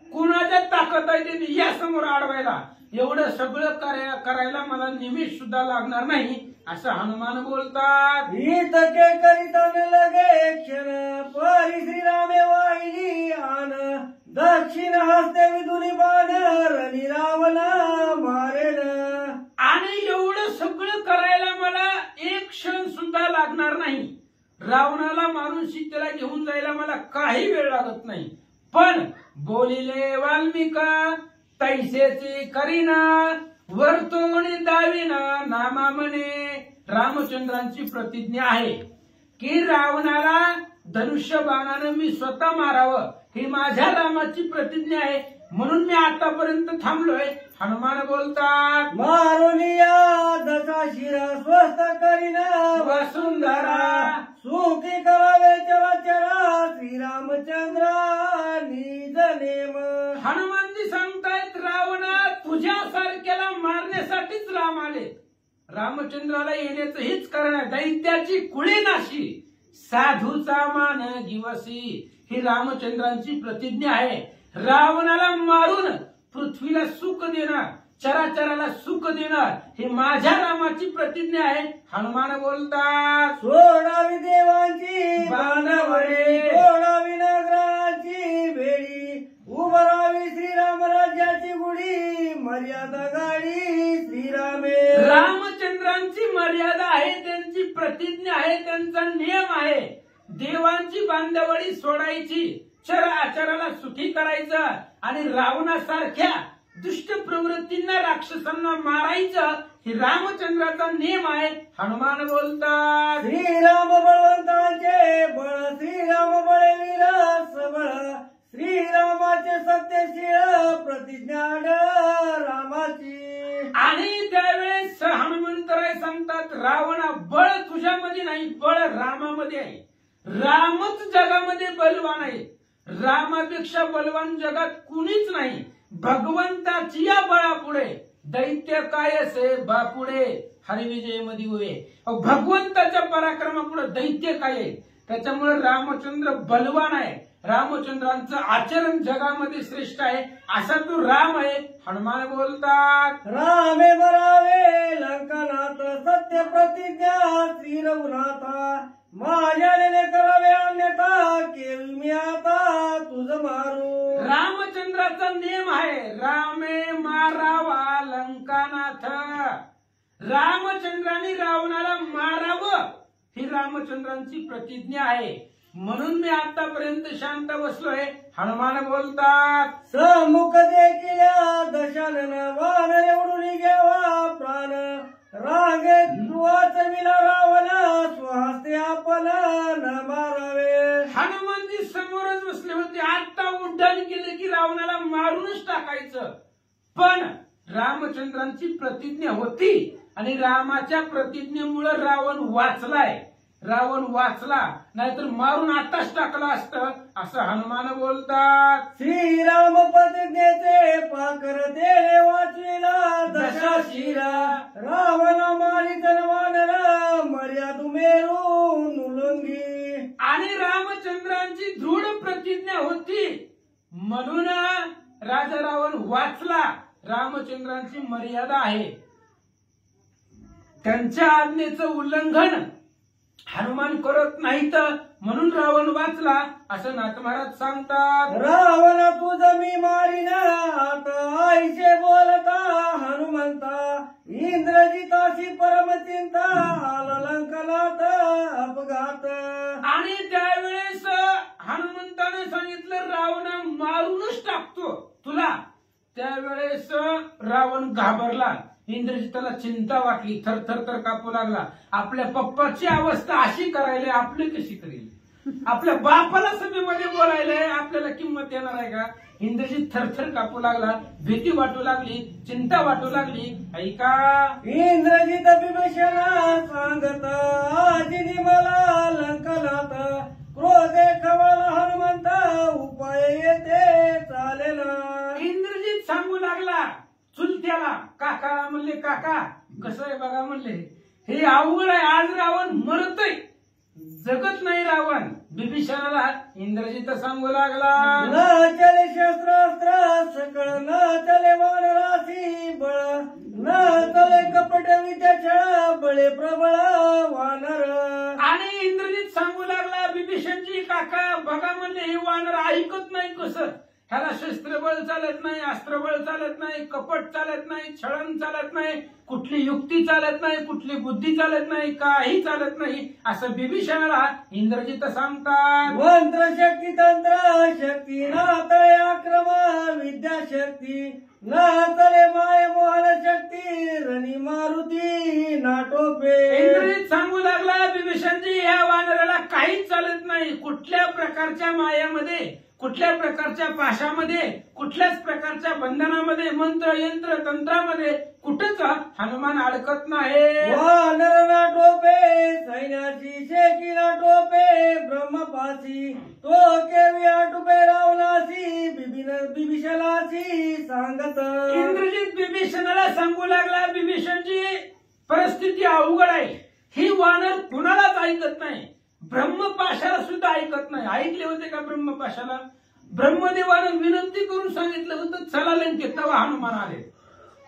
कुणाच्या ताकद आहे त्यांनी या समोर अडवायला, एवढं सगळं करायला मला निमिष सुद्धा लागणार नाही असं हनुमान बोलतात. इतके करिता लगे क्षण परी श्रीरामे वाहिनी आन, दक्षिण हस्ते विधुनी बाण रणी रावण मारेन. आणि एवढं सगळं करायला मला 1 क्षण सुद्धा लागणार नाही. रावणाला मारून सीतेला घेऊन जायला मला काही वेळ लागत नाही. पण बोलिले वाल्मिका तैसेची करीना, वर्तोणी दाविना नामा म्हणे. रामचंद्रांची प्रतिज्ञा आहे की रावणाला धनुष्य बाणानं मी स्वतः मारावं, ही माझ्या रामाची प्रतिज्ञा आहे, म्हणून मी आतापर्यंत थांबलोय. हनुमान बोलतात, मारुनिया दशा शिरा स्वस्थ करीना वसुंधरा, सुखी करावे चराचरा श्रीरामचंद्र निज नेम. हनुमानजी सांगतायत, रावणा तुझ्यासारख्याला मारण्यासाठीच राम आले. रामचंद्राला येण्याचं हेच कारण आहे. दैत्याची कुळी नाशी, साधूचा मान दिवसी, ही रामचंद्रांची प्रतिज्ञा आहे. रावणाला मारून पृथ्वीला सुख देणार, चराचराला सुख देणार, ही माझ्या रामाची प्रतिज्ञा आहे. हनुमान बोलतात, सोडावी देवांची बांधवडे, सोडावी नगराची बेडी, उभारावी श्रीराम राज्याची गुढी, मर्यादा गाडी श्रीरामे. रामचंद्रांची मर्यादा आहे, त्यांची प्रतिज्ञा आहे, त्यांचा नियम आहे. देवांची बांधवडी सोडायची, चराचराला सुखी करायचं आणि रावणासारख्या दुष्ट प्रवृत्तींना, राक्षसांना मारायचं, ही रामचंद्राचा नियम आहे. हनुमान बोलतात, श्रीराम बळवंतांचे बळ, श्रीराम बळवीर सबळ, श्रीरामाचे सत्यशील प्रतिज्ञा रामाची. आणि त्यावेळेस हनुमंतराय सांगतात, रावणा बळ तुझ्यामध्ये नाही, बळ रामामध्ये आहे. रामच जगामध्ये बलवान आहे. रामापेक्षा बलवान जगात कुणीच नाही. भगवंताची या बळापुढे दैत्य काय असे बापुढे हरिविजय मध्ये होय. भगवंताच्या पराक्रमापुढे दैत्य काय आहे. त्याच्यामुळे रामचंद्र बलवान आहे. रामचंद्रांचं आचरण जगामध्ये श्रेष्ठ आहे. असा तो राम आहे. हनुमान बोलतात, रामे बरावे लंकानाथ, सत्य प्रतिज्ञा श्री रघुनाथा, माझ्याने करावे अन्यथा केवी मी आता तुझ मारू. रामचंद्राचा नियम आहे, रामे मारावा लंकानाथ. रामचंद्राने रावणाला मारावं, ही रामचंद्रांची प्रतिज्ञा आहे. म्हणून मी आतापर्यंत शांत बसलोय. हनुमान बोलतात, सम्मुख देखील दशानन वानर एवढून घ्यावा प्राण, मागे वाचविला रावण स्वहस्ते आपण न मारावे. हनुमानजी समोरच बसले होते. आता उड्डाण केलं की रावणाला मारूनच टाकायचं. पण रामचंद्रांची प्रतिज्ञा होती आणि रामाच्या प्रतिज्ञेमुळे रावण वाचलाय. रावण वाचला, नाहीतर मारून आताच टाकला असतं असं हनुमान बोलतात. श्रीराम प्रतिज्ञेचे पाकर तेने वाचविला दशा शिरा. रावण मारी जनवानर मर्याद मेरून नुलंगी. आणि रामचंद्रांची दृढ प्रतिज्ञा होती म्हणून राजा रावण वाचला. रामचंद्रांची मर्यादा आहे. त्यांच्या आज्ञेचं उल्लंघन हनुमान करत नाहीत म्हणून रावण वाचला असं नाथ महाराज सांगतात. रावण तुझ मी मारीन आता आईचे बोलता हनुमंता. इंद्रजिताशी परमचिंता आला लंकनात अपघात. आणि त्यावेळेस हनुमंताने सांगितलं रावण मारूनच टाकतो तुला. त्यावेळेस रावण घाबरला. इंद्रजिताला चिंता वाटली. थरथर कापू लागला. आपल्या पप्पाची अवस्था अशी करायला आपली कशी करेल? आपल्या बापाला सभेमध्ये बोलायलाय, आपल्याला किंमत येणार आहे का? इंद्रजित थरथर कापू लागला. भीती वाटू लागली, चिंता वाटू लागली. ऐका इंद्रजित विभीषणा सांगत आजीनी मला लंकनात. क्रोधे खवळला हनुमंत उपाय येते चालेल. इंद्रजित सांगू लागला चुलत्याला. काका म्हणले काका कसं आहे बघा म्हणले. हे अवघड आहे. आज रावण मरतय, जगत नाही रावण. विभीषणाला इंद्रजित सांगू लागला न चले शस्त्रास्त्र सकळ न चले वानरासी बळ. न चले कपट विद्या छळ बळे प्रबळ वानर. आणि इंद्रजित सांगू लागला विभीषणजी काका बघा म्हणले हे वानर ऐकत नाही. कसं ह्याला शस्त्रबळ चालत नाही, अस्त्रबळ चालत नाही, कपट चालत नाही, छळण चालत नाही, कुठली युक्ती चालत नाही, कुठली बुद्धी चालत नाही, काही चालत नाही असं विभीषणाला इंद्रजित सांगतात. मंत्र शक्ती तंत्र शक्ती नातळे आक्रम विद्याशक्ती. नातळे माय मोहन शक्ती रणी मारुती नाटोपे. इंद्रजित सांगू लागला विभीषणजी या वानराला काहीच चालत नाही. कुठल्या प्रकारच्या मायामध्ये, कुठल्या प्रकारच्या पाशामध्ये, कुठल्याच प्रकारच्या बंधनामध्ये, मंत्र यंत्र तंत्रामध्ये कुठंच हनुमान अडकत नाही. वानर नाटोपे सैन्याची शेकी नाटोपे ब्रह्मपाशी. तो केवी आटोपे रावणाशी विभीषणाची सांगत. इंद्रजित विभीषणाला सांगू लागला विभीषणजी परिस्थिती अवघड आहे. ही वानर कुणालाच ऐकत नाही. ब्रह्मपाशाला सुद्धा ऐकत नाही. ऐकले होते का ब्रह्मपाशाला? ब्रह्मदेवानं विनंती करून सांगितलं होतं चला लंकेत, तेव्हा हनुमान आले.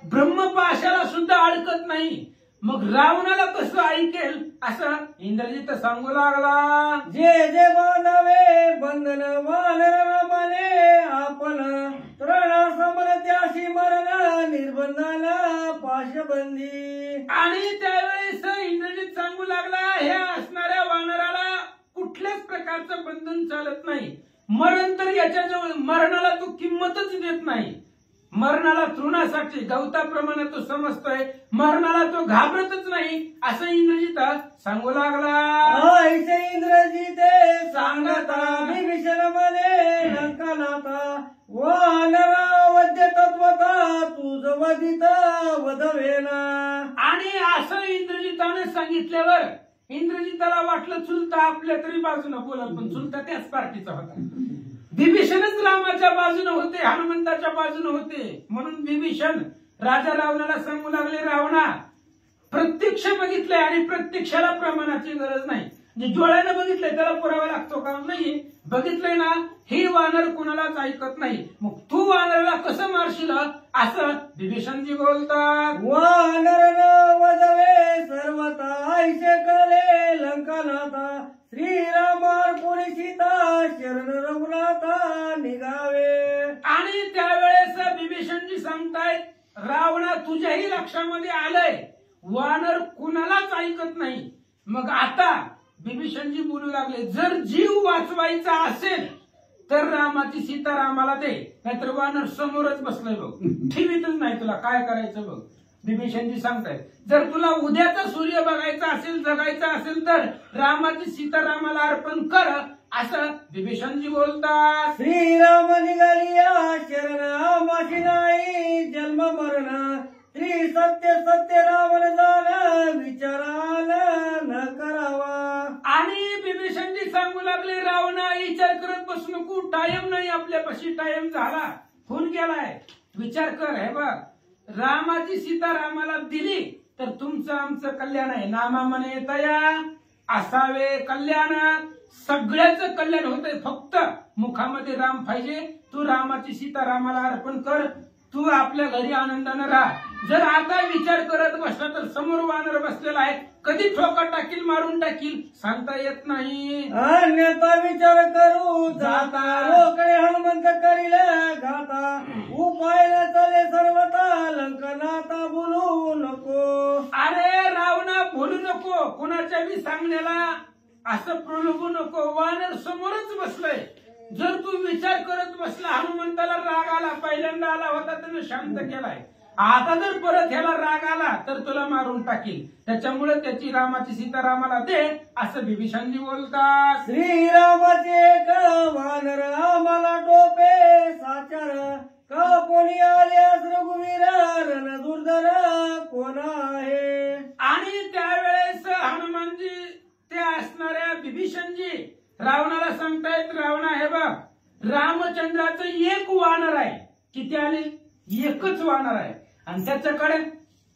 ब्रह्मपाशाला सुद्धा अडकत नाही. मग रावणाला कसं ऐकेल असं इंद्रजित सांगू लागला. जे जे बांधावे बंधन वानर माने आपण. तृणा समर त्याशी मरण निर्बंधन पाशबंदी. आणि त्यावेळेस इंद्रजित सांगू लागला ह्या असणाऱ्या वानराला कुठल्याच प्रकारचं बंधन चालत नाही. मरण तर याच्याजवळ, मरणाला तो किंमतच देत नाही. मरणाला तृणासाठी गवताप्रमाणे तो समजतोय. मरणाला तो घाबरतच नाही असं इंद्रजित सांगू लागला. ऐसे इंद्रजिते सांगता विभीषण मने लंकनाता. वानरा वद्य तत्वता तुझ वदित वदवेना. आणि असं इंद्रजिताने सांगितल्यावर इंद्रजिताला वाटलं चुलता आपल्या तरी बाजूनं बोलत, पण चुलता त्याच पार्टीचा होता. विभीषणच रामाच्या बाजूने होते, हनुमंताच्या बाजूने होते. म्हणून विभीषण राजा रावणाला सांगू लागले रावणा प्रत्यक्ष बघितलंय आणि प्रत्यक्षाला प्रमाणाची गरज नाही. म्हणजे डोळ्यानं बघितलंय त्याला पुरावा लागतो का? नाही. बघितलंय ना ही वानर कुणालाच ऐकत नाही. मग तू वानराला कसं मारशील असं विभीषणजी बोलतात. वानर न वदवे सर्वता ऐसे कळे लंकनाता. श्रीरामार पुरी सीता शरण रघुनाथा निघावे. आणि त्यावेळेस विभीषणजी सांगतायत रावणा तुझ्याही लक्षामध्ये आलंय वानर कुणालाच ऐकत नाही. मग आता विभीषणजी बोलू लागले जर जीव वाचवायचा असेल तर रामाची सीता रामाला दे, नाहीतर वानर समोरच बसलाय बघ, ठेवीतच नाही तुला काय करायचं बघ. विभीषणजी सांगतायत. जर तुला उद्याचा सूर्य बघायचा असेल, जगायचा असेल, तर रामाची सीतारामाला अर्पण कर, असं विभीषणजी बोलतात. श्रीराम निघालिया शरण माशी नाही जन्म मरण, श्री सत्य सत्य रावण झालं विचाराला न करावा. आणि विभीषणजी सांगू लागले, रावणा विचार करत बसू नको, टाइम नाही आपल्यापाशी, टाइम झाला, होऊन गेलाय, विचार कर. हे बघ, रामाची सीता रामाला दिली तर तुमचं आमचं कल्याण आहे. नामा म्हणे तया असावे कल्याण, सगळ्याचं कल्याण होतंय, फक्त मुखामध्ये राम पाहिजे. तू रामाची सीता रामाला अर्पण कर, तू आपल्या घरी आनंदानं राहा. जर आता विचार करत बसला तर समोर वानर बसलेला आहे, कधी ठोका टाकील, मारून टाकील, सांगता येत नाही. अन्यथा विचार करू जाता, रोकडे हनुमंत करील घाता, उपाय न चले सर्वता लंकनाता बोलू नको. अरे रावणा भूलू नको, कुणाच्या बी सांगण्याला असं प्रलोभू नको. वानर समोरच बसलंय, जर तू विचार करत बसला, हनुमंताला राग आला, पहिल्यांदा आला होता त्यानं शांत केलाय, आता जर परत ह्याला राग आला तर तुला मारून टाकील, त्याच्यामुळे त्याची रामाची सीता रामाला दे, असं विभीषणजी बोलतात. श्रीरामाचे वानर आम्हाला टोपे साचार, का कोणी आल्यास रघुवीर रण दुर्धर कोण आहे. आणि त्यावेळेस हनुमानजी ते असणाऱ्या विभीषणजी रावणाला सांगतायत, रावणा हे बघ, रामचंद्राचं एक वानर आहे. किती आले? एकच वानर आहे, आणि त्याच्याकडे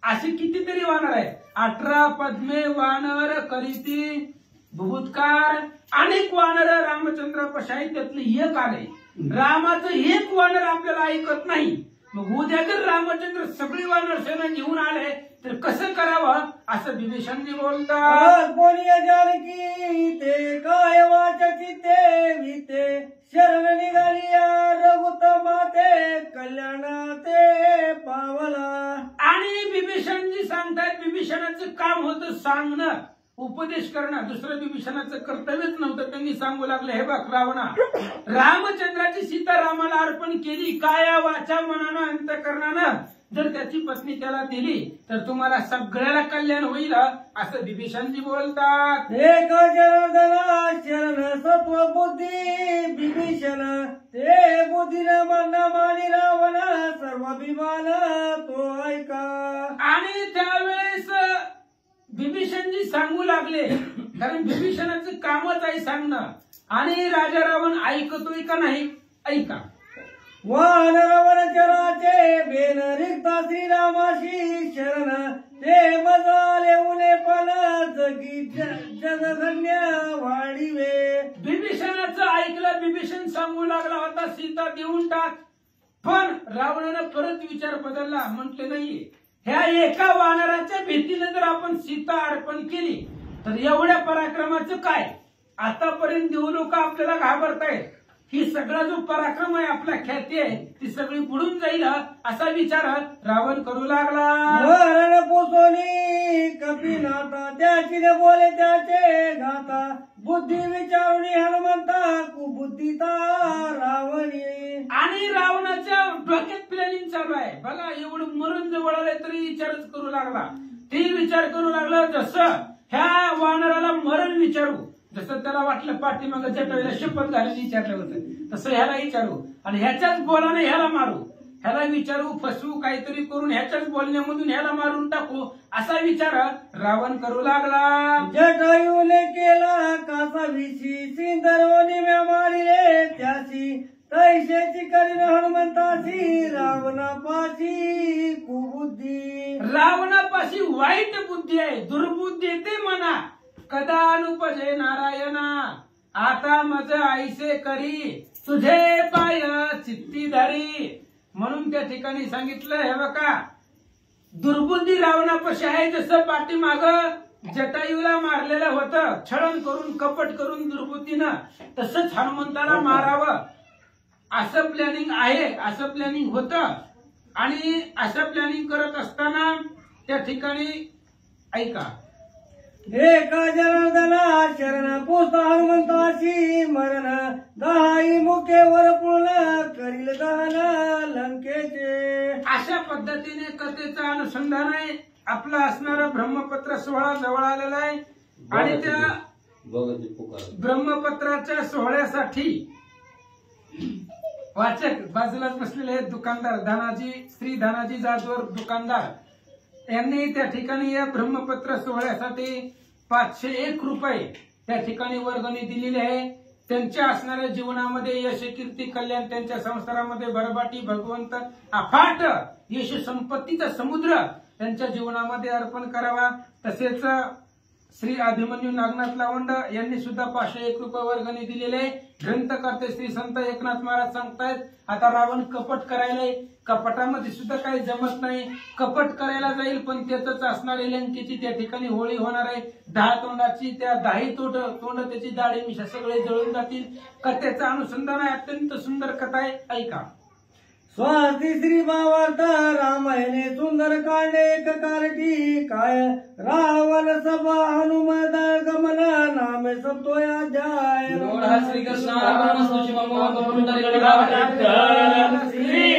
असे कितीतरी वानर आहेत. 18 पद्मे वानर करीती भूतकार, अनेक वानर रामचंद्रापाशी आहेत, त्यातलं एक आले. रामाचं एक वानर आपल्याला ऐकत नाही. मग उद्या जर रामचंद्र सगळी वानर सेना घेऊन आले तर कसं करावं, असं विभीषणजी बोलतात. कोणी जानकी ते काय वाचती ते विते, शरण निघालिया रघुत्तमा ते कल्याण ते पावला. आणि विभीषणजी सांगतायत, विभीषणाचं काम होतं सांगणं, उपदेश करणं, दुसरं विभीषणाचं कर्तव्यच नव्हतं. त्यांनी सांगू लागले, हे बघ रावणा, रामचंद्राची सीता रामाला अर्पण केली, काया वाचा मनानं अंतकरणानं, जर त्याची पत्नी त्याला दिली तर तुम्हाला सगळ्याला कल्याण होईल, असं विभीषणजी बोलतात. एक जनार्दना शरण सत्व बुद्धी विभीषण, ते बुद्धीने मना मानी रावण सर्व विमान तो ऐका. आणि त्यावेळेस विभीषणजी सांगू लागले, कारण विभीषणाचं कामच आहे सांगणं. आणि राजा रावण ऐकतोय का नाही, ऐका. वानर वनचराचे बेन रिक्ता श्रीरामाशी शरण, ते बजाले उने पण जगी जगधन्य वाढीवे. विभीषणाचं ऐकलं, विभीषण सांगू लागला होता सीता देऊन टाक, पण रावणानं परत विचार बदलला, म्हटले नाही, ह्या एका वानराच्या भीतीने जर आपण सीता अर्पण केली तर एवढ्या पराक्रमाचं काय, आतापर्यंत देऊ लोक आपल्याला घाबरतायत, ही सगळा जो पराक्रम आहे, आपला ख्याती आहे, ती सगळी बुडून जाईल, असा विचार रावण करू लागला. मरण पोचोनी कपिनाथा, त्याची बोले त्याचे घाता, बुद्धी विचारून हनुमंता कुबुद्धीता रावणी. आणि रावणाच्या डोक्यात प्लॅनिंग चालू आहे बघा, एवढं मरण जवळ आलंय तरी विचारच करू लागला. ते विचार करू लागला, जसं ह्या वानराला मरण विचारू, जसं त्याला वाटलं पाठीमागं जटावेला शपथ घालून विचारलं होतं, तसं ह्याला विचारू, आणि ह्याच्याच बोलाने ह्याला मारू, ह्याला विचारू, फसवू, काहीतरी करून ह्याच्याच बोलण्यामधून ह्याला मारून टाकू, असा विचार रावण करू लागला. जटायूने केला कासा विशी, सिंदरोनी म्या मारिले त्याशी, तैशेची करीन हनुमंताशी रावणापाशी कुबुद्धी. रावणापाशी वाईट बुद्धी आहे, दुर्बुद्धी ते म्हणा, कदा अनुपजे नारायणा, आता मज ऐसे करी, तुझे पाय चित्ती धरी. म्हणून त्या ठिकाणी सांगितलं, हे बघा, दुर्बुद्धी रावणापाशी आहे. जसं पाठीमाग जटायूला मारलेलं होतं, छळण करून, कपट करून दुर्बुद्धीनं, तसंच हनुमंताला मारावं असं प्लॅनिंग आहे, असं प्लॅनिंग होतं. आणि असं प्लॅनिंग करत असताना त्या ठिकाणी ऐका, एका जनार्दना शरण पोच हनुमंताशी मरण, दहाई मुखेवर पूर्ण करील दहन लंकेचे. अशा पद्धतीने कथेचं अनुसंधान आहे. आपला असणारा ब्रह्मपत्र सोहळा जवळ आलेला आहे आणि त्या ब्रह्मपत्राच्या सोहळ्यासाठी वाचक बाजूलाच बसलेले आहेत दुकानदार धनाजी श्री धनाजी जाधवर दुकानदार यांनी त्या ठिकाणी या ब्रह्मपत्र सोहळ्यासाठी 501 रुपये त्या ठिकाणी वर्गणी दिलेली आहे. त्यांच्या असणाऱ्या जीवनामध्ये यश कीर्ती कल्याण त्यांच्या संसारामध्ये भरभाटी भगवंत अफाट यश संपत्तीचा समुद्र त्यांच्या जीवनामध्ये अर्पण करावा. तसेच श्री अभिमन्यू नागनाथ लावंड यांनी सुद्धा 501 रुपये वर्गणी दिलेले. ग्रंथकर्ते श्री संत एकनाथ महाराज सांगतायत आता रावण कपट करायलाय, कपटामध्ये सुद्धा काही जमत नाही, कपट करायला जाईल पण त्याच असणारी लंकेची त्या ठिकाणी होळी होणार आहे. 10 तोंडाची त्या 10 तोंड त्याची दाढी मिशा सगळे जळून जातील. कथेचं अनुसंधान आहे, अत्यंत सुंदर कथा आहे, ऐका. स्वाती श्री भावार्थ रामायणे सुंदर कांडे एक कारटी काय रावण सभा हनुमत गमन नामे सप्तोय अध्याय. श्रीकृष्ण श्री